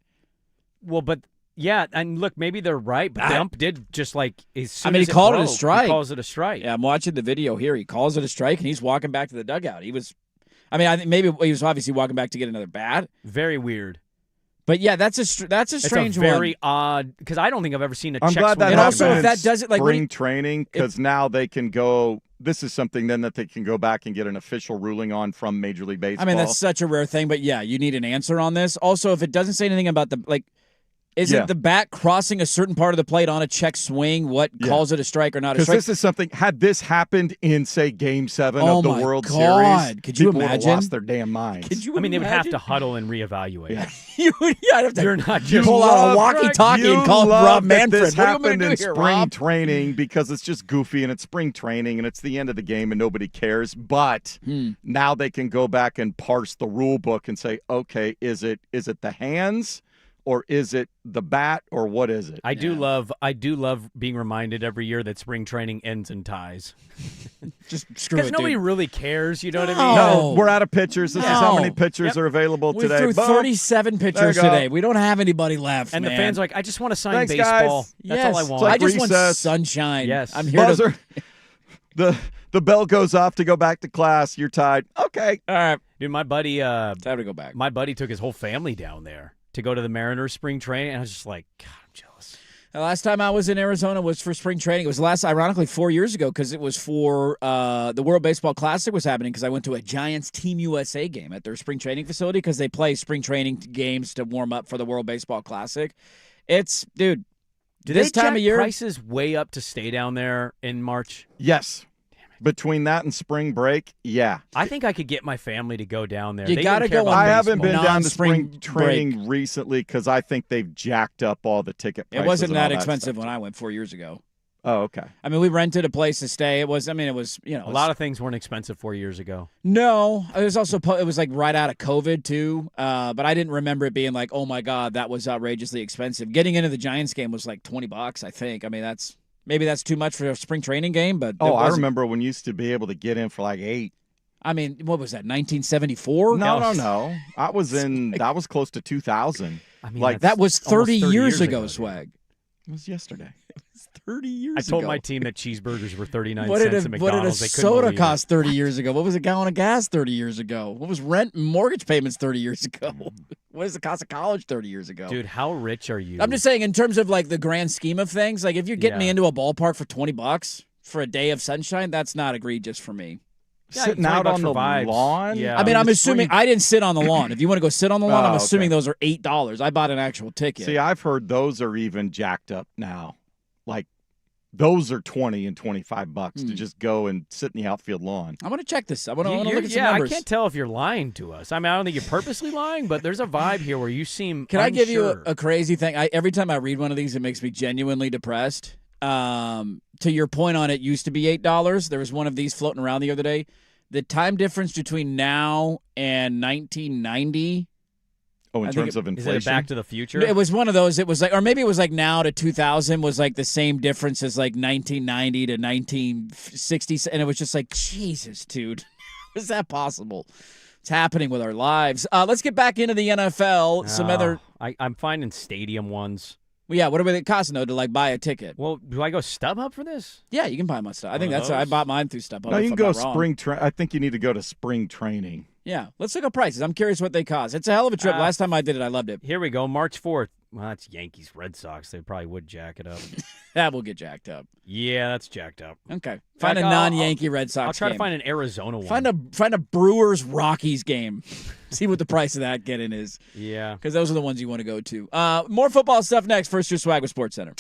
Well, but yeah, and look, maybe they're right, but the ump did just like as soon I mean, as he called it a broke, strike. He calls it a strike. Yeah, I'm watching the video here. He calls it a strike, and he's walking back to the dugout. I think maybe he was obviously walking back to get another bat. Very weird. But yeah, that's a strange it's a one. very odd because I don't think I've ever seen a I'm check glad that swing. And happened also, if in that doesn't, like, spring when- training, because now they can go. This is something then that they can go back and get an official ruling on from Major League Baseball. I mean, that's such a rare thing, but yeah, you need an answer on this. Also, if it doesn't say anything about isn't the bat crossing a certain part of the plate on a check swing what calls it a strike or not a because strike? this is something. Had this happened in say Game 7 Oh of the my World God. Series, Could you people would have imagine? lost their damn minds. Could you I mean, they would have imagine? to huddle and reevaluate. Yeah. I'd have to You're not just pull out a love- walkie-talkie You and call love Rob that Manfred. This What are you happened going in to do here, spring Rob? training because it's just goofy and it's spring training and it's the end of the game and nobody cares. But now they can go back and parse the rule book and say, okay, is it the hands? Or is it the bat, or what is it? I do love being reminded every year that spring training ends in ties. Just screw Because it, nobody dude. really cares, you know what I mean? No, we're out of pitchers. This is how No. many pitchers are available We today. threw Boom. 37 There you pitchers go. today. We don't have anybody left, And the man. fans are like, I just want to sign Thanks, baseball. guys. That's all I Yes. want. like I just want recess. sunshine. Yes. I'm here Buzzer. The bell goes off to go back to class. You're tied. Okay. All right. Dude, my buddy Time to go back. my buddy took his whole family down there to go to the Mariners spring training, and I was just like, God, I'm jealous. The last time I was in Arizona was for spring training. It was ironically, 4 years ago because it was for the World Baseball Classic was happening because I went to a Giants Team USA game at their spring training facility because they play spring training games to warm up for the World Baseball Classic. Dude, this time of year. Prices way up to stay down there in March? Yes. Between that and spring break, yeah. I think I could get my family to go down there. You got to go. I haven't been down to spring spring training recently because I think they've jacked up all the ticket prices. It wasn't and that all expensive stuff. when I went 4 years ago. Oh, okay. I mean, we rented a place to stay. It was, a lot of things weren't expensive 4 years ago. No, it was also it was like right out of COVID too. But I didn't remember it being like, oh my God, that was outrageously expensive. Getting into the Giants game was like $20, I think. I mean, maybe that's too much for a spring training game, but I remember when you used to be able to get in for like $8. I mean, what was that? 1974? No. That was close to 2000. I mean, like that was 30 years ago, dude. Swag. It was yesterday. It was 30 years ago. I told my team that cheeseburgers were 39 what cents did at a McDonald's. They couldn't soda believe cost 30 years ago? What was a gallon of gas 30 years ago? What was rent and mortgage payments 30 years ago? What is the cost of college 30 years ago? Dude, how rich are you? I'm just saying, in terms of like the grand scheme of things, like if you're getting me into a ballpark for $20 for a day of sunshine, that's not egregious for me. Sitting out on the lawn? Yeah. I mean, I'm assuming I didn't sit on the lawn. If you want to go sit on the lawn, I'm assuming okay. those are $8. I bought an actual ticket. See, I've heard those are even jacked up now. Like, those are $20 and $25 to just go and sit in the outfield lawn. I want to check this. I want to look at some numbers. I can't tell if you're lying to us. I mean, I don't think you're purposely lying, but there's a vibe here where you seem Can unsure. I give you a crazy thing? Every time I read one of these, it makes me genuinely depressed. To your point on it used to be $8. There was one of these floating around the other day. The time difference between now and 1990. Oh, in terms of inflation? Is it Back to the Future? It was one of those. It was like, or maybe it was like now to 2000 was like the same difference as like 1990 to 1960. And it was just like, Jesus, dude. How is that possible? It's happening with our lives. Let's get back into the NFL. Some other. I'm finding stadium ones. Well, yeah, what are they costing, though, to like buy a ticket? Well, do I go StubHub for this? Yeah, you can buy my stuff. I think that's I bought mine through StubHub. No, you can go spring training. I think you need to go to spring training. Yeah, let's look at prices. I'm curious what they cost. It's a hell of a trip. Last time I did it, I loved it. Here we go, March 4th. Well, that's Yankees, Red Sox. They probably would jack it up. That will get jacked up. Yeah, that's jacked up. Okay, find a non-Yankee Red Sox. I'll try game. to find an Arizona one. Find a Brewers Rockies game. See what the price of that getting is. Yeah, because those are the ones you want to go to. More football stuff next. First, your Swag with Sports Center.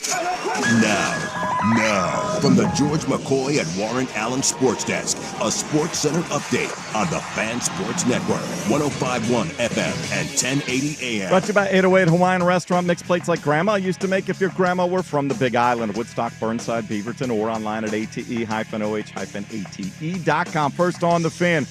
Now, from the George McCoy at Warren Allen Sports Desk, a Sports Center update on the Fan Sports Network, 105.1 FM and 1080 AM. Brought to you by 808 Hawaiian Restaurant. Mixed plates like Grandma used to make if your grandma were from the Big Island of Woodstock, Burnside, Beaverton, or online at ate-oh-ate.com. First on the Fan.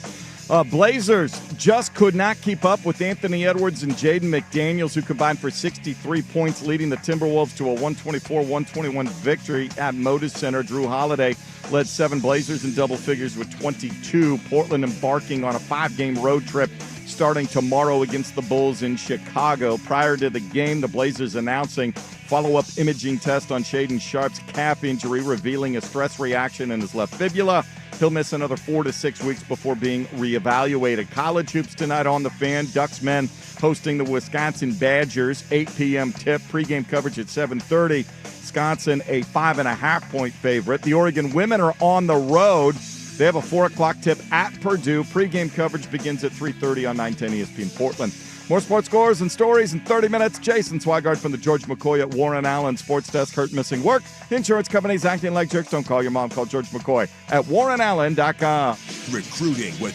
Blazers just could not keep up with Anthony Edwards and Jaden McDaniels, who combined for 63 points, leading the Timberwolves to a 124-121 victory at Moda Center. Drew Holiday led 7 Blazers in double figures with 22. Portland embarking on a 5-game road trip starting tomorrow against the Bulls in Chicago. Prior to the game, the Blazers announcing follow-up imaging test on Shaedon Sharpe's calf injury, revealing a stress reaction in his left fibula. He'll miss another 4 to 6 weeks before being reevaluated. College hoops tonight on the Fan. Ducks men hosting the Wisconsin Badgers. 8 p.m. tip. Pregame coverage at 7:30. Wisconsin a 5.5-point favorite. The Oregon women are on the road. They have a 4 o'clock tip at Purdue. Pregame coverage begins at 3:30 on 910 ESPN Portland. More sports scores and stories in 30 minutes. Jason Swigard from the George McCoy at Warren Allen Sports Desk. Hurt missing work. Insurance companies acting like jerks. Don't call your mom. Call George McCoy at warrenallen.com. Recruiting with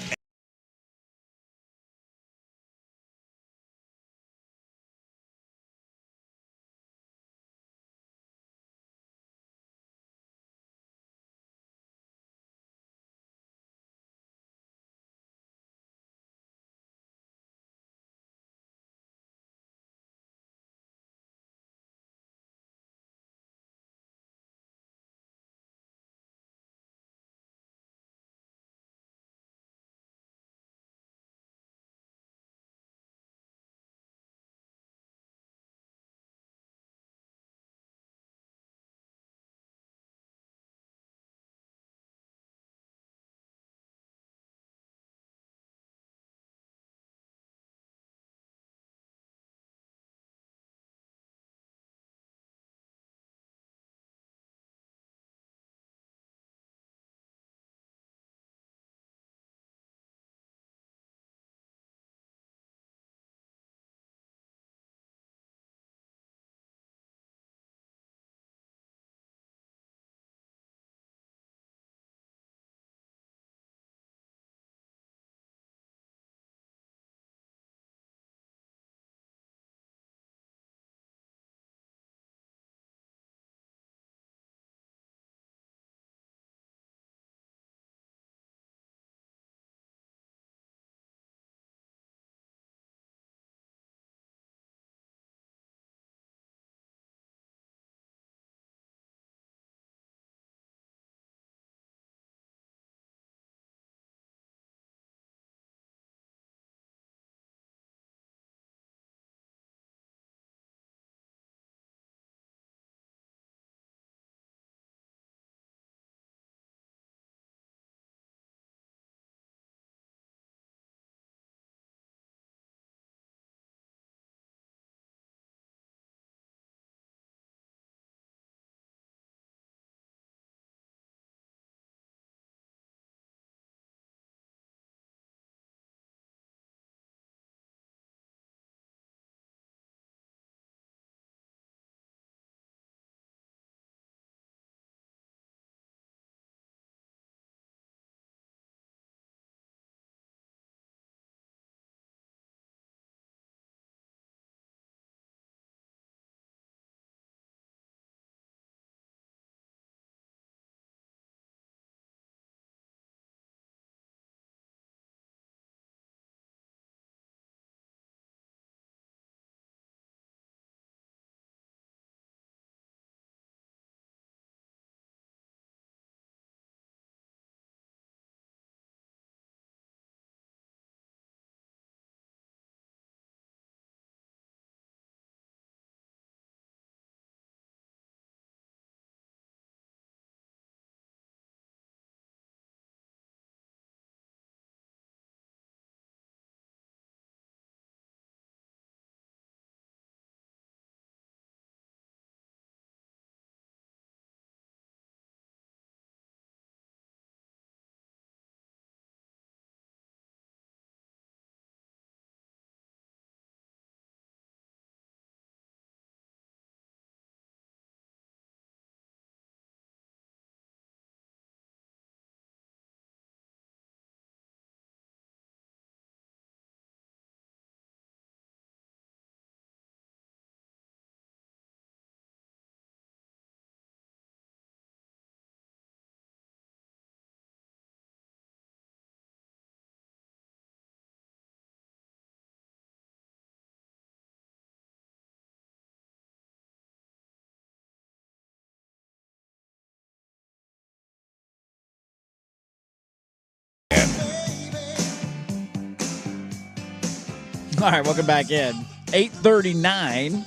All right, welcome back in. 8:39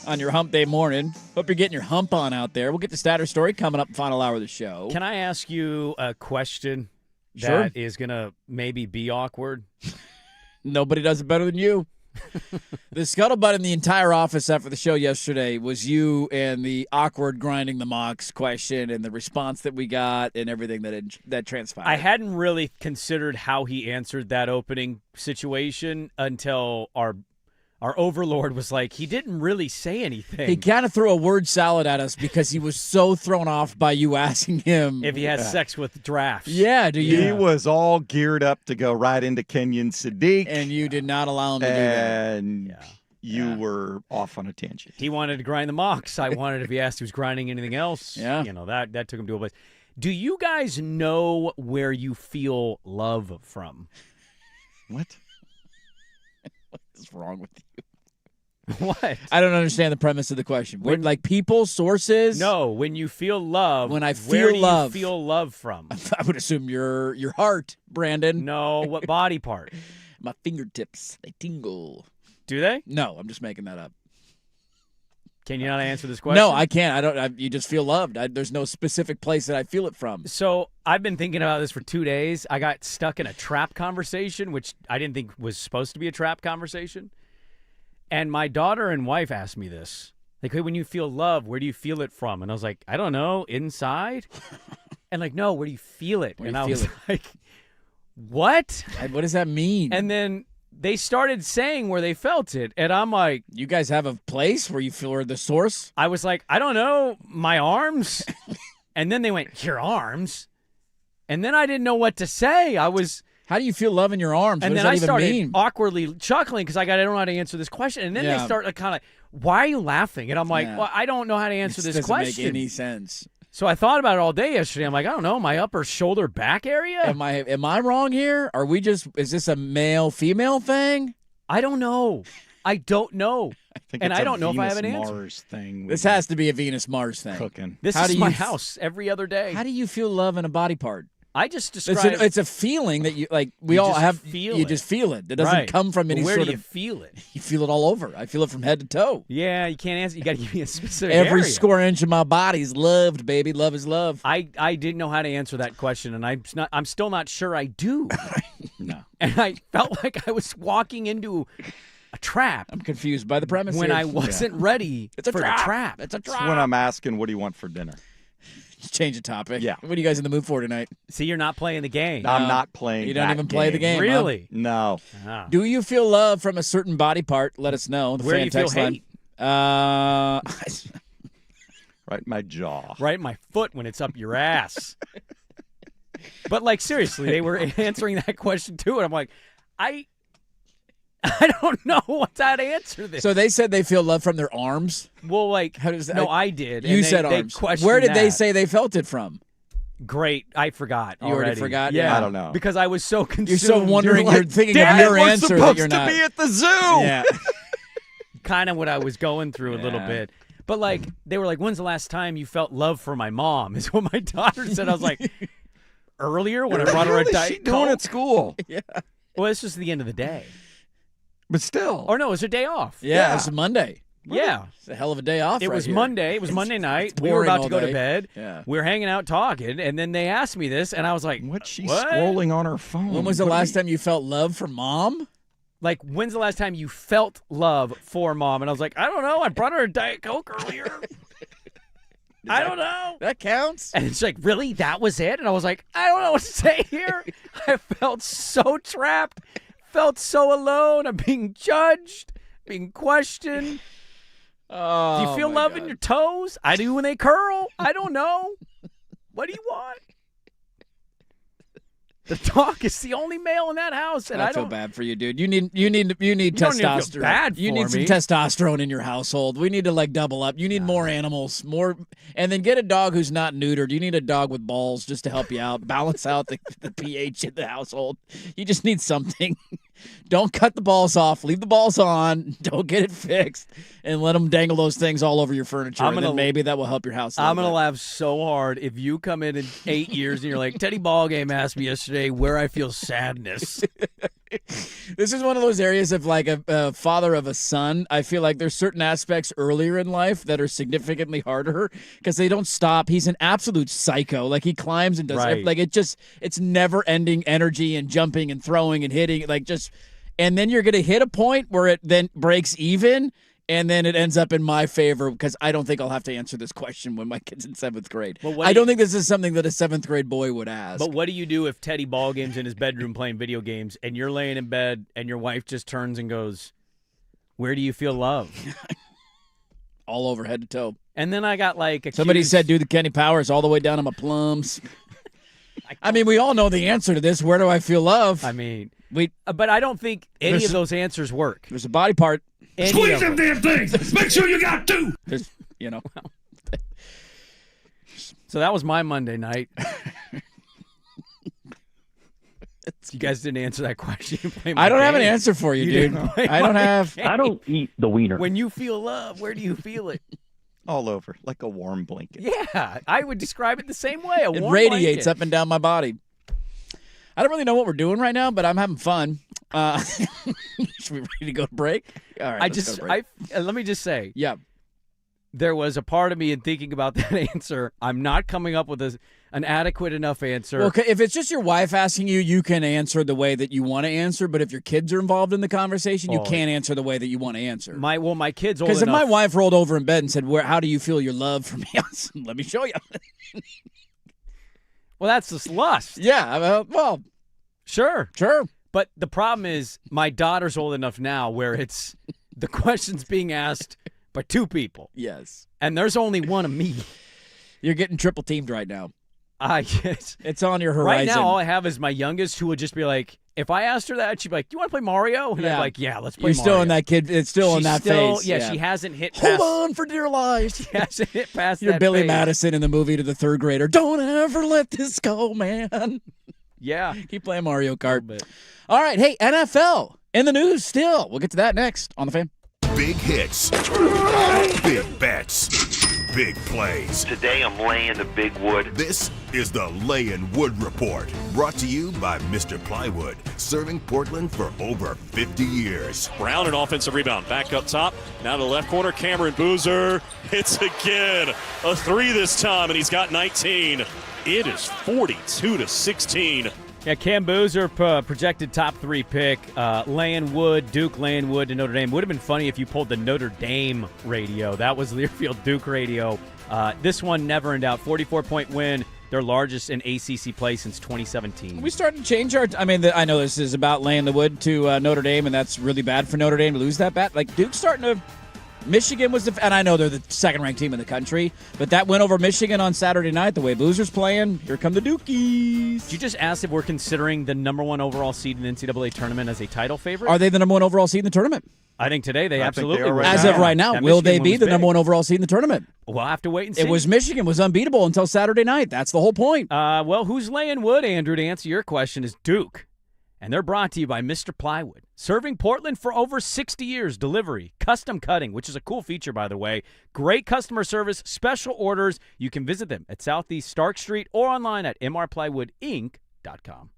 on your hump day morning. Hope you're getting your hump on out there. We'll get the status story coming up final hour of the show. Can I ask you a question Sure. that is going to maybe be awkward? Nobody does it better than you. The scuttlebutt in the entire office after the show yesterday was you and the awkward grinding the mocks question and the response that we got and everything that transpired. I hadn't really considered how he answered that opening situation until our overlord was like, he didn't really say anything. He kind of threw a word salad at us because he was so thrown off by you asking him if he has sex with drafts. Yeah, do you? He was all geared up to go right into Kenyon Sadiq. And you did not allow him to do that. And you were off on a tangent. He wanted to grind the mocks. I wanted, if he asked, he was grinding anything else. Yeah. That took him to a place. Do you guys know where you feel love from? What? What is wrong with you? What? I don't understand the premise of the question. Like people, sources? No, when you feel love. When I where feel love. do you feel love from? I would assume your heart, Brandon. No, what body part? My fingertips, they tingle. Do they? No, I'm just making that up. Can you not answer this question? No, I can't. You just feel loved. There's no specific place that I feel it from. So I've been thinking about this for 2 days. I got stuck in a trap conversation, which I didn't think was supposed to be a trap conversation. And my daughter and wife asked me this. Like, hey, when you feel love, where do you feel it from? And I was like, I don't know, inside? And like, no, where do you feel it? Where and do you I feel was it? like, what? What does that mean? And then they started saying where they felt it. And I'm like, you guys have a place where you feel or the source? I was like, I don't know, my arms. And then they went, your arms? And then I didn't know what to say. How do you feel love in your arms? And what then I does that started even mean? awkwardly chuckling because I don't know how to answer this question. And then they start kind of, why are you laughing? And I'm like, well, I don't know how to answer this question. Doesn't make any sense. So I thought about it all day yesterday. I'm like, I don't know, my upper shoulder back area? Am I wrong here? Is this a male-female thing? I don't know. I don't know. I don't know if I have an answer. Mars thing. This has to be a Venus-Mars thing. Cooking. This is my house every other day. How do you feel love in a body part? I just describe it's a feeling that you like. We all just have. feel You it. just feel it. It doesn't come from any Where sort do you of. feel it? You feel it all over. I feel it from head to toe. Yeah, you can't answer. You got to give me a specific Every area. square inch of my body is loved, baby. Love is love. I didn't know how to answer that question, and I'm still not sure I do. No. And I felt like I was walking into a trap. I'm confused by the premise when here. I wasn't ready It's a for trap. the trap. It's a That's trap. when I'm asking, what do you want for dinner? Change the topic. Yeah. What are you guys in the mood for tonight? See, you're not playing the game. I'm not playing. You don't that even play the game. Really? No. Ah. Do you feel love from a certain body part? Let us know. The Where do fan you feel text line. hate? Right in my jaw. Right in my foot when it's up your ass. But like seriously, they were answering that question too, and I'm like, I don't know how to answer this. So they said they feel love from their arms. Well, like, how does that? No, I did. You and said they arms. questioned Where did they that. say they felt it from? Great, I forgot. You already forgot? Yeah, I don't know. because I was so consumed. You're so wondering. You're You're like, thinking "Damn of your it, we're answer that supposed you're to not. be at the zoo. Yeah. kind of what I was going through a little bit. But like they were like, when's the last time you felt love for my mom? Is what my daughter said. I was like, earlier when I brought her a What is Diet she doing Coke? at school? Yeah. Well, it's just the end of the day. But still. Or no, it's a day off. Yeah, it's a Monday. Yeah. It's a hell of a day off. It right was here. Monday. It was Monday night. We were boring about all to go day. to bed. Yeah. We were hanging out talking, and then they asked me this, and I was like, What's she what? scrolling on her phone? When was the last time you felt love from mom? Like, when's the last time you felt love for mom? And I was like, I don't know. I brought her a Diet Coke earlier. I don't know. That counts. And it's like, really? That was it? And I was like, I don't know what to say here. I felt so trapped, felt so alone. I'm being judged, being questioned. Oh, Do you feel my love God. in your toes? I do when they curl. I don't know. What do you want? The dog is the only male in that house, and I feel don't. bad for you, dude. You need don't need to feel testosterone. bad you for need some me. testosterone in your household. We need to like double up. You need more animals, and then get a dog who's not neutered. You need a dog with balls just to help you out, balance out the pH in the household. You just need something. Don't cut the balls off. Leave the balls on. Don't get it fixed, and let them dangle those things all over your furniture. And then maybe that will help your house. I'm gonna laugh so hard if you come in 8 years and you're like, Teddy Ballgame asked me yesterday where I feel sadness. This is one of those areas of like a father of a son. I feel like there's certain aspects earlier in life that are significantly harder because they don't stop. He's an absolute psycho. Like he climbs and does it's never ending energy and jumping and throwing and hitting and then you're going to hit a point where it then breaks even. And then it ends up in my favor because I don't think I'll have to answer this question when my kid's in 7th grade. I don't think this is something that a 7th grade boy would ask. But what do you do if Teddy Ballgame's in his bedroom playing video games and you're laying in bed and your wife just turns and goes, "Where do you feel love?" All over head to toe. And then I got Somebody said do the Kenny Powers all the way down to my plums. I mean, we all know the answer to this. Where do I feel love? I mean, but I don't think any of those answers work. There's a body part. Squeeze them damn things. Make sure you got 2. There's, So that was my Monday night. You guys didn't answer that question. I don't have an answer for you, dude. I don't have. I don't eat the wiener. When you feel love, where do you feel it? All over, like a warm blanket. Yeah, I would describe it the same way. It radiates up and down my body. I don't really know what we're doing right now, but I'm having fun. Should we ready to go to break? All right, let me just say. Yeah. There was a part of me in thinking about that answer. I'm not coming up with an adequate enough answer. Well, if it's just your wife asking you, you can answer the way that you want to answer. But if your kids are involved in the conversation, you can't answer the way that you want to answer. My kids old enough. Because if my wife rolled over in bed and said, "How do you feel your love for me?" Let me show you. Well, that's just lust. Yeah. Well, sure. But the problem is my daughter's old enough now where it's the question's being asked by 2 people. Yes. And there's only one of me. You're getting triple teamed right now. I guess. It's on your horizon. Right now, all I have is my youngest who would just be like, if I asked her that, she'd be like, "Do you want to play Mario?" And I'd be like, "Yeah, let's play Mario." You're still in that kid. It's still in that phase. Yeah, she hasn't hit past. Hold on for dear life. She hasn't hit past You're that Billy phase. Madison in the movie to the 3rd grader. Don't ever let this go, man. Yeah. Keep playing Mario Kart. All right. Hey, NFL in the news still. We'll get to that next on The Fan. Big hits, big bets, big plays. Today I'm laying the big wood. This is the Layin' Wood Report, brought to you by Mr. Plywood, serving Portland for over 50 years. Brown, an offensive rebound. Back up top. Now to the left corner. Cameron Boozer hits again. A 3 this time, and he's got 19. It is 42-16. Yeah, Cam Boozer, projected top 3 pick. Laying Wood, Duke laying Wood to Notre Dame. Would have been funny if you pulled the Notre Dame radio. That was Learfield Duke radio. This one never in doubt. 44-point win, their largest in ACC play since 2017. We started to change our. I mean, I know this is about laying the wood to Notre Dame, and that's really bad for Notre Dame to lose that bet. Like Duke's starting to. Michigan was and I know they're the 2nd-ranked team in the country, but that win over Michigan on Saturday night, the way Boozer's playing, here come the Dukies. Did you just ask if we're considering the number 1 overall seed in the NCAA tournament as a title favorite? Are they the number 1 overall seed in the tournament? I think today they absolutely are. As of right now, will they be the number 1 overall seed in the tournament? We'll have to wait and see. It was Michigan was unbeatable until Saturday night. That's the whole point. Well, who's laying wood, Andrew, to answer your question is Duke. And they're brought to you by Mr. Plywood. Serving Portland for over 60 years. Delivery, custom cutting, which is a cool feature, by the way. Great customer service, special orders. You can visit them at Southeast Stark Street or online at mrplywoodinc.com.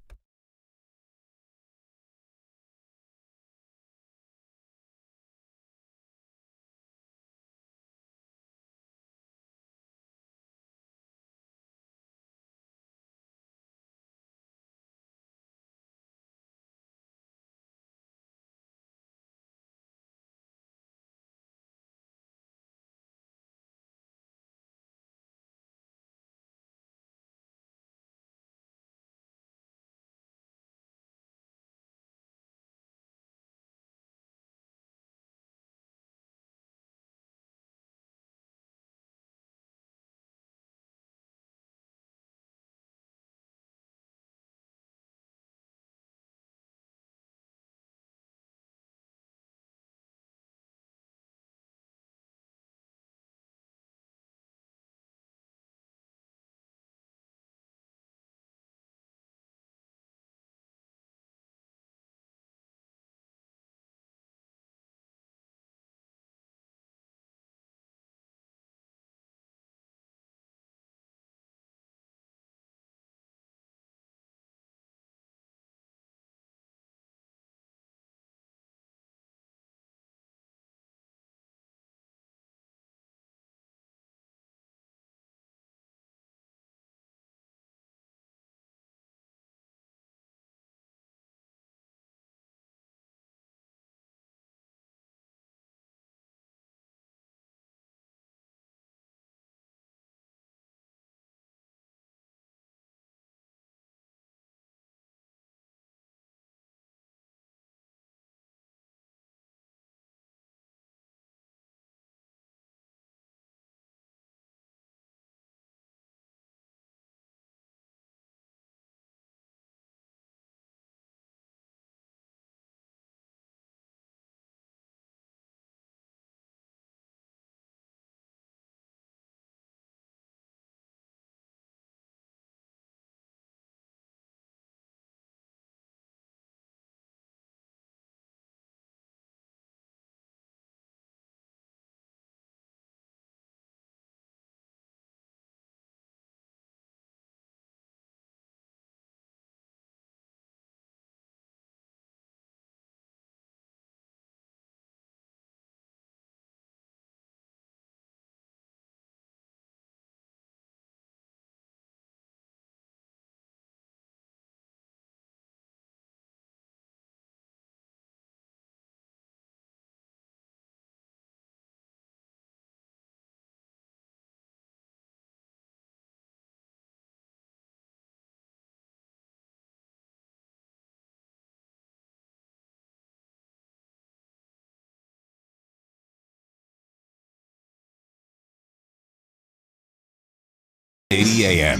1080 AM.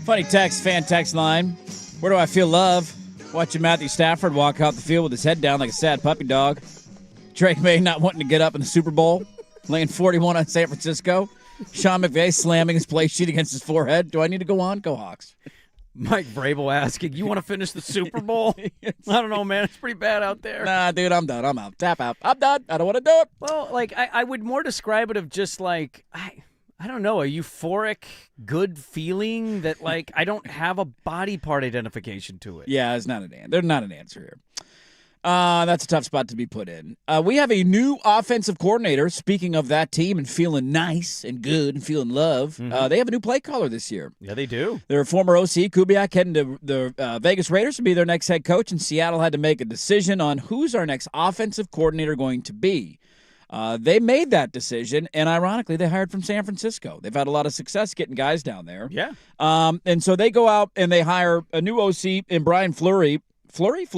Funny text, fan text line. Where do I feel love? Watching Matthew Stafford walk out the field with his head down like a sad puppy dog. Drake May not wanting to get up in the Super Bowl. Laying 41 on San Francisco. Sean McVay slamming his play sheet against his forehead. Do I need to go on? Go Hawks. Mike Vrabel asking, you want to finish the Super Bowl? I don't know, man. It's pretty bad out there. Nah, dude, I'm done. I'm out. Tap out. I'm done. I don't want to do it. Well, like, I would more describe it of just like, I don't know, a euphoric, good feeling that, like, I don't have a body part identification to it. Yeah, it's not an answer. There's not an answer here. That's a tough spot to be put in. We have a new offensive coordinator. Speaking of that team and feeling nice and good and feeling love, they have a new play caller this year. Yeah, they do. Their former OC, Kubiak, heading to the Vegas Raiders to be their next head coach, and Seattle had to make a decision on who's our next offensive coordinator going to be. They made that decision, and ironically, they hired from San Francisco. They've had a lot of success getting guys down there. Yeah. And so they go out and they hire a new OC in Brian Fleury. Fleury?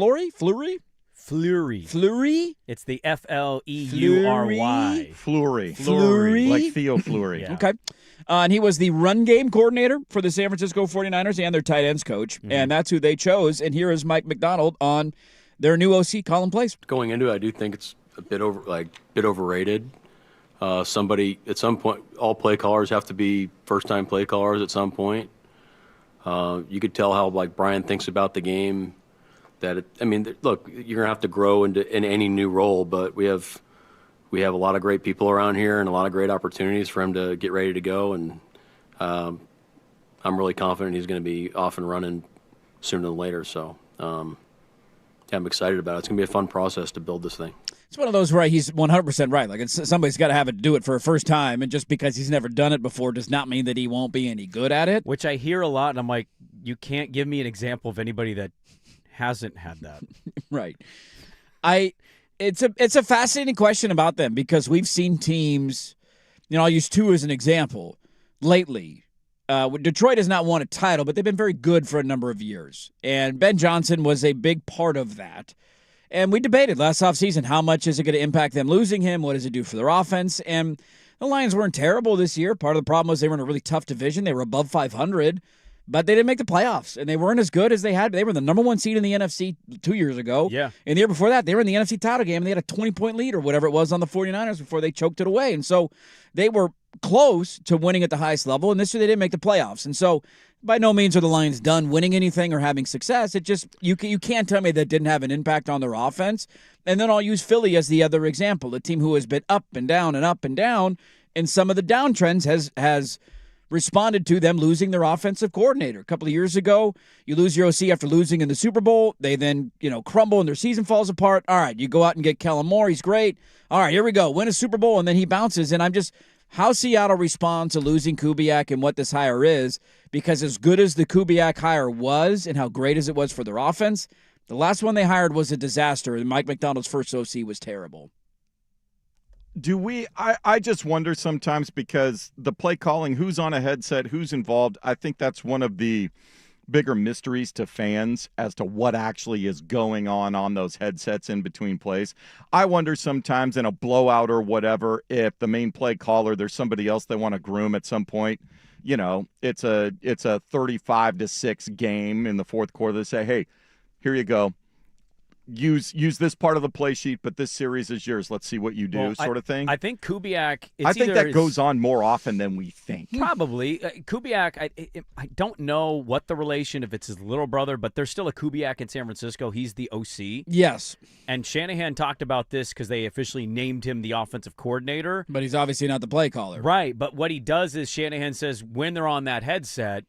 It's the Fleury. Fleury. Like Theo Fleury. Yeah. Okay. And he was the run game coordinator for the San Francisco 49ers and their tight ends coach. And that's who they chose. And here is Mike McDonald on their new OC, Colin Place. Going into it, I do think it's a bit overrated. Somebody at some point, all play callers have to be first-time play callers at some point. You could tell how Brian thinks about the game. Look, you're gonna have to grow in any new role, but we have a lot of great people around here and a lot of great opportunities for him to get ready to go. And I'm really confident he's going to be off and running sooner than later. So I'm excited about it. It's going to be a fun process to build this thing. It's one of those where he's 100% right. Like, somebody's got to have it do it for a first time, and just because he's never done it before does not mean that he won't be any good at it. Which I hear a lot, and I'm like, you can't give me an example of anybody that hasn't had that. Right. It's a fascinating question about them because we've seen teams, I'll use two as an example, lately. Detroit has not won a title, but they've been very good for a number of years. And Ben Johnson was a big part of that. And we debated last offseason, how much is it going to impact them losing him? What does it do for their offense? And the Lions weren't terrible this year. Part of the problem was they were in a really tough division. They were above 500. But they didn't make the playoffs, and they weren't as good as they had. They were the number one seed in the NFC 2 years ago. Yeah. And the year before that, they were in the NFC title game, and they had a 20-point lead or whatever it was on the 49ers before they choked it away. And so they were close to winning at the highest level, and this year they didn't make the playoffs. And so by no means are the Lions done winning anything or having success. It just you can't tell me that didn't have an impact on their offense. And then I'll use Philly as the other example, a team who has been up and down and up and down, and some of the downtrends has responded to them losing their offensive coordinator. A couple of years ago, you lose your OC after losing in the Super Bowl. They then, crumble and their season falls apart. All right, you go out and get Kellen Moore. He's great. All right, here we go. Win a Super Bowl, and then he bounces. And how Seattle responds to losing Kubiak and what this hire is, because as good as the Kubiak hire was and how great as it was for their offense, the last one they hired was a disaster, and Mike McDonald's first OC was terrible. I just wonder sometimes because the play calling, who's on a headset, who's involved, I think that's one of the bigger mysteries to fans as to what actually is going on those headsets in between plays. I wonder sometimes in a blowout or whatever, if the main play caller, there's somebody else they want to groom at some point. It's a 35-6 game in the fourth quarter. They say, hey, here you go. Use this part of the play sheet, but this series is yours. Let's see what you do, sort of thing. I think Kubiak. I think that goes on more often than we think. Probably Kubiak. I don't know what the relation, if it's his little brother, but there's still a Kubiak in San Francisco. He's the OC. Yes. And Shanahan talked about this because they officially named him the offensive coordinator. But he's obviously not the play caller. Right. But what he does is Shanahan says when they're on that headset,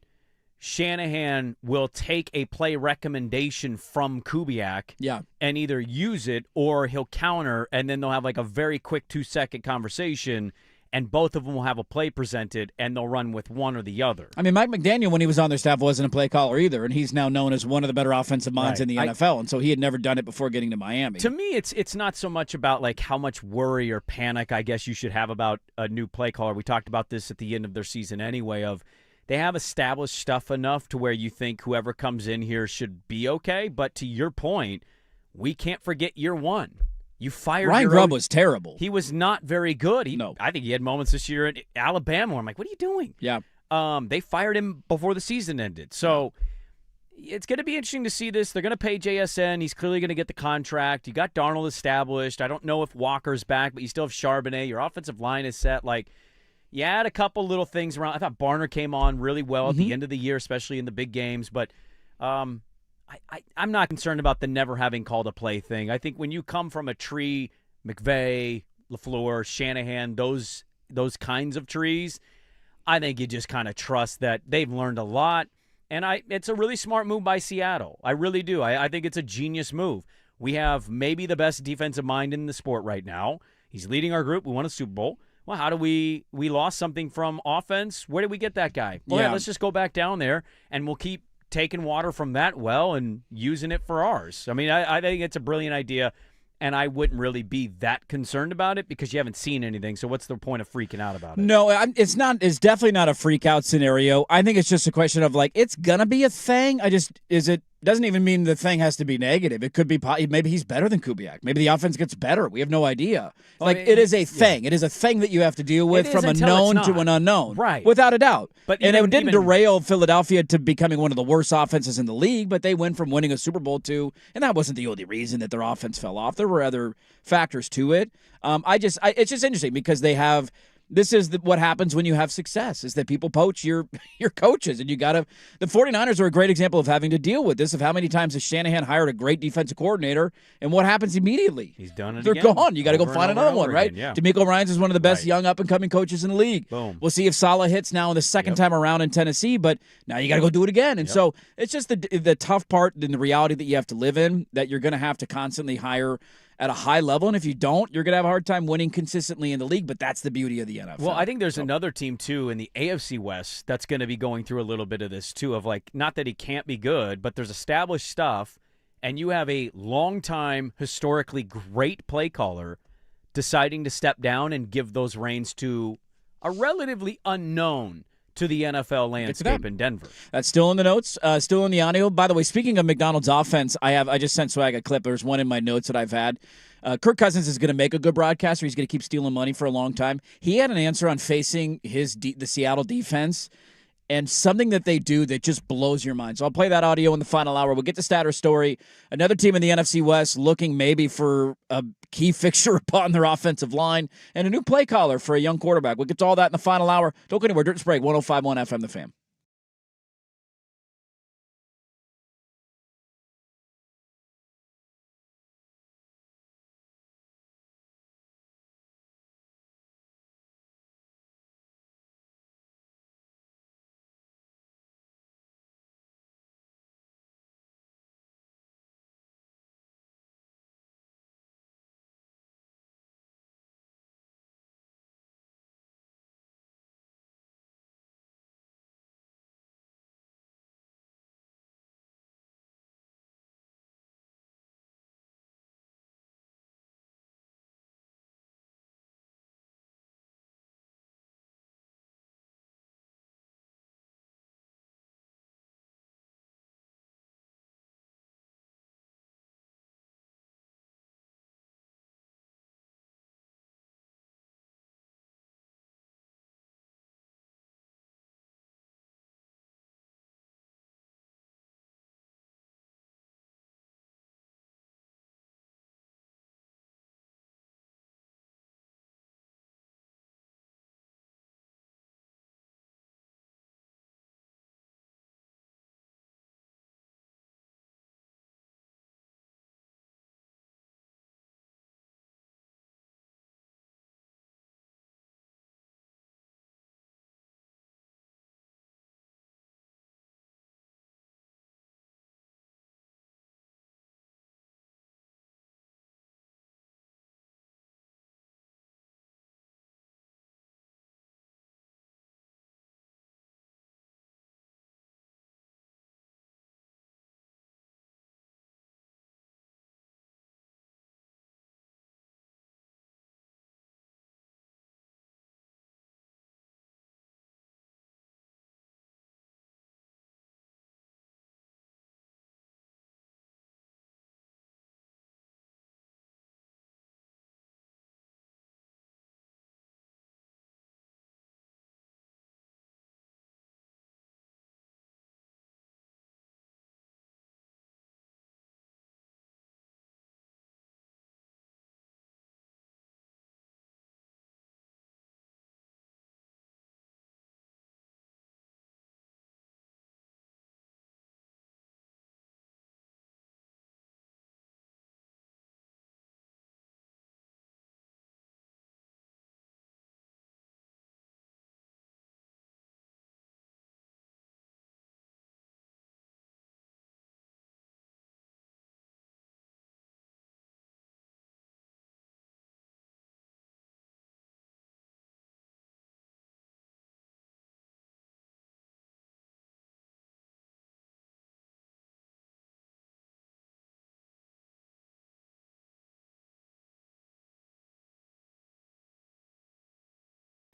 Shanahan will take a play recommendation from Kubiak and either use it or he'll counter, and then they'll have like a very quick 2-second conversation, and both of them will have a play presented, and they'll run with one or the other. I mean, Mike McDaniel, when he was on their staff, wasn't a play caller either, and he's now known as one of the better offensive minds in the NFL, and so he had never done it before getting to Miami. To me, it's not so much about like how much worry or panic I guess you should have about a new play caller. We talked about this at the end of their season anyway, of they have established stuff enough to where you think whoever comes in here should be okay. But to your point, we can't forget year one. You fired Ryan your Grubb was terrible. He was not very good. No. I think he had moments this year at Alabama where I'm like, what are you doing? Yeah. They fired him before the season ended. So it's going to be interesting to see this. They're going to pay JSN. He's clearly going to get the contract. You got Darnold established. I don't know if Walker's back, but you still have Charbonnet. Your offensive line is set. Like, you had a couple little things around. I thought Barner came on really well at the end of the year, especially in the big games. But I'm not concerned about the never having called a play thing. I think when you come from a tree, McVay, LaFleur, Shanahan, those kinds of trees, I think you just kind of trust that they've learned a lot. And it's a really smart move by Seattle. I really do. I think it's a genius move. We have maybe the best defensive mind in the sport right now. He's leading our group. We won a Super Bowl. Well, how do we lost something from offense? Where did we get that guy? Well, yeah, let's just go back down there, and we'll keep taking water from that well and using it for ours. I mean, I think it's a brilliant idea. And I wouldn't really be that concerned about it because you haven't seen anything. So what's the point of freaking out about it? No, it's not. It's definitely not a freak out scenario. I think it's just a question of like it's gonna be a thing. Doesn't even mean the thing has to be negative. It could be maybe he's better than Kubiak. Maybe the offense gets better. We have no idea. It is a thing. It is a thing that you have to deal with from a known to an unknown, right? Without a doubt. But it didn't derail Philadelphia to becoming one of the worst offenses in the league. But they went from winning a Super Bowl to, and that wasn't the only reason that their offense fell off. There were other factors to it. It's just interesting because they have. This is what happens when you have success, is that people poach your coaches. And the 49ers are a great example of having to deal with this, of how many times has Shanahan hired a great defensive coordinator, and what happens immediately? He's done it They're again. gone. You got to go find another one, right? Again, yeah. DeMeco Ryans is one of the best young up-and-coming coaches in the league. Boom. We'll see if Saleh hits now in the second time around in Tennessee, but now you got to go do it again. And so it's just the tough part and the reality that you have to live in, that you're going to have to constantly hire at a high level, and if you don't, you're going to have a hard time winning consistently in the league, but that's the beauty of the NFL. Well, I think there's another team, too, in the AFC West that's going to be going through a little bit of this, too, of like, not that he can't be good, but there's established stuff, and you have a long-time, historically great play caller deciding to step down and give those reins to a relatively unknown to the NFL landscape in Denver. That's still in the notes, still in the audio. By the way, speaking of McDonald's offense, I just sent Swag a clip. There's one in my notes that I've had. Kirk Cousins is going to make a good broadcaster. He's going to keep stealing money for a long time. He had an answer on facing the Seattle defense and something that they do that just blows your mind. So I'll play that audio in the final hour. We'll get to Statter story. Another team in the NFC West looking maybe for a key fixture upon their offensive line and a new play caller for a young quarterback. We'll get to all that in the final hour. Don't go anywhere. Dirt and Sprague, 105.1 FM The Fan.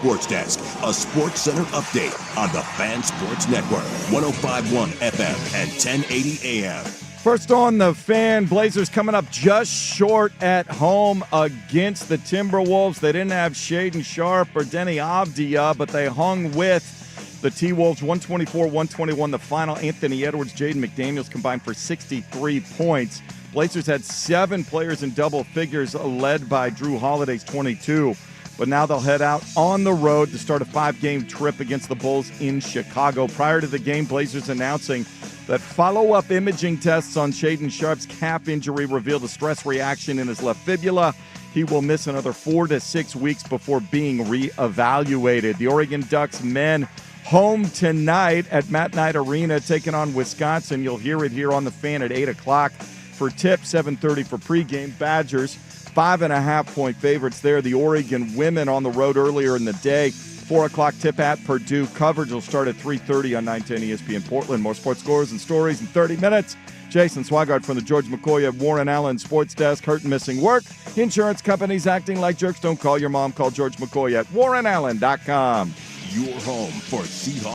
Sports Desk, a Sports Center update on the Fan Sports Network, 105.1 FM and 1080 AM. First on the Fan, Blazers coming up just short at home against the Timberwolves. They didn't have Shaden Sharp or Denny Avdia, but they hung with the T-Wolves 124-121 the final. Anthony Edwards, Jaden McDaniels combined for 63 points. Blazers had 7 players in double figures, led by Drew Holiday's 22. But now they'll head out on the road to start a 5-game trip against the Bulls in Chicago. Prior to the game, Blazers announcing that follow-up imaging tests on Shaden Sharp's calf injury revealed a stress reaction in his left fibula. He will miss another 4 to 6 weeks before being reevaluated. The Oregon Ducks men home tonight at Matt Knight Arena, taking on Wisconsin. You'll hear it here on the Fan at 8 o'clock for tip, 7:30 for pregame. Badgers 5.5-point favorites there. The Oregon women on the road earlier in the day. 4 o'clock tip at Purdue. Coverage will start at 3:30 on 910 ESPN Portland. More sports scores and stories in 30 minutes. Jason Swigart from the George McCoy at Warren Allen Sports Desk. Hurt and missing work. Insurance companies acting like jerks. Don't call your mom. Call George McCoy at warrenallen.com. Your home for Seahawks.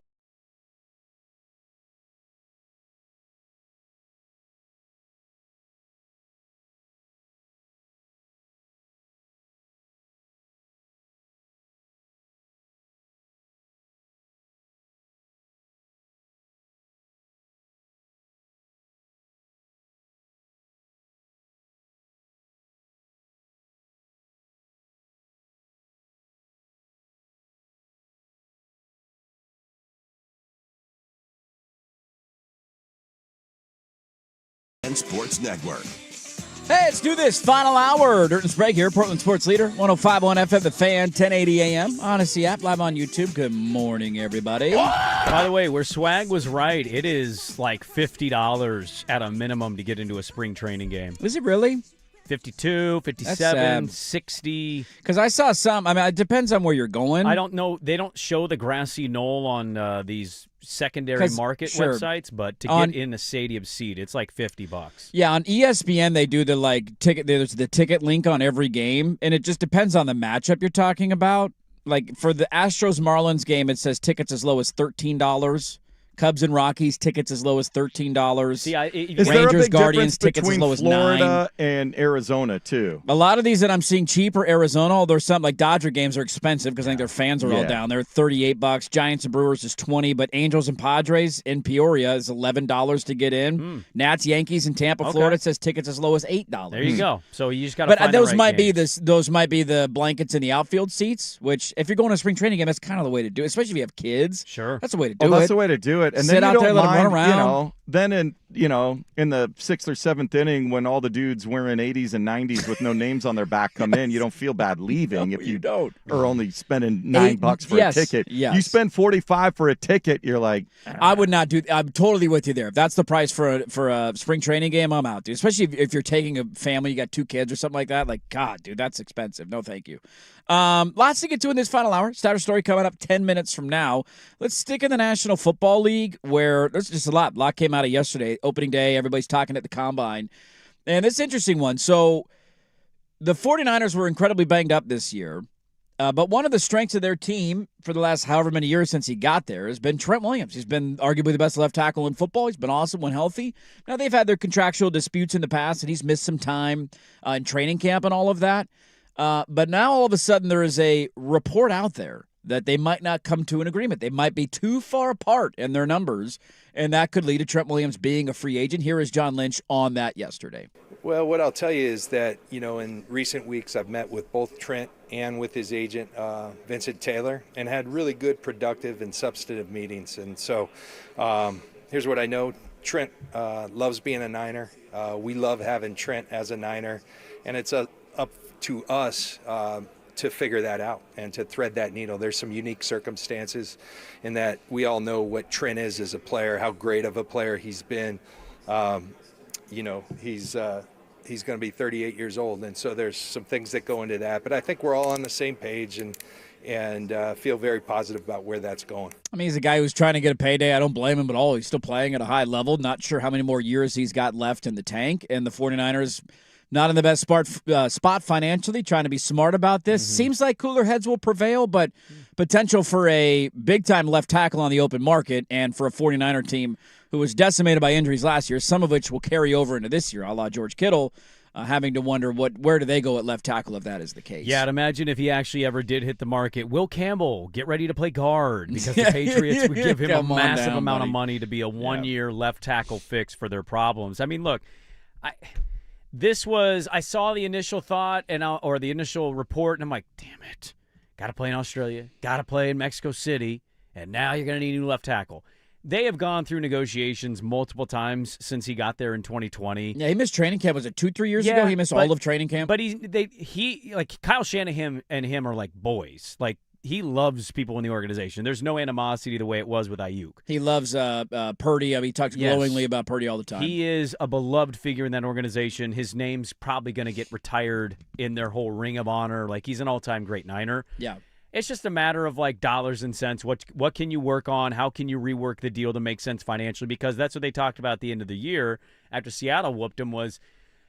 Sports Network. Hey, let's do this. Final hour. Dirt and Sprague here, Portland Sports Leader, 105.1 FM, The Fan, 1080 AM. Odyssey app, live on YouTube. Good morning, everybody. By the way, where Swag was right, it is like $50 at a minimum to get into a spring training game. Is it really? 52, 57, 60. Because I saw some. I mean, it depends on where you're going. I don't know. They don't show the grassy knoll on these secondary market websites, but to get in a stadium seat, it's like $50. Yeah, on ESPN they do the ticket. There's the ticket link on every game, and it just depends on the matchup you're talking about. Like for the Astros Marlins game, it says tickets as low as $13. Cubs and Rockies tickets as low as $13. See, Rangers Guardians tickets as low as Florida $9. and Arizona too. A lot of these that I'm seeing cheaper, Arizona, although some like Dodger games are expensive because I think their fans are all down there. $38. Giants and Brewers is $20, but Angels and Padres in Peoria is $11 to get in. Nats, Yankees in Tampa, Florida says tickets as low as $8. There you go. So you just got to. But those might be those might be the blankets in the outfield seats. Which if you're going to a spring training game, that's kind of the way to do it, especially if you have kids. Sure, that's the way to do it. That's the way to do it. And sit then out you there, don't let them mind, run around. Then in the 6th or 7th inning when all the dudes wearing 80s and 90s with no names on their back come in, you don't feel bad leaving if you don't are only spending $9 for a ticket. Yes. You spend $45 for a ticket, you're like, I would not do. I'm totally with you there. If that's the price for a spring training game, I'm out, dude. Especially if you're taking a family, you got 2 kids or something like that. Like, God, dude, that's expensive. No, thank you. Lots to get to in this final hour. Starter story coming up 10 minutes from now. Let's stick in the National Football League where there's just a lot. A lot came out of yesterday, opening day. Everybody's talking at the Combine. And this interesting one. So the 49ers were incredibly banged up this year. But one of the strengths of their team for the last however many years since he got there has been Trent Williams. He's been arguably the best left tackle in football. He's been awesome when healthy. Now, they've had their contractual disputes in the past, and he's missed some time in training camp and all of that. But now all of a sudden there is a report out there that they might not come to an agreement. They might be too far apart in their numbers, and that could lead to Trent Williams being a free agent. Here is John Lynch on that yesterday. Well, what I'll tell you is that, in recent weeks I've met with both Trent and with his agent, Vincent Taylor, and had really good, productive, and substantive meetings. And so here's what I know. Trent loves being a Niner. We love having Trent as a Niner, and it's up to us to figure that out and to thread that needle. There's some unique circumstances in that we all know what Trent is as a player, how great of a player he's been. He's going to be 38 years old, and so there's some things that go into that. But I think we're all on the same page and feel very positive about where that's going. I mean, he's a guy who's trying to get a payday. I don't blame him at all. He's still playing at a high level. Not sure how many more years he's got left in the tank. And the 49ers not in the best spot financially, trying to be smart about this. Seems like cooler heads will prevail, but potential for a big-time left tackle on the open market and for a 49er team who was decimated by injuries last year, some of which will carry over into this year, a la George Kittle, having to wonder where do they go at left tackle if that is the case. Yeah, I'd imagine if he actually ever did hit the market, Will Campbell, get ready to play guard because the Patriots would give him a massive amount of money to be a one-year left tackle fix for their problems. I mean, look, I saw the initial thought or the initial report, and I'm like, damn it. Got to play in Australia, got to play in Mexico City, and now you're going to need a new left tackle. They have gone through negotiations multiple times since he got there in 2020. Yeah, he missed training camp. Was it 2-3 years ago? He missed all of training camp. But he like Kyle Shanahan and him are like boys. Like he loves people in the organization. There's no animosity the way it was with Ayuk. He loves Purdy. I mean, he talks glowingly about Purdy all the time. He is a beloved figure in that organization. His name's probably going to get retired in their whole Ring of Honor. Like he's an all-time great Niner. Yeah. It's just a matter of like dollars and cents. What can you work on? How can you rework the deal to make sense financially? Because that's what they talked about at the end of the year after Seattle whooped him was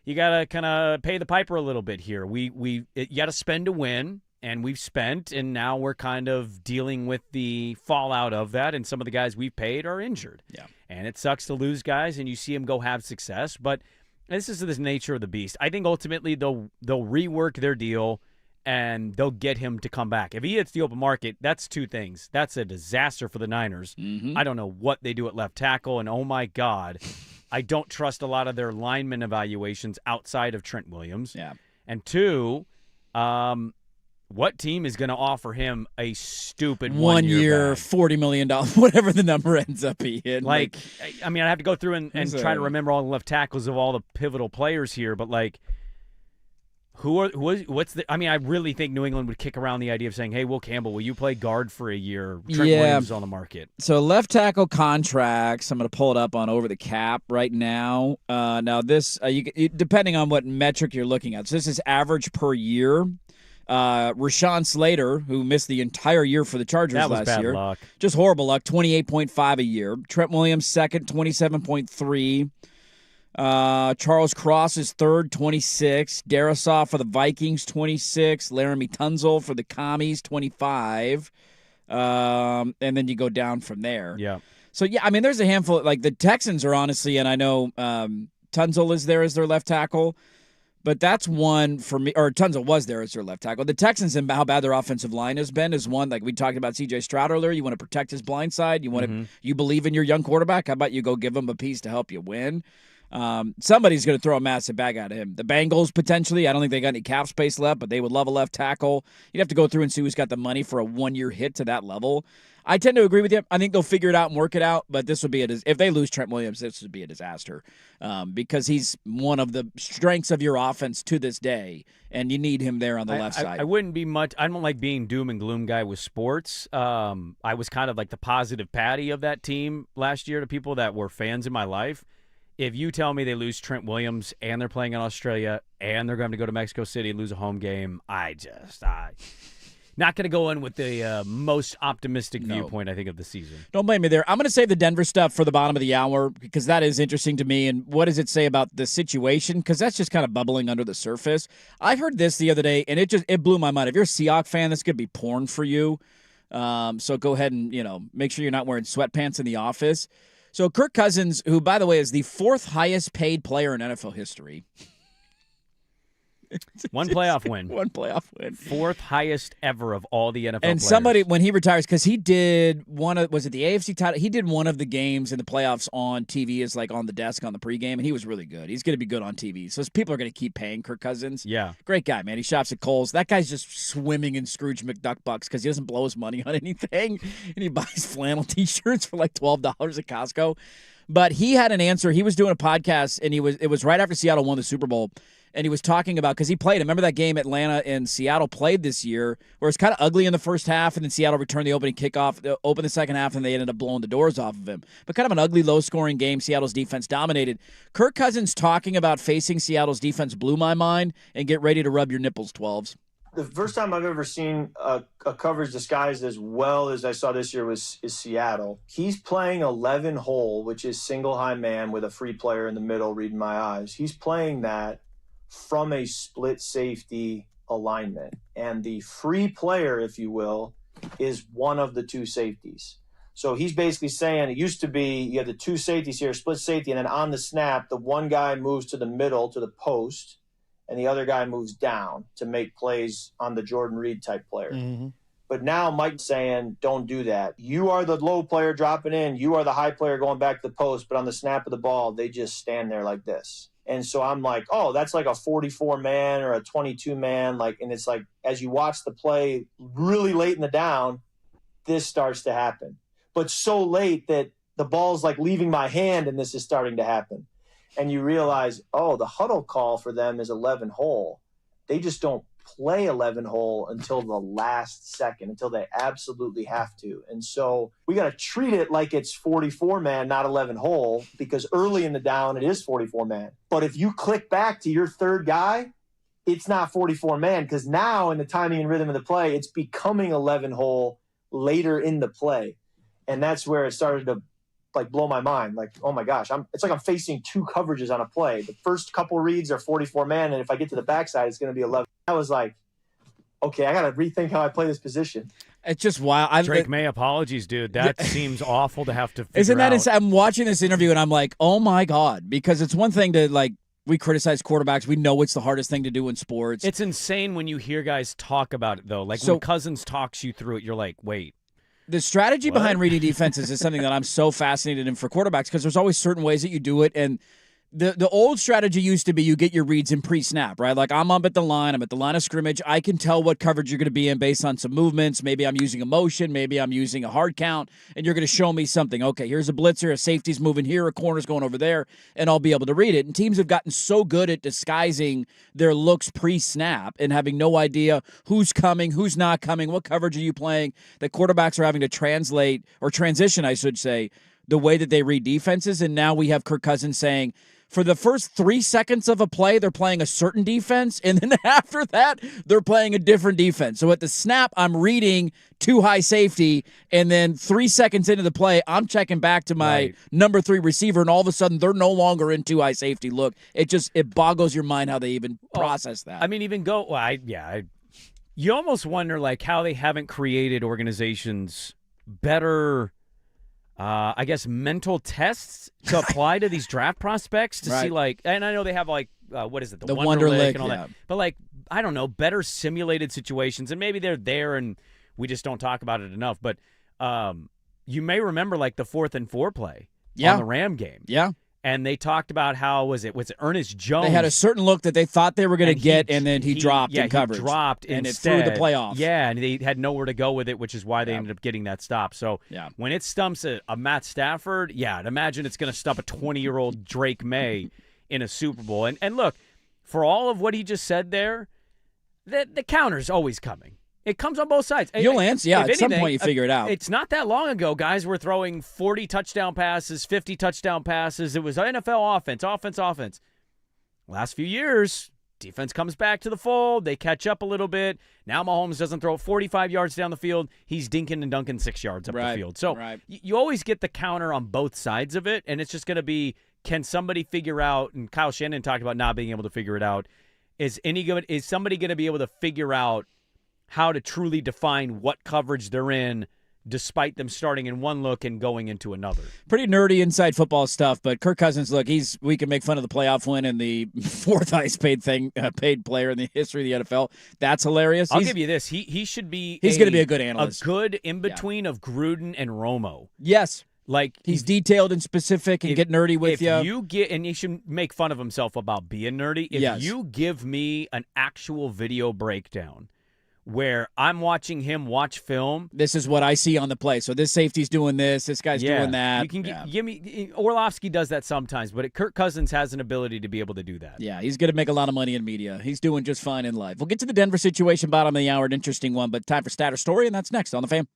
you got to kind of pay the piper a little bit here. You got to spend to win, and we've spent, and now we're kind of dealing with the fallout of that, and some of the guys we've paid are injured. Yeah. And it sucks to lose guys, and you see them go have success, but this is the nature of the beast. I think ultimately they'll rework their deal, and they'll get him to come back. If he hits the open market, that's two things. That's a disaster for the Niners. I don't know what they do at left tackle, and oh my God, I don't trust a lot of their lineman evaluations outside of Trent Williams. Yeah. And two, what team is going to offer him a stupid 1 year, bag? $40 million, whatever the number ends up being? Like, I mean, I have to go through and try to remember all the left tackles of all the pivotal players here, but like, what's the? I mean, I really think New England would kick around the idea of saying, "Hey, Will Campbell, will you play guard for a year?" Trent Williams is on the market. So left tackle contracts. I'm going to pull it up on Over the Cap right now. Now this, depending on what metric you're looking at. So this is average per year. Rashawn Slater, who missed the entire year for the Chargers that was last bad year, luck. just horrible luck. 28.5 a year. Trent Williams second, 27.3. Charles Cross is third, 26. Darisaw for the Vikings, 26. Laramie Tunzel for the Commies, 25. And then you go down from there. Yeah. So, yeah, I mean, there's a handful. Like, the Texans are honestly, and I know Tunzel is there as their left tackle, but that's one for me, or Tunzel was there as their left tackle. The Texans and how bad their offensive line has been is one. Like we talked about C.J. Stroud earlier. You want to protect his blind side. You want to, you believe in your young quarterback. How about you go give him a piece to help you win? Somebody's going to throw a massive bag at him. The Bengals, potentially. I don't think they got any cap space left, but they would love a left tackle. You'd have to go through and see who's got the money for a 1-year hit to that level. I tend to agree with you. I think they'll figure it out and work it out, but this would be if they lose Trent Williams, this would be a disaster because he's one of the strengths of your offense to this day, and you need him there on the left side. I wouldn't be much – I don't like being doom and gloom guy with sports. I was kind of like the positive Patty of that team last year to people that were fans in my life. If you tell me they lose Trent Williams and they're playing in Australia and they're going to go to Mexico City and lose a home game, not going to go in with the most optimistic viewpoint, I think, of the season. Don't blame me there. I'm going to save the Denver stuff for the bottom of the hour because that is interesting to me. And what does it say about the situation? Because that's just kind of bubbling under the surface. I heard this the other day, and it blew my mind. If you're a Seahawks fan, this could be porn for you. So go ahead and make sure you're not wearing sweatpants in the office. So Kirk Cousins, who, by the way, is the 4th highest paid player in NFL history. One playoff win. 4th highest ever of all the NFL and players. Somebody, when he retires, because he did was it the AFC title? He did one of the games in the playoffs on TV as like on the desk on the pregame, and he was really good. He's going to be good on TV. So people are going to keep paying Kirk Cousins. Yeah. Great guy, man. He shops at Kohl's. That guy's just swimming in Scrooge McDuck bucks because he doesn't blow his money on anything, and he buys flannel T-shirts for like $12 at Costco. But he had an answer. He was doing a podcast, and it was right after Seattle won the Super Bowl. And he was talking about, because he played, remember that game Atlanta and Seattle played this year, where it's kind of ugly in the first half, and then Seattle returned the opening kickoff, opened the second half, and they ended up blowing the doors off of him. But kind of an ugly, low-scoring game. Seattle's defense dominated. Kirk Cousins talking about facing Seattle's defense blew my mind, and get ready to rub your nipples, 12s. The first time I've ever seen a coverage disguised as well as I saw this year is Seattle. He's playing 11 hole, which is single high man with a free player in the middle reading my eyes. He's playing that from a split safety alignment. And the free player, if you will, is one of the two safeties. So he's basically saying it used to be you have the two safeties here, split safety, and then on the snap, the one guy moves to the middle to the post, and the other guy moves down to make plays on the Jordan Reed type player. Mm-hmm. But now Mike's saying, don't do that. You are the low player dropping in. You are the high player going back to the post. But on the snap of the ball, they just stand there like this. And so I'm like, oh, that's like a 44-man or a 22-man. And it's like, as you watch the play really late in the down, this starts to happen. But so late that the ball's like leaving my hand and this is starting to happen. And you realize, oh, the huddle call for them is 11 hole. They just don't play 11 hole until the last second, until they absolutely have to. And so we got to treat it like it's 44-man, not 11 hole, because early in the down, it is 44-man. But if you click back to your third guy, it's not 44-man, because now in the timing and rhythm of the play, it's becoming 11 hole later in the play. And that's where it started to blow my mind. Like, oh my gosh, it's like I'm facing two coverages on a play. The first couple reads are 44-man, and if I get to the backside, it's going to be 11. I was like, okay, I got to rethink how I play this position. It's just wild. Drake May, apologies, dude. That seems awful to have to figure Isn't that out. insane? I'm watching this interview, and I'm like, oh my God, because it's one thing to, we criticize quarterbacks. We know it's the hardest thing to do in sports. It's insane when you hear guys talk about it, though. When Cousins talks you through it, you're like, wait. The strategy behind reading defenses is something that I'm so fascinated in for quarterbacks because there's always certain ways that you do it. And the old strategy used to be you get your reads in pre-snap, right? Like I'm up at the line, I'm at the line of scrimmage. I can tell what coverage you're going to be in based on some movements. Maybe I'm using a motion, maybe I'm using a hard count, and you're going to show me something. Okay, here's a blitzer, a safety's moving here, a corner's going over there, and I'll be able to read it. And teams have gotten so good at disguising their looks pre-snap and having no idea who's coming, who's not coming, what coverage are you playing, that quarterbacks are having to translate, or transition, I should say, the way that they read defenses. And now we have Kirk Cousins saying, for the first 3 seconds of a play, they're playing a certain defense, and then after that, they're playing a different defense. So at the snap, I'm reading too high safety, and then 3 seconds into the play, I'm checking back to my number 3 receiver, and all of a sudden, they're no longer in too high safety. Look, it boggles your mind how they even process that. I mean, you almost wonder how they haven't created organizations better. I guess mental tests to apply to these draft prospects to see and I know they have what is it, the Wonderlic and all that, but I don't know, better simulated situations, and maybe they're there and we just don't talk about it enough. But you may remember the 4th and 4 play on the Ram game, and they talked about how was it Ernest Jones? They had a certain look that they thought they were going to get, and then he dropped in coverage. He dropped and instead. it threw the play off. Yeah, and they had nowhere to go with it, which is why they ended up getting that stop. So when it stumps a Matt Stafford, I'd imagine it's going to stump a 20-year-old Drake May in a Super Bowl. And look, for all of what he just said there, the counter's always coming. It comes on both sides. You'll answer, at some point you figure it out. It's not that long ago, guys were throwing 40 touchdown passes, 50 touchdown passes. It was NFL offense. Last few years, defense comes back to the fold. They catch up a little bit. Now Mahomes doesn't throw 45 yards down the field. He's dinking and dunking 6 yards up the field. So you always get the counter on both sides of it, and it's just going to be, can somebody figure out, and Kyle Shanahan talked about not being able to figure it out, is somebody going to be able to figure out how to truly define what coverage they're in despite them starting in one look and going into another? Pretty nerdy inside football stuff, but Kirk Cousins, look, we can make fun of the playoff win and the 4th highest paid player in the history of the NFL. That's hilarious. I'll give you this. He's going to be a good analyst. A good in-between of Gruden and Romo. Yes. He's detailed and specific and get nerdy with you. If you get, and he should make fun of himself about being nerdy, if you give me an actual video breakdown where I'm watching him watch film. This is what I see on the play. So this safety's doing this. This guy's doing that. You can give me. Orlovsky does that sometimes, but Kirk Cousins has an ability to be able to do that. Yeah, he's going to make a lot of money in media. He's doing just fine in life. We'll get to the Denver situation bottom of the hour, an interesting one, but time for Stat or Story, and that's next on The Fan.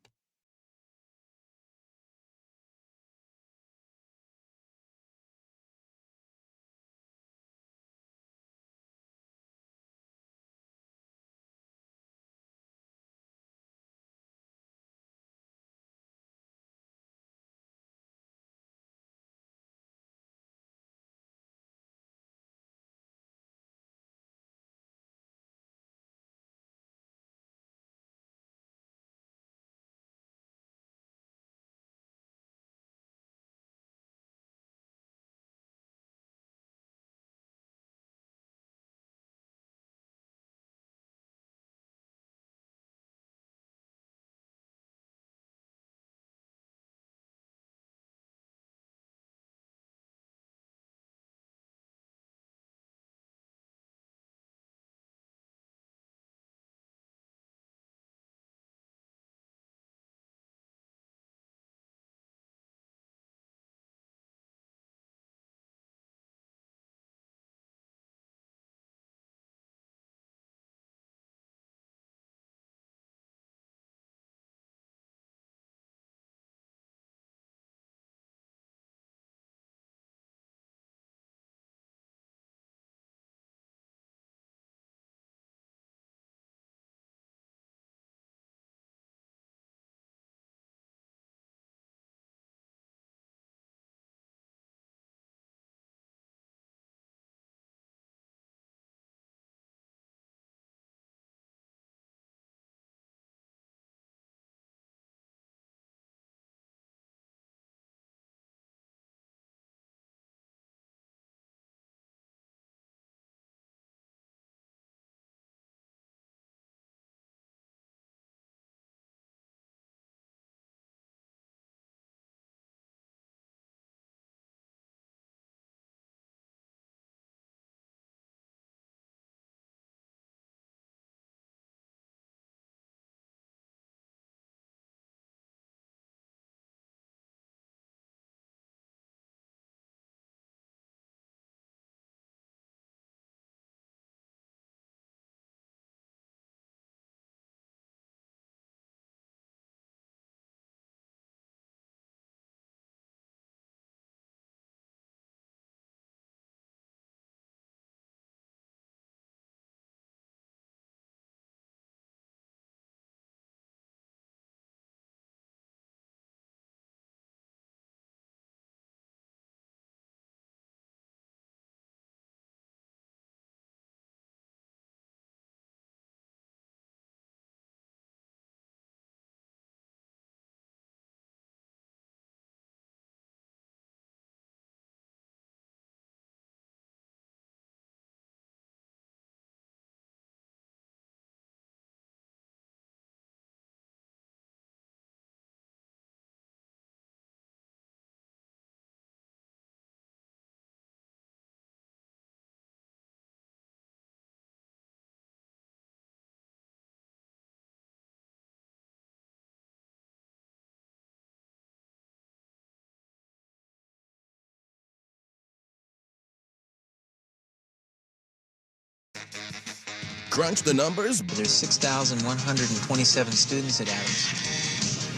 Crunch the numbers. There's 6,127 students at Adams,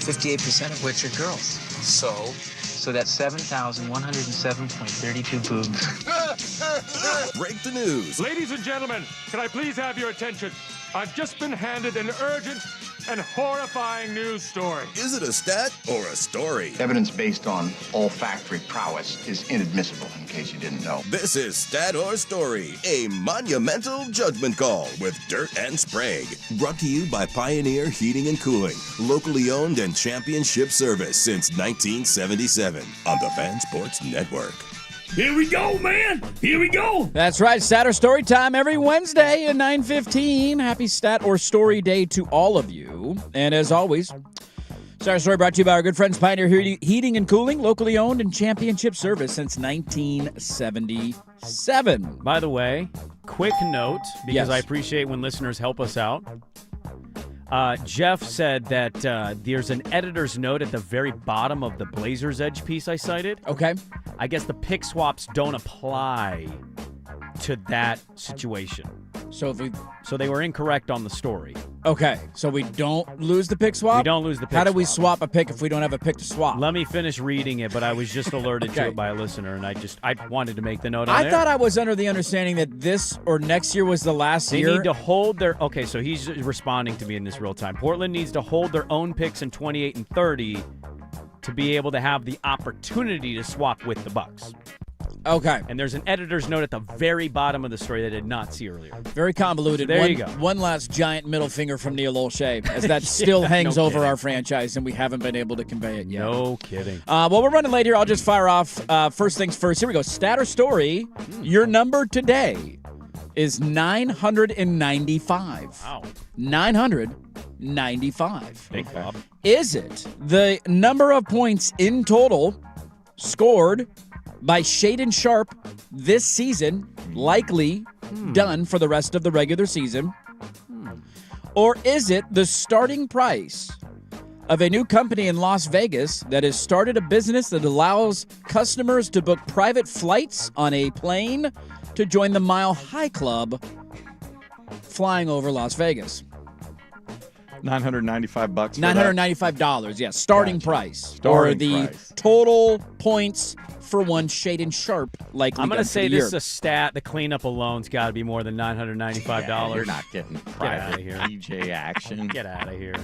58% of which are girls. So that's 7,107.32 boobs. Break the news. Ladies and gentlemen, can I please have your attention? I've just been handed an urgent and horrifying news story. Is it a stat or a story? Evidence based on olfactory prowess is inadmissible, in case you didn't know. This is Stat or Story, a monumental judgment call with Dirt and Sprague. Brought to you by Pioneer Heating and Cooling, locally owned and championship service since 1977 on the Fan Sports Network. Here we go, man. Here we go. That's right. Stat or Story time every Wednesday at 9:15. Happy Stat or Story Day to all of you. And as always, Stat or Story brought to you by our good friends Pioneer Heating and Cooling, locally owned and championship service since 1977. By the way, quick note, because Yes. I appreciate when listeners help us out. Jeff said that there's an editor's note at the very bottom of the Blazers Edge piece I cited. Okay. I guess the pick swaps don't apply to that situation. So they were incorrect on the story. Okay, so we don't lose the pick swap? We don't lose the pick How do we swap. swap a pick if we don't have a pick to swap? Let me finish reading it, but I was just alerted to Okay. it by a listener, and I wanted to make the note on I there. thought I was under the understanding that this or next year was the last They year. need to hold their... Okay, so he's responding to me in this real time. Portland needs to hold their own picks in 28 and 30 to be able to have the opportunity to swap with the Bucks. Okay. And there's an editor's note at the very bottom of the story that I did not see earlier. Very convoluted. There one, you go. One last giant middle finger from Neil Olshey, as that still hangs over our franchise, and we haven't been able to convey it yet. No kidding. Well, we're running late here. I'll just fire off. First things first. Here we go. Stat or Story. Your number today is 995. Wow. 995. Big Bob. Is it the number of points in total scored by Shaden Sharp this season, likely done for the rest of the regular season? Or is it the starting price of a new company in Las Vegas that has started a business that allows customers to book private flights on a plane to join the Mile High Club flying over Las Vegas? $995 bucks. $995, yes. Starting price. Starting or the price. total points for one Shaden Sharp likely I'm going done to for say the this year. is a stat. The cleanup alone's got to be more than $995. You're not getting private outta here. PJ action. Get out of here.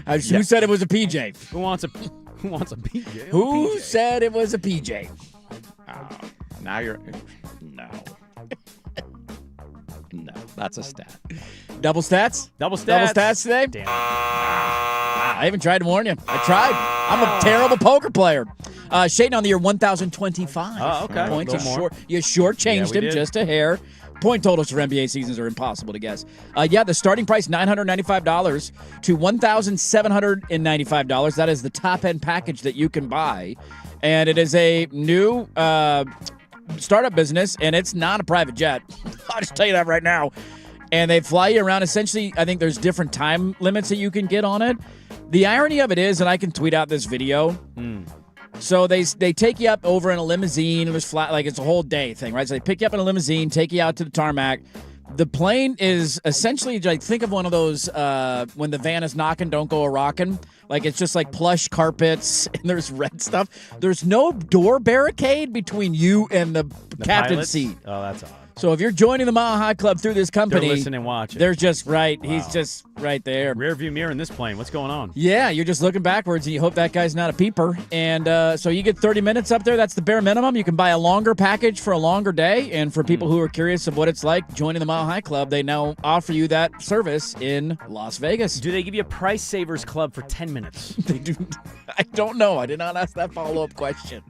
Who said it was a PJ? Who wants a PJ? Who said it was a PJ? Now you're... No. No, that's a stat. Double stats? Double stats. Double stats today? Damn. I even tried to warn you. I tried. I'm a terrible poker player. Shaden on the year 1,025 Oh, okay. points. Go more. You shortchanged Yeah, we him did. just a hair. Point totals for NBA seasons are impossible to guess. The starting price, $995 to $1,795. That is the top-end package that you can buy. And it is a new startup business, and it's not a private jet. I'll just tell you that right now. And they fly you around. Essentially, I think there's different time limits that you can get on it. The irony of it is, and I can tweet out this video. So they take you up over in a limousine. It was flat, like it's a whole day thing, right? So they pick you up in a limousine, take you out to the tarmac. The plane is essentially like, think of one of those when the van is knocking, don't go a rocking. Like it's just like plush carpets and there's red stuff. There's no door barricade between you and the captain's pilots? seat. Oh, that's odd. So if you're joining the Mile High Club through this company, They're listening and watching. They're just right. Wow. He's just right there. Rear view mirror in this plane. What's going on? Yeah, you're just looking backwards and you hope that guy's not a peeper. And so you get 30 minutes up there. That's the bare minimum. You can buy a longer package for a longer day. And for people who are curious of what it's like joining the Mile High Club, they now offer you that service in Las Vegas. Do they give you a Price Savers Club for 10 minutes? They do. I don't know. I did not ask that follow-up question.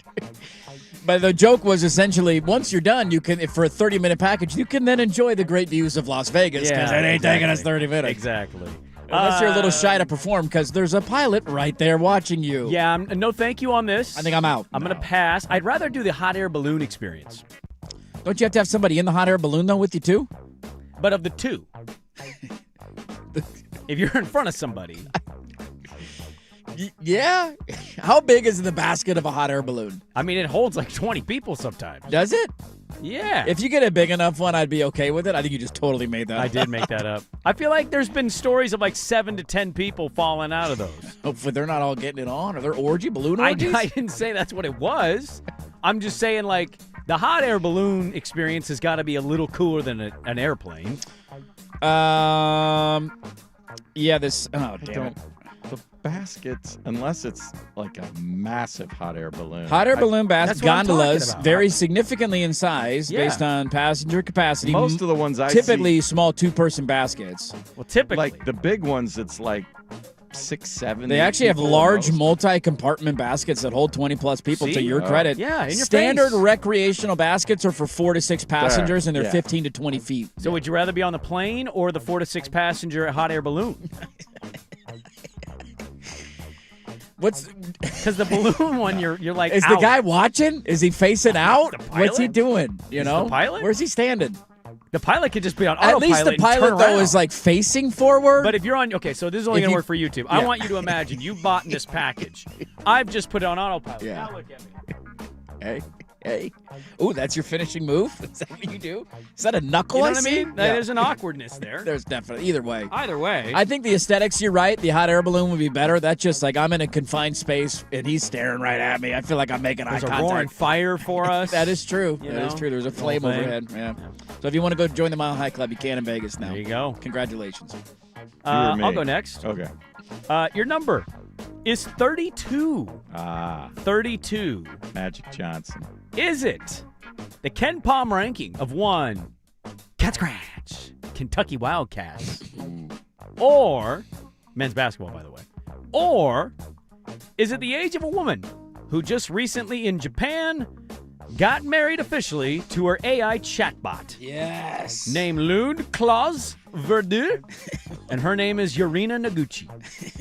But the joke was essentially, once you're done, you can, for a 30-minute package, you can then enjoy the great views of Las Vegas because it ain't taking us 30 minutes. Exactly. Unless you're a little shy to perform because there's a pilot right there watching you. Yeah, no thank you on this. I think I'm out. I'm going to pass. I'd rather do the hot air balloon experience. Don't you have to have somebody in the hot air balloon, though, with you, too? But of the two. If you're in front of somebody. Yeah? How big is the basket of a hot air balloon? I mean, it holds like 20 people sometimes. Does it? Yeah. If you get a big enough one, I'd be okay with it. I think you just totally made that up. I did make that up. I feel like there's been stories of like 7 to 10 people falling out of those. Hopefully they're not all getting it on. Are there balloon orgies? I didn't say that's what it was. I'm just saying, like, the hot air balloon experience has got to be a little cooler than an airplane. Yeah, this. Oh, damn it. The baskets, unless it's like a massive hot air balloon. Hot air balloon That's what I'm gondolas talking about. vary significantly in size Yeah. based on passenger capacity. Most of the ones I typically small 2-person baskets. Well, typically. Like the big ones, it's like 6, 7. They 8 actually have people large almost. multi-compartment baskets that hold 20-plus people, See? to your credit. Yeah, in your Standard face. recreational baskets are for 4 to 6 passengers, and they're yeah. 15 to 20 feet. So would you rather be on the plane or the 4 to 6 passenger hot air balloon? Because the balloon one, you're like, Is out. the guy watching? Is he facing out? What's he pilot? doing? You Is know? the pilot? Where's he standing? The pilot could just be on At autopilot. least the and pilot, turn though, around. is like facing forward. But if you're on, okay, so this is only If going to you- work for YouTube. I yeah. want you to imagine you bought this package. I've just put it on autopilot. Yeah. Now look at me. Hey. Ooh, that's your finishing move? Is that what you do? Is that a knuckle? You know I what I see? mean? Yeah. There's an awkwardness there. There's definitely either way. Either way. I think the aesthetics, you're right. The hot air balloon would be better. That's just like I'm in a confined space and he's staring right at me. I feel like I'm making There's eye a contact. roaring fire for us. That is true. You That is know? true. There's a The whole flame thing. overhead. Yeah. So if you want to go join the Mile High Club, you can in Vegas now. There you go. Congratulations. I'll go next. Okay. Your number is 32. 32. Magic Johnson. Is it the Ken Palm ranking of 1, Cat Scratch, Kentucky Wildcats, or men's basketball, by the way, or is it the age of a woman who just recently in Japan got married officially to her AI chatbot? Yes. Named Lune Claus Verdu, and her name is Yurina Noguchi.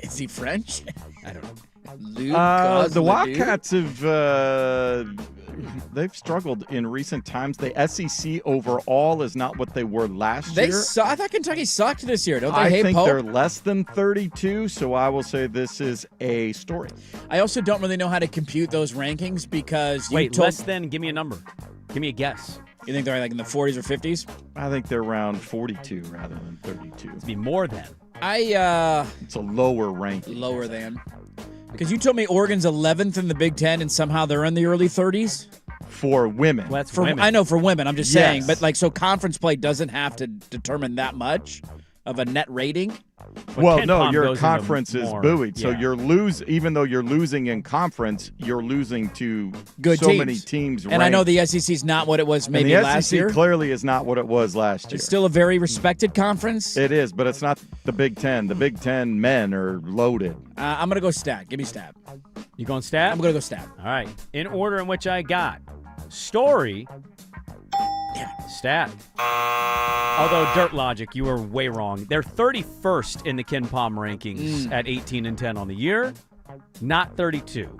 Is he French? I don't know. The Wildcats have they've struggled in recent times. The SEC overall is not what they were last year. I thought Kentucky sucked this year. Don't they I hate think Pope? they're less than 32, so I will say this is a story. I also don't really know how to compute those rankings because Wait, less than, give me a number. Give me a guess. You think they're like in the 40s or 50s? I think they're around 42 rather than 32. It'd be more than. It's a lower ranking. Lower than. Because you told me Oregon's 11th in the Big Ten, and somehow they're in the early 30s? For women. Well, that's for women. I know for women. I'm just saying. Yes. But, like, so conference play doesn't have to determine that much of a net rating? Well, Ken no, Palm your goes into conference is more, buoyed. So yeah. you're even though you're losing in conference, you're losing to Good so teams. many teams. And I know ranked. the SEC's not what it was maybe and the last SEC year. clearly is not what it was last year. It's still a very respected conference. It is, but it's not the Big Ten. The Big Ten men are loaded. I'm going to go stat. Give me stat. You going stat? I'm going to go stat. All right. In order in which I got story, stat. Although Dirt Logic, you were way wrong. They're 31st in the Ken Palm rankings at 18-10 on the year, not 32.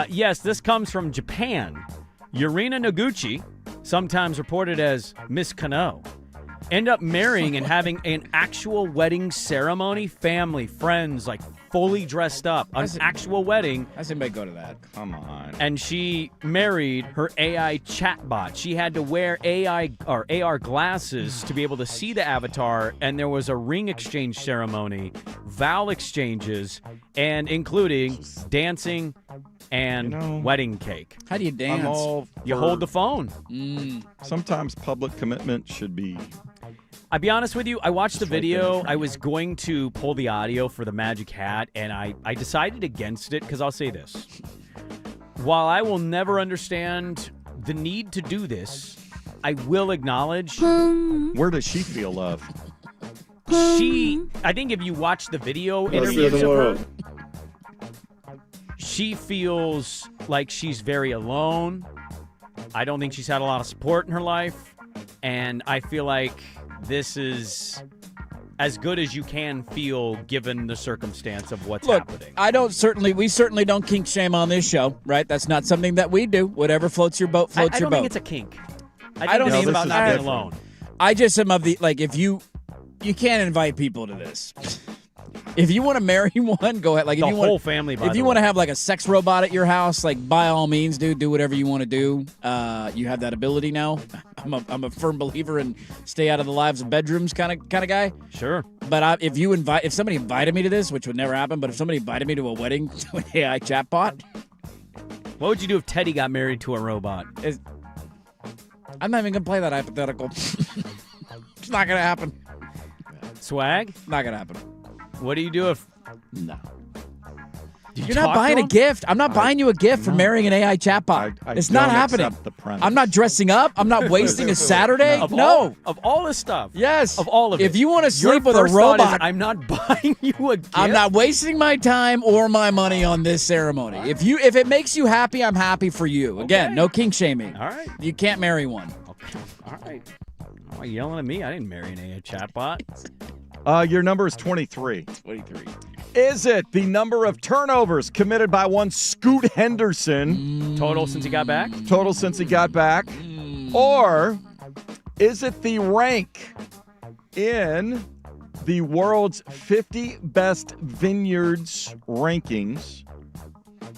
Yes, this comes from Japan. Yurina Noguchi, sometimes reported as Miss Kano, end up marrying and having an actual wedding ceremony, family, friends, like fully dressed up, an actual wedding. How's anybody go to that? Come on. And she married her AI chatbot. She had to wear AI or AR glasses to be able to see the avatar, and there was a ring exchange ceremony, vow exchanges, and including dancing and wedding cake. How do you dance? I'm all You for- hold the phone. Sometimes public commitment should be. I'll be honest with you, I watched the video. I was going to pull the audio for the magic hat, and I decided against it because I'll say this. While I will never understand the need to do this, I will acknowledge Where does she feel love? I think if you watch the video interviews of her, she feels like she's very alone. I don't think she's had a lot of support in her life, and I feel like this is as good as you can feel given the circumstance of what's happening. We certainly don't kink shame on this show, right? That's not something that we do. Whatever floats your boat, floats I your don't boat. think it's a kink. I don't think it's either. about not being alone. I just am of the, like, if you can't invite people to this. If you want to marry one, go ahead. Like, if The you whole want, family, by if the you way. want to have like a sex robot at your house, like by all means, dude, do whatever you want to do. You have that ability now. I'm a firm believer in stay out of the lives of bedrooms kind of guy. Sure. But if somebody invited me to this, which would never happen, but if somebody invited me to a wedding to an AI chatbot, What would you do if Teddy got married to a robot? I'm not even gonna play that hypothetical. It's not gonna happen. Swag? Not gonna happen. What do you do if... No. Do you You're not talk to buying a him? gift. I'm not buying you a gift for marrying an AI chatbot. It's not happening. The premise. I'm not dressing up. I'm not wasting a Saturday. Of all this stuff. Yes. Of all of it. If you want to Your sleep with a first thought is, robot, I'm not buying you a gift. I'm not wasting my time or my money on this ceremony. If it makes you happy, I'm happy for you. Again, no kink shaming. All right. You can't marry one. Okay. All right. Why are you yelling at me? I didn't marry an AI chatbot. Your number is 23. 23. Is it the number of turnovers committed by one Scoot Henderson? Total since he got back? Total since he got back. Or is it the rank in the world's 50 best vineyards rankings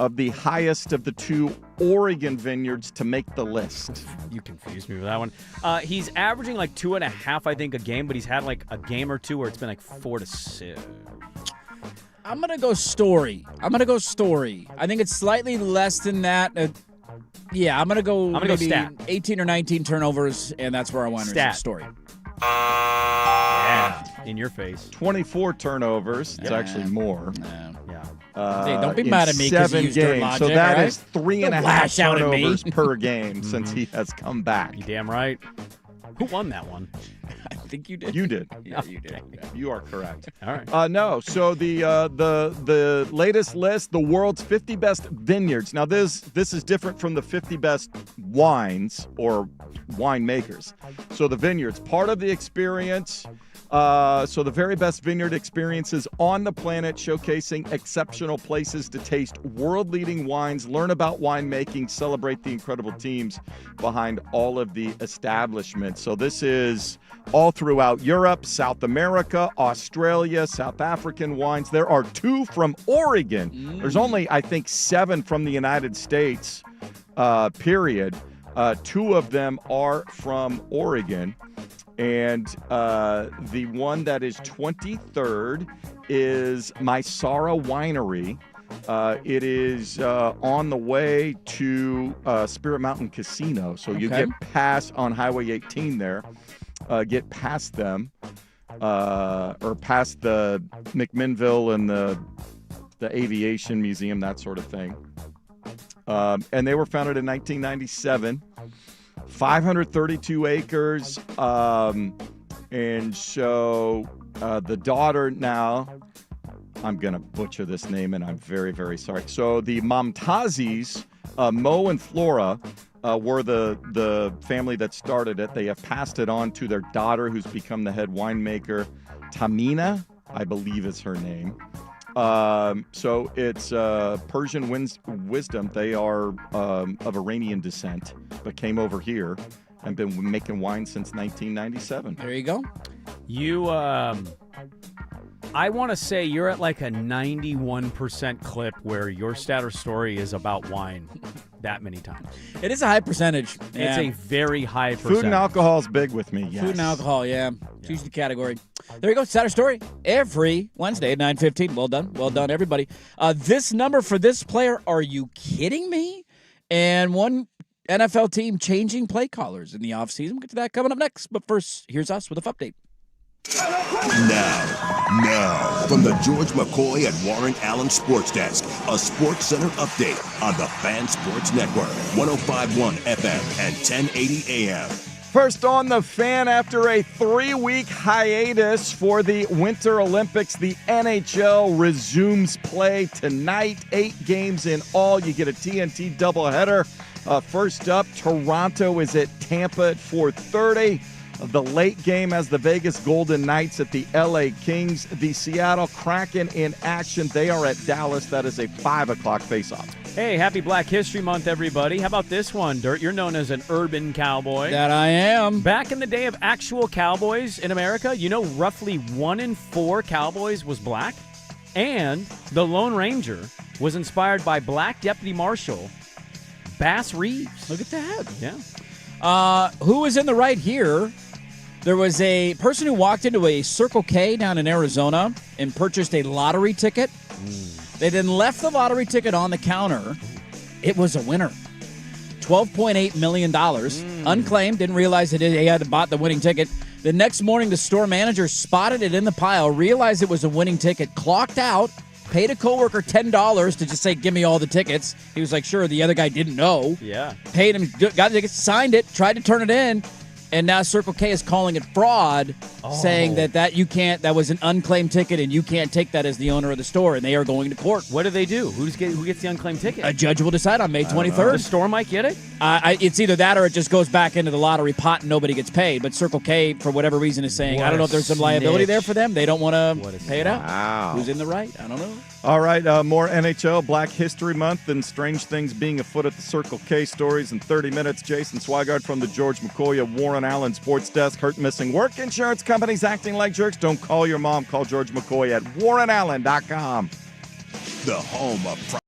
of the highest of the two Oregon vineyards to make the list? You confused me with that one. He's averaging like 2.5, I think, a game, but he's had like a game or two where it's been like 4 to 6. I'm going to go story. I think it's slightly less than that. Yeah, I'm going to go go maybe stat. 18 or 19 turnovers, and that's where I want to Stat. story. Yeah, in your face. 24 turnovers. It's actually more. Yeah. Hey, don't be in mad at me 'cause you 7 used dirt games. logic, So that all right? is 3.5 Don't lash out at me. turnovers per game since he has come back. You damn right. Who won that one? I think you did. You did. Yeah, you did. You are correct. All right. No. So the latest list, the world's 50 best vineyards. Now this is different from the 50 best wines or winemakers. So the vineyards, part of the experience. So the very best vineyard experiences on the planet, showcasing exceptional places to taste world-leading wines, learn about winemaking, celebrate the incredible teams behind all of the establishments. So this is all throughout Europe, South America, Australia, South African wines. There are 2 from Oregon. There's only, I think, 7 from the United States, period. 2 of them are from Oregon. And the one that is 23rd is Mysara Winery. It is on the way to Spirit Mountain Casino. So you Okay. get past on Highway 18 there, get past them, or past the McMinnville and the Aviation Museum, that sort of thing. And they were founded in 1997. 532 acres. And so the daughter now, I'm going to butcher this name and I'm very, very sorry. So the Momtazis, Mo and Flora, were the family that started it. They have passed it on to their daughter, who's become the head winemaker. Tamina, I believe is her name. So it's Persian wisdom. They are of Iranian descent, but came over here and been making wine since 1997. There you go. You, I want to say you're at like a 91% clip where your stat or story is about wine that many times. It is a high percentage. It's a very high percentage. Food and alcohol is big with me, yes. Food and alcohol, yeah. It's usually the category. There you go. Saturday Story every Wednesday at 9:15. Well done. Well done, everybody. This number for this player, are you kidding me? And one NFL team changing play callers in the offseason. We'll get to that coming up next. But first, here's us with a update. Now, from the George McCoy and Warren Allen Sports Desk, a Sports Center update on the Fan Sports Network, 105.1 FM and 1080 AM. First on the Fan, after a 3-week hiatus for the Winter Olympics, the NHL resumes play tonight. 8 games in all. You get a TNT doubleheader. First up, Toronto is at Tampa at 4:30. The late game as the Vegas Golden Knights at the LA Kings. The Seattle Kraken in action. They are at Dallas. That is a 5 o'clock faceoff. Hey, happy Black History Month, everybody. How about this one, Dirt? You're known as an urban cowboy. That I am. Back in the day of actual cowboys in America, you know roughly 1 in 4 cowboys was black? And the Lone Ranger was inspired by Black Deputy Marshal Bass Reeves. Look at that. Yeah. Who was in the right here? There was a person who walked into a Circle K down in Arizona and purchased a lottery ticket. They then left the lottery ticket on the counter. It was a winner. $12.8 million. Unclaimed. Didn't realize that he had bought the winning ticket. The next morning, the store manager spotted it in the pile, realized it was a winning ticket, clocked out, paid a coworker $10 to just say, give me all the tickets. He was like, sure. The other guy didn't know. Yeah. Paid him, got the tickets, signed it, tried to turn it in. And now Circle K is calling it fraud, saying that you can't. That was an unclaimed ticket, and you can't take that as the owner of the store. And they are going to court. What do they do? Who gets the unclaimed ticket? A judge will decide on May 23rd. The store might get it. It's either that or it just goes back into the lottery pot and nobody gets paid. But Circle K, for whatever reason, is saying, I don't know if there's some liability there for them. They don't want to pay it out. Wow. Who's in the right? I don't know. All right, more NHL, Black History Month, and strange things being afoot at the Circle K stories in 30 minutes. Jason Swigard from the George McCoy of Warren Allen Sports Desk. Hurt missing work, insurance companies acting like jerks. Don't call your mom. Call George McCoy at warrenallen.com. The home of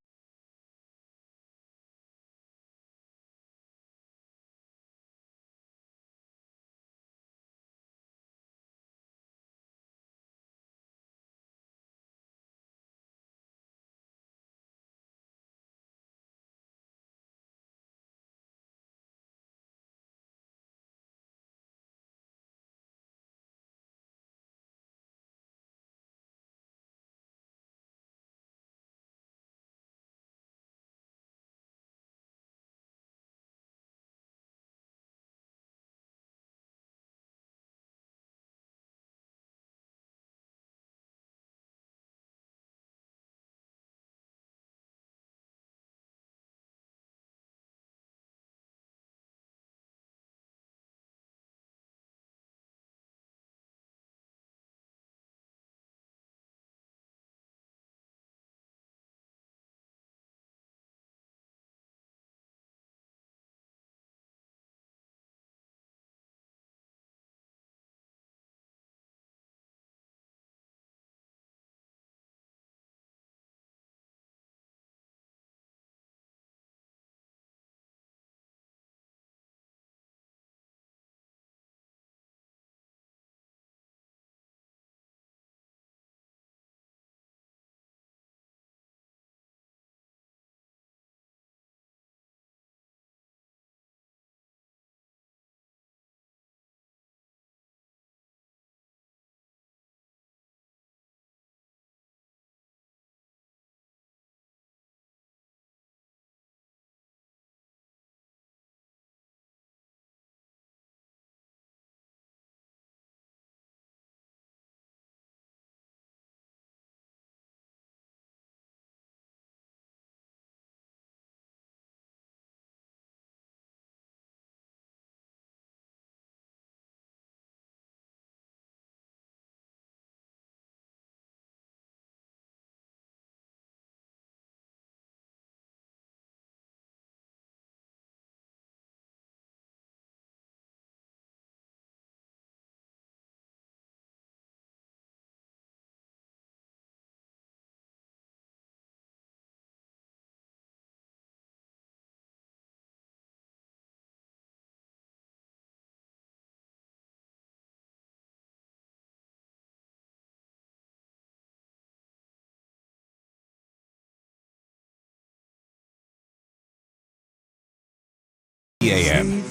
AM.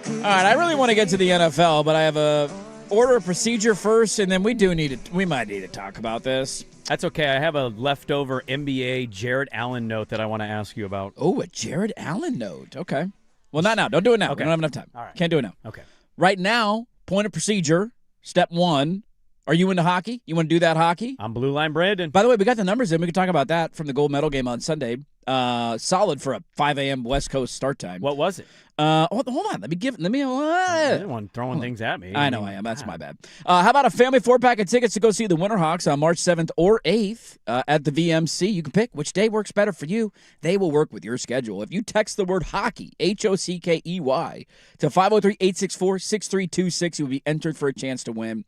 All right, I really want to get to the NFL, but I have a order of procedure first, and then we might need to talk about this. That's okay. I have a leftover NBA Jared Allen note that I want to ask you about. Oh, a Jared Allen note. Okay. Well, not now. Don't do it now. Okay. We don't have enough time. All right. Can't do it now. Okay. Right now, point of procedure, step one. Are you into hockey? You want to do that hockey? I'm Blue Line Brandon. By the way, we got the numbers in. We can talk about that from the gold medal game on Sunday. Solid for a 5 a.m. West Coast start time. What was it? Hold on. Let me. I didn't want throwing things at me. I know I am. That's my bad. How about a family 4-pack of tickets to go see the Winterhawks on March 7th or 8th at the VMC? You can pick which day works better for you. They will work with your schedule. If you text the word hockey, HOCKEY, to 503-864-6326, you'll be entered for a chance to win.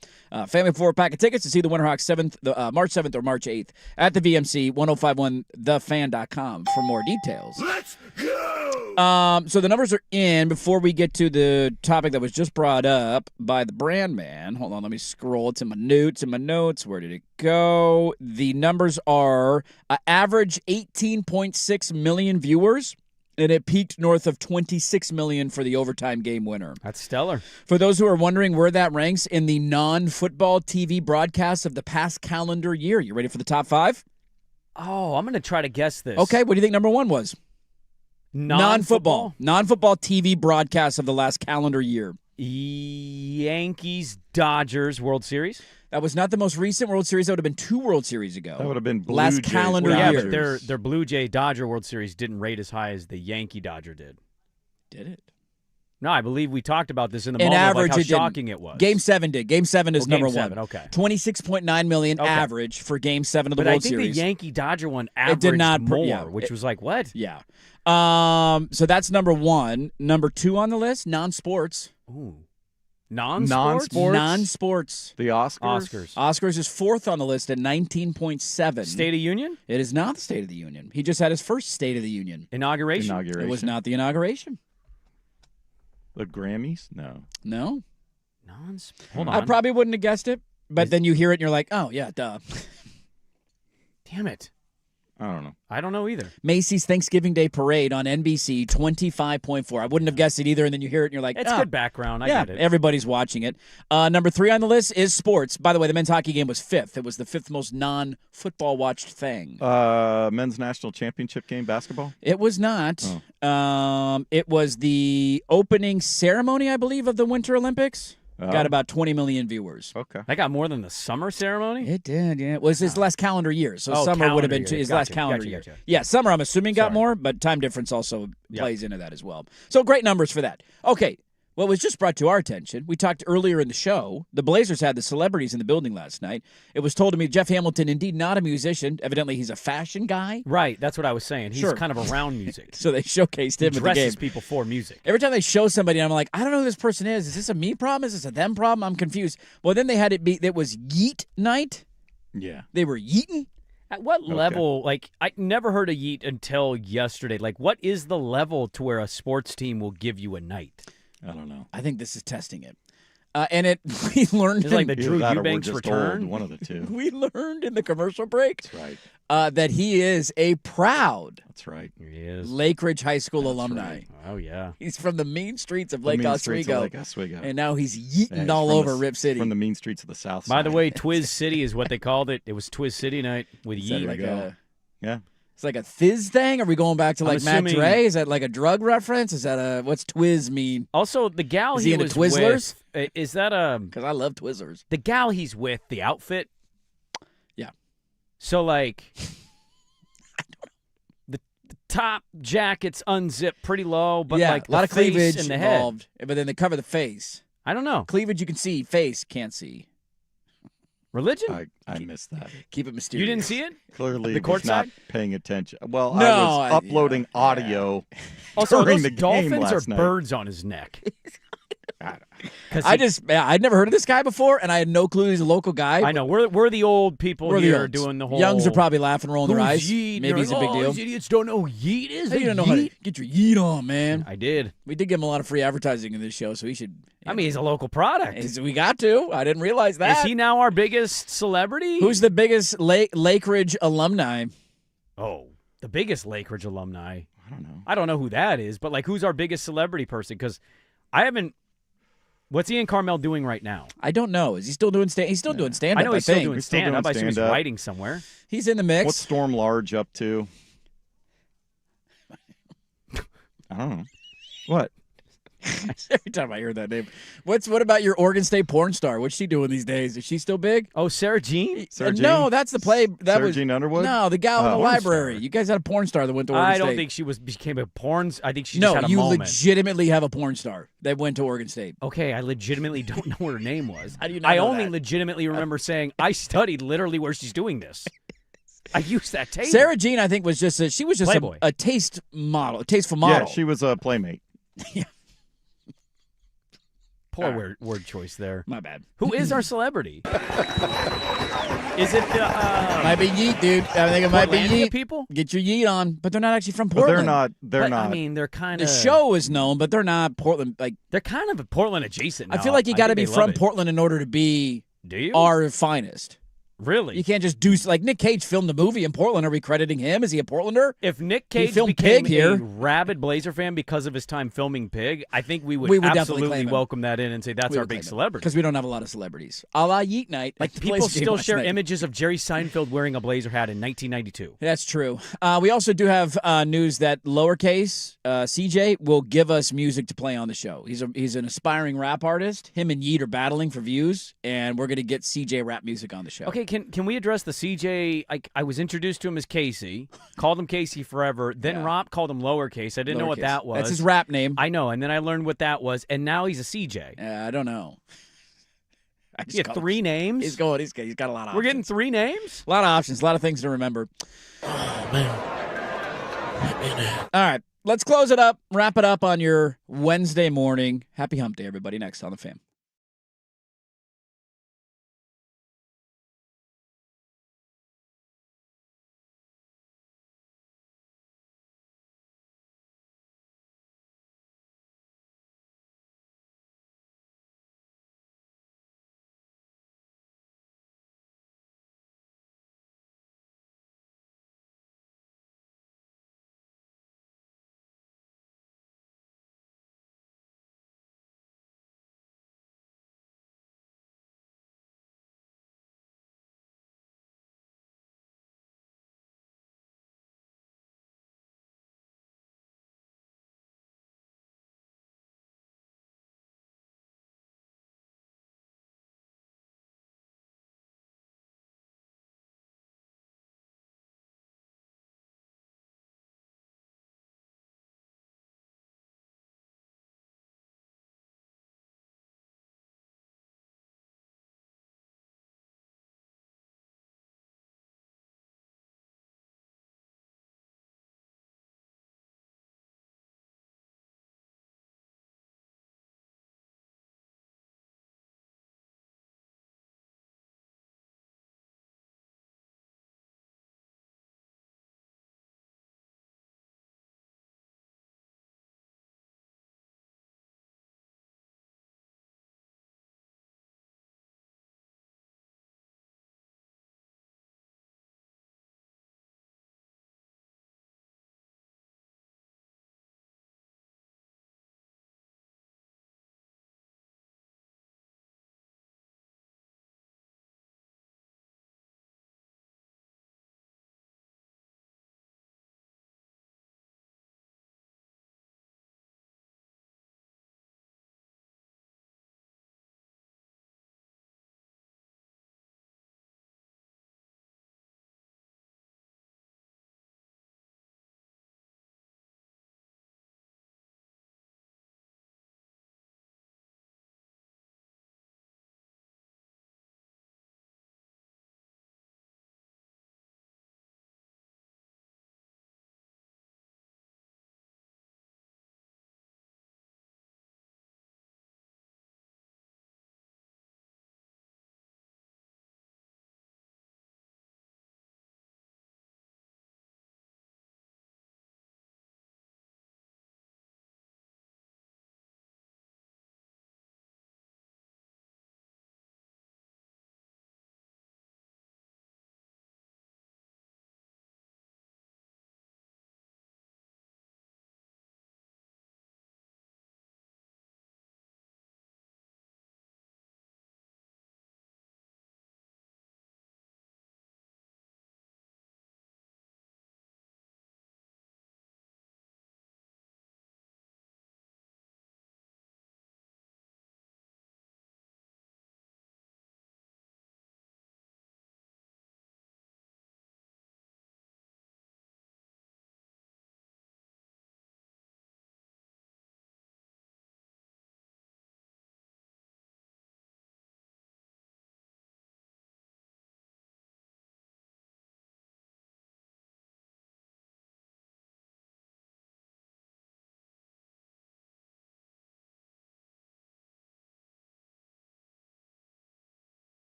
Family 4-pack of tickets to see the Winterhawks March 7th or March 8th at the VMC, 1051thefan.com for more details. Let's go! So the numbers are in. Before we get to the topic that was just brought up by the brand man, hold on, let me scroll to my notes. Where did it go? The numbers are average 18.6 million viewers, and it peaked north of 26 million for the overtime game winner. That's stellar. For those who are wondering where that ranks in the non-football TV broadcasts of the past calendar year, you ready for the top 5? Oh, I'm going to try to guess this. Okay, what do you think number 1 was? Non-football TV broadcasts of the last calendar year. Yankees, Dodgers, World Series. That was not the most recent World Series. That would have been 2 World Series ago. That would have been last calendar year. Yeah, but their Blue Jay Dodger World Series didn't rate as high as the Yankee Dodger did. Did it? No, I believe we talked about this in the In moment, average, like how it shocking it was. Game 7 did. Game 7 is number Game 7, 1. okay. 26.9 million average for Game 7 of the World Series. But I think the Yankee Dodger one averaged did not, more, which was like, what? Yeah. So that's number 1. Number 2 on the list, non-sports. Ooh. Non-sports? Non-sports. The Oscars? Oscars is 4th on the list at 19.7. State of Union? It is not the State of the Union. He just had his first State of the Union. Inauguration? It was not the inauguration. The Grammys? No. No. Hold on. I probably wouldn't have guessed it, but then you hear it and you're like, oh, yeah, duh. Damn it. I don't know. I don't know either. Macy's Thanksgiving Day Parade on NBC, 25.4. I wouldn't have guessed it either, and then you hear it and you're like, It's good background. I yeah, get it. everybody's watching it. Number 3 on the list is sports. By the way, the men's hockey game was 5th. It was the 5th most non-football watched thing. Men's national championship game basketball? It was not. It was the opening ceremony, I believe, of the Winter Olympics. Got about 20 million viewers. Okay. That got more than the summer ceremony? It did, yeah. It was his last calendar year, so summer would have been his last calendar year. Gotcha. Yeah, summer I'm assuming got more, but time difference also plays into that as well. So great numbers for that. Okay, what was just brought to our attention, we talked earlier in the show, the Blazers had the celebrities in the building last night. It was told to me Jeff Hamilton, indeed not a musician. Evidently, he's a fashion guy. Right, that's what I was saying. He's Sure. kind of around music. So they showcased him at the dresses game. people for music. Every time they show somebody, I'm like, I don't know who this person is. Is this a me problem? Is this a them problem? I'm confused. Well, then they had it was Yeet night. Yeah. They were yeeting. At what level, like, I never heard of Yeet until yesterday. Like, what is the level to where a sports team will give you a night? I don't know. I think this is testing it. And we learned It's like the Drew Eubanks return. One of the two. We learned in the commercial break That's right. that he is a proud That's right. He is. Lake Ridge High School alumni. right. Oh, yeah. He's from the mean streets of The Lake mean streets of Oswego. Lake Oswego. And now he's Yeah, yeeting he's all from over the- Rip City. From the mean streets of the South By Side. the way, Twiz City is what they called it. It was Twiz City night with Is that Yeet. like Yeah. it's like a Thiz thing? Are we going back to I'm like Matt assuming- Dre? Is that like a drug reference? Is that a what's Twiz mean? Also, the gal Is he into was Twizzlers? with, is that Because I love Twizzlers. the gal he's with, the outfit? Yeah. So, like, the top jacket's unzipped pretty low, but yeah, like a lot the of cleavage face and the head. involved. But then they cover the face. I don't know. Cleavage you can see, face can't see. Religion? I missed that. Keep it mysterious. You didn't see it? Clearly, The was not courtside? paying attention. Well, No, I was uploading audio Also, during those the game dolphins last are night. birds on his neck. I'd never heard of this guy before, and I had no clue he's a local guy. I know. We're the old people We're the here olds. doing the whole. Youngs are probably laughing, rolling their Who's eyes. Yeet? And Maybe you're he's a like, big oh, deal. These idiots don't know who Yeet is. Hey, you They don't know how to Yeet? get your yeet on, man. I did. We did give him a lot of free advertising in this show, so he should. I mean, he's a local product. We got to. I didn't realize that. Is he now our biggest celebrity? Who's the biggest Lake Ridge alumni? Oh, the biggest Lake Ridge alumni. I don't know. I don't know who that is, but like, who's our biggest celebrity person? Because I haven't. What's Ian Carmel doing right now? I don't know. Is he still doing stand? He's still doing stand up. I know he's still think. doing He's still stand up. doing I assume he's stand-up. writing somewhere. He's in the mix. What's Storm Large up to? I don't know. What? Every time I hear that name. What about your Oregon State porn star? What's she doing these days? Is she still big? Oh, Sarah Jean? No, that's the play. Sarah Jean Underwood? No, the gal in the Porn library. star. You guys had a porn star that went to Oregon State. I don't think she became a porn. I think she No, just had a you moment. legitimately have a porn star that went to Oregon State. Okay, I legitimately don't know what her name was. How do you not I know only that? legitimately remember saying I studied literally where she's doing this. I used that table. Sarah Jean, I think, was just a Playboy. a taste model, a tasteful model. Yeah, she was a Playmate. Poor word choice there. My bad. Who is our celebrity? Is it might be Yeet, dude. I think it might be Portlandia Yeet. people? Get your Yeet on, but they're not actually from But Portland. they're not. I mean, they're kind The of. show is known, but they're not Portland. Like They're kind of Portland adjacent. I Now. feel like you got to think be they love from it. Portland in order to be Do you? our finest. Really? You can't just do like Nick Cage filmed the movie in Portland. Are we crediting him? Is he a Portlander? If Nick He Cage filmed became Pig here. a rabid Blazer fan because of his time filming Pig, I think we would definitely absolutely claim him. welcome that in and say that's our big celebrity. Because we don't have a lot of celebrities. A la Yeet Night. Like the people Blazer game still last share night. images of Jerry Seinfeld wearing a Blazer hat in 1992. That's true. We also do have news that lowercase CJ will give us music to play on the show. He's an aspiring rap artist. Him and Yeet are battling for views, and we're going to get CJ rap music on the show. Okay, can we address the CJ? I was introduced to him as Casey, called him Casey forever. Then Rob called him lowercase. I didn't know what Lowercase. that was. That's his rap name. I know, and then I learned what that was, and now he's a CJ. I don't know. He had 3 names? He's got a lot of options. We're getting 3 names? A lot of options, a lot of things to remember. Oh, man. All right, let's close it up, wrap it up on your Wednesday morning. Happy Hump Day, everybody. Next on The Fan.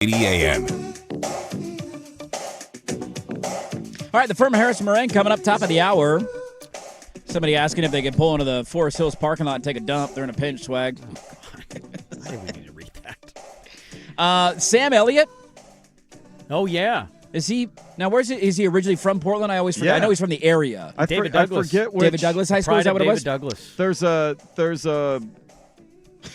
80 AM. All right, the firm of Harris Moraine coming up top of the hour. Somebody asking if they can pull into the Forest Hills parking lot and take a dump. They're in a pinch, Swag. I think we need to read that. Sam Elliott. Oh, yeah. Is he now? Where's it? Is he originally from Portland? I always forget. Yeah. I know he's from the area. David Douglas. I forget which. David Douglas High School. Is that what it was? David Douglas. There's a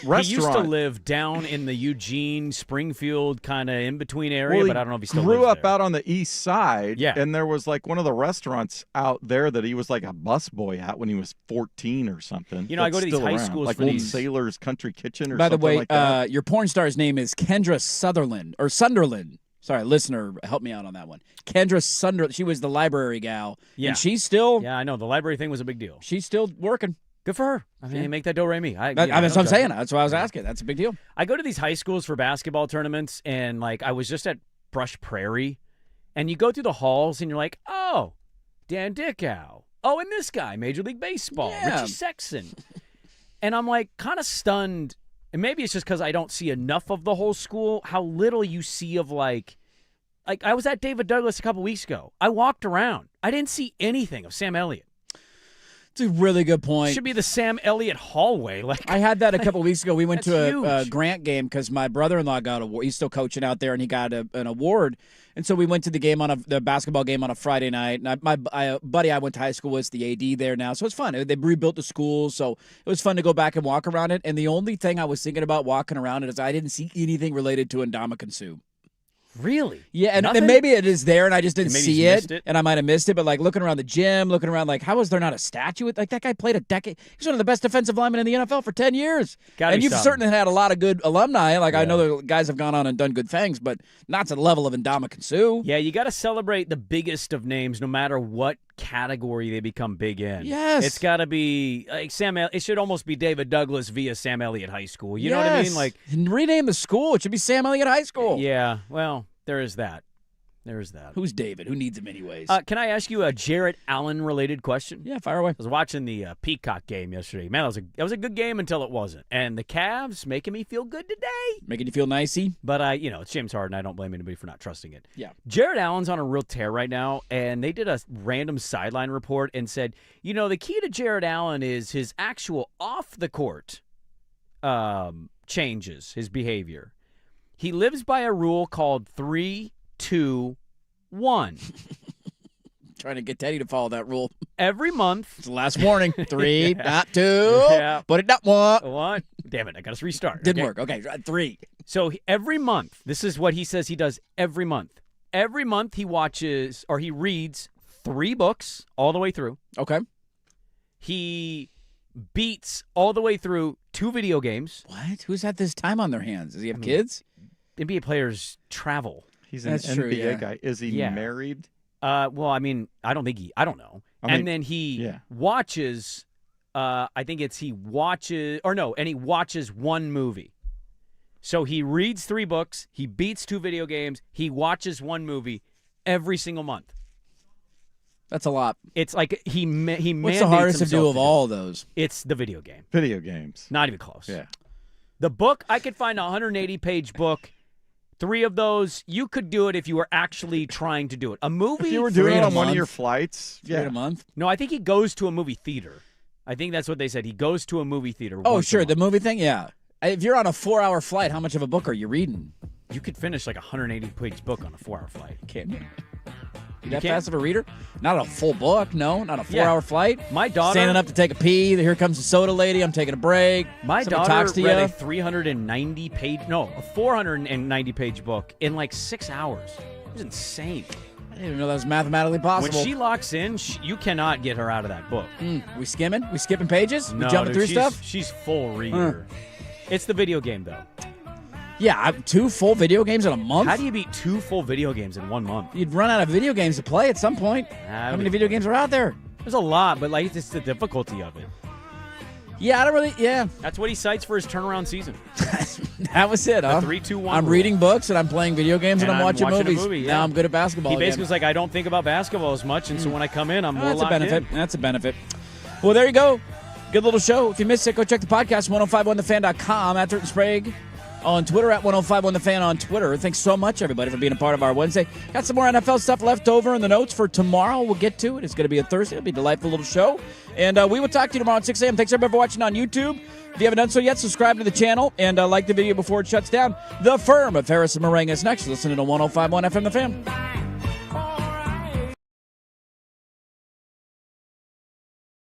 restaurant. He used to live down in the Eugene, Springfield kind of in between area, but I don't know if he still grew lives up there. out on the east side. Yeah. And there was like one of the restaurants out there that he was like a busboy at when he was 14 or something. You know, I go to these still high around. schools like for Old these. Sailor's Country Kitchen or By the something way, like that. your porn star's name is Kendra Sutherland or Sunderland. Sorry, listener, help me out on that one. Kendra Sunderland. She was the library gal. Yeah. And she's still. Yeah, I know. The library thing was a big deal. She's still working. Good for her. I mean, make that do-re-mi. That's what I'm saying. That's why I was asking. That's a big deal. I go to these high schools for basketball tournaments, and, like, I was just at Brush Prairie, and you go through the halls, and you're like, oh, Dan Dickow. Oh, and this guy, Major League Baseball, Yeah. Richie Sexton. And I'm, like, kind of stunned, and maybe it's just because I don't see enough of the whole school, how little you see of, like, I was at David Douglas a couple weeks ago. I walked around. I didn't see anything of Sam Elliott. It's a really good point. Should be the Sam Elliott hallway. Like I had that a couple weeks ago. We went to a huge. Grant game because my brother-in-law got a award. He's still coaching out there, and he got an award. And so we went to the game the basketball game on a Friday night. And my buddy I went to high school with, the AD there now, so it's fun. They rebuilt the school, so it was fun to go back and walk around it. And the only thing I was thinking about walking around it is I didn't see anything related to Ndamukong Suh. Really? Yeah, and Nothing? maybe it is there, and I just didn't Maybe see you it, missed it. and I might have missed it. But like looking around the gym, looking around, like how is there not a statue? Like that guy played a decade. He's one of the best defensive linemen in the NFL for 10 years. Gotta and be you've something. certainly had a lot of good alumni. Like I know the guys have gone on and done good things, but not to the level of Ndamukong Suh. Yeah, you got to celebrate the biggest of names, no matter what category they become big in. Yes. It's got to be like it should almost be David Douglas via Sam Elliott High School. You know what I mean? Like And rename the school. It should be Sam Elliott High School. Yeah. Well, there is that. There is that. Who's David? Who needs him anyways? Can I ask you a Jarrett Allen related question? Yeah, fire away. I was watching the Peacock game yesterday. Man, that was a good game until it wasn't. And the Cavs making me feel good today. Making you feel nicey? But it's James Harden. I don't blame anybody for not trusting it. Yeah. Jarrett Allen's on a real tear right now, and they did a random sideline report and said, the key to Jarrett Allen is his actual off-the-court changes, his behavior. He lives by a rule called 3-2-1. Trying to get Teddy to follow that rule. Every month. It's the last warning. 3, Yeah. not 2. Yeah. Put it not 1. What? Damn it, I got to restart. Didn't work. Okay, 3. So every month, this is what he says he does every month. Every month he watches or he reads 3 books all the way through. Okay. He beats all the way through 2 video games. What? Who's had this time on their hands? Does he have kids? NBA players travel. He's an That's NBA true, yeah. guy. Is he Yeah. married? Well, I mean, I don't know. And then he watches, he watches 1 movie. So he reads 3 books, he beats 2 video games, he watches 1 movie every single month. That's a lot. It's like he What's the hardest to do of all of those? It's the video game. Video games. Not even close. Yeah. The book, I could find a 180-page book. 3 of those, you could do it if you were actually trying to do it. A movie? If you were doing 3 it in a on one of month. your flights, 3 in a month? No, I think he goes to a movie theater. I think that's what they said. He goes to a movie theater. Oh, once a sure. month. The movie thing? Yeah. If you're on a 4-hour flight, how much of a book are you reading? You could finish like a 180-page book on a 4-hour flight. Can't you? You that can't? fast of a reader? Not a full book, no. Not a 4-hour Yeah. flight. My daughter... Standing up to take a pee. Here comes the soda lady. I'm taking a break. My Somebody daughter talks to read you. a 490-page book in like 6 hours. It was insane. I didn't even know that was mathematically possible. When she locks in, you cannot get her out of that book. We skimming? We skipping pages? No, we jumping dude, through stuff? She's full reader. It's the video game, though. Yeah, 2 full video games in a month? How do you beat 2 full video games in 1 month? You'd run out of video games to play at some point. How many video games are out there? There's a lot, but like it's the difficulty of it. Yeah, I don't really. Yeah, That's what he cites for his turnaround season. that was it. Huh? The 3-2-1 I'm rule. reading books and I'm playing video games and, And I'm watching a movies. movie, yeah. Now I'm good at basketball. He basically again. was like, I don't think about basketball as much, and so when I come in, I'm more That's a locked benefit. in. That's a benefit. Well, there you go. Good little show. If you missed it, go check the podcast, 1051thefan.com. At Dirt and Sprague. on Twitter, at 1051 The Fan on Twitter. Thanks so much, everybody, for being a part of our Wednesday. Got some more NFL stuff left over in the notes for tomorrow. We'll get to it. It's going to be a Thursday. It'll be a delightful little show. And we will talk to you tomorrow at 6 a.m. Thanks, everybody, for watching on YouTube. If you haven't done so yet, subscribe to the channel and like the video before it shuts down. The Firm of Harris and Morango is next. Listen to 1051 FM The Fan.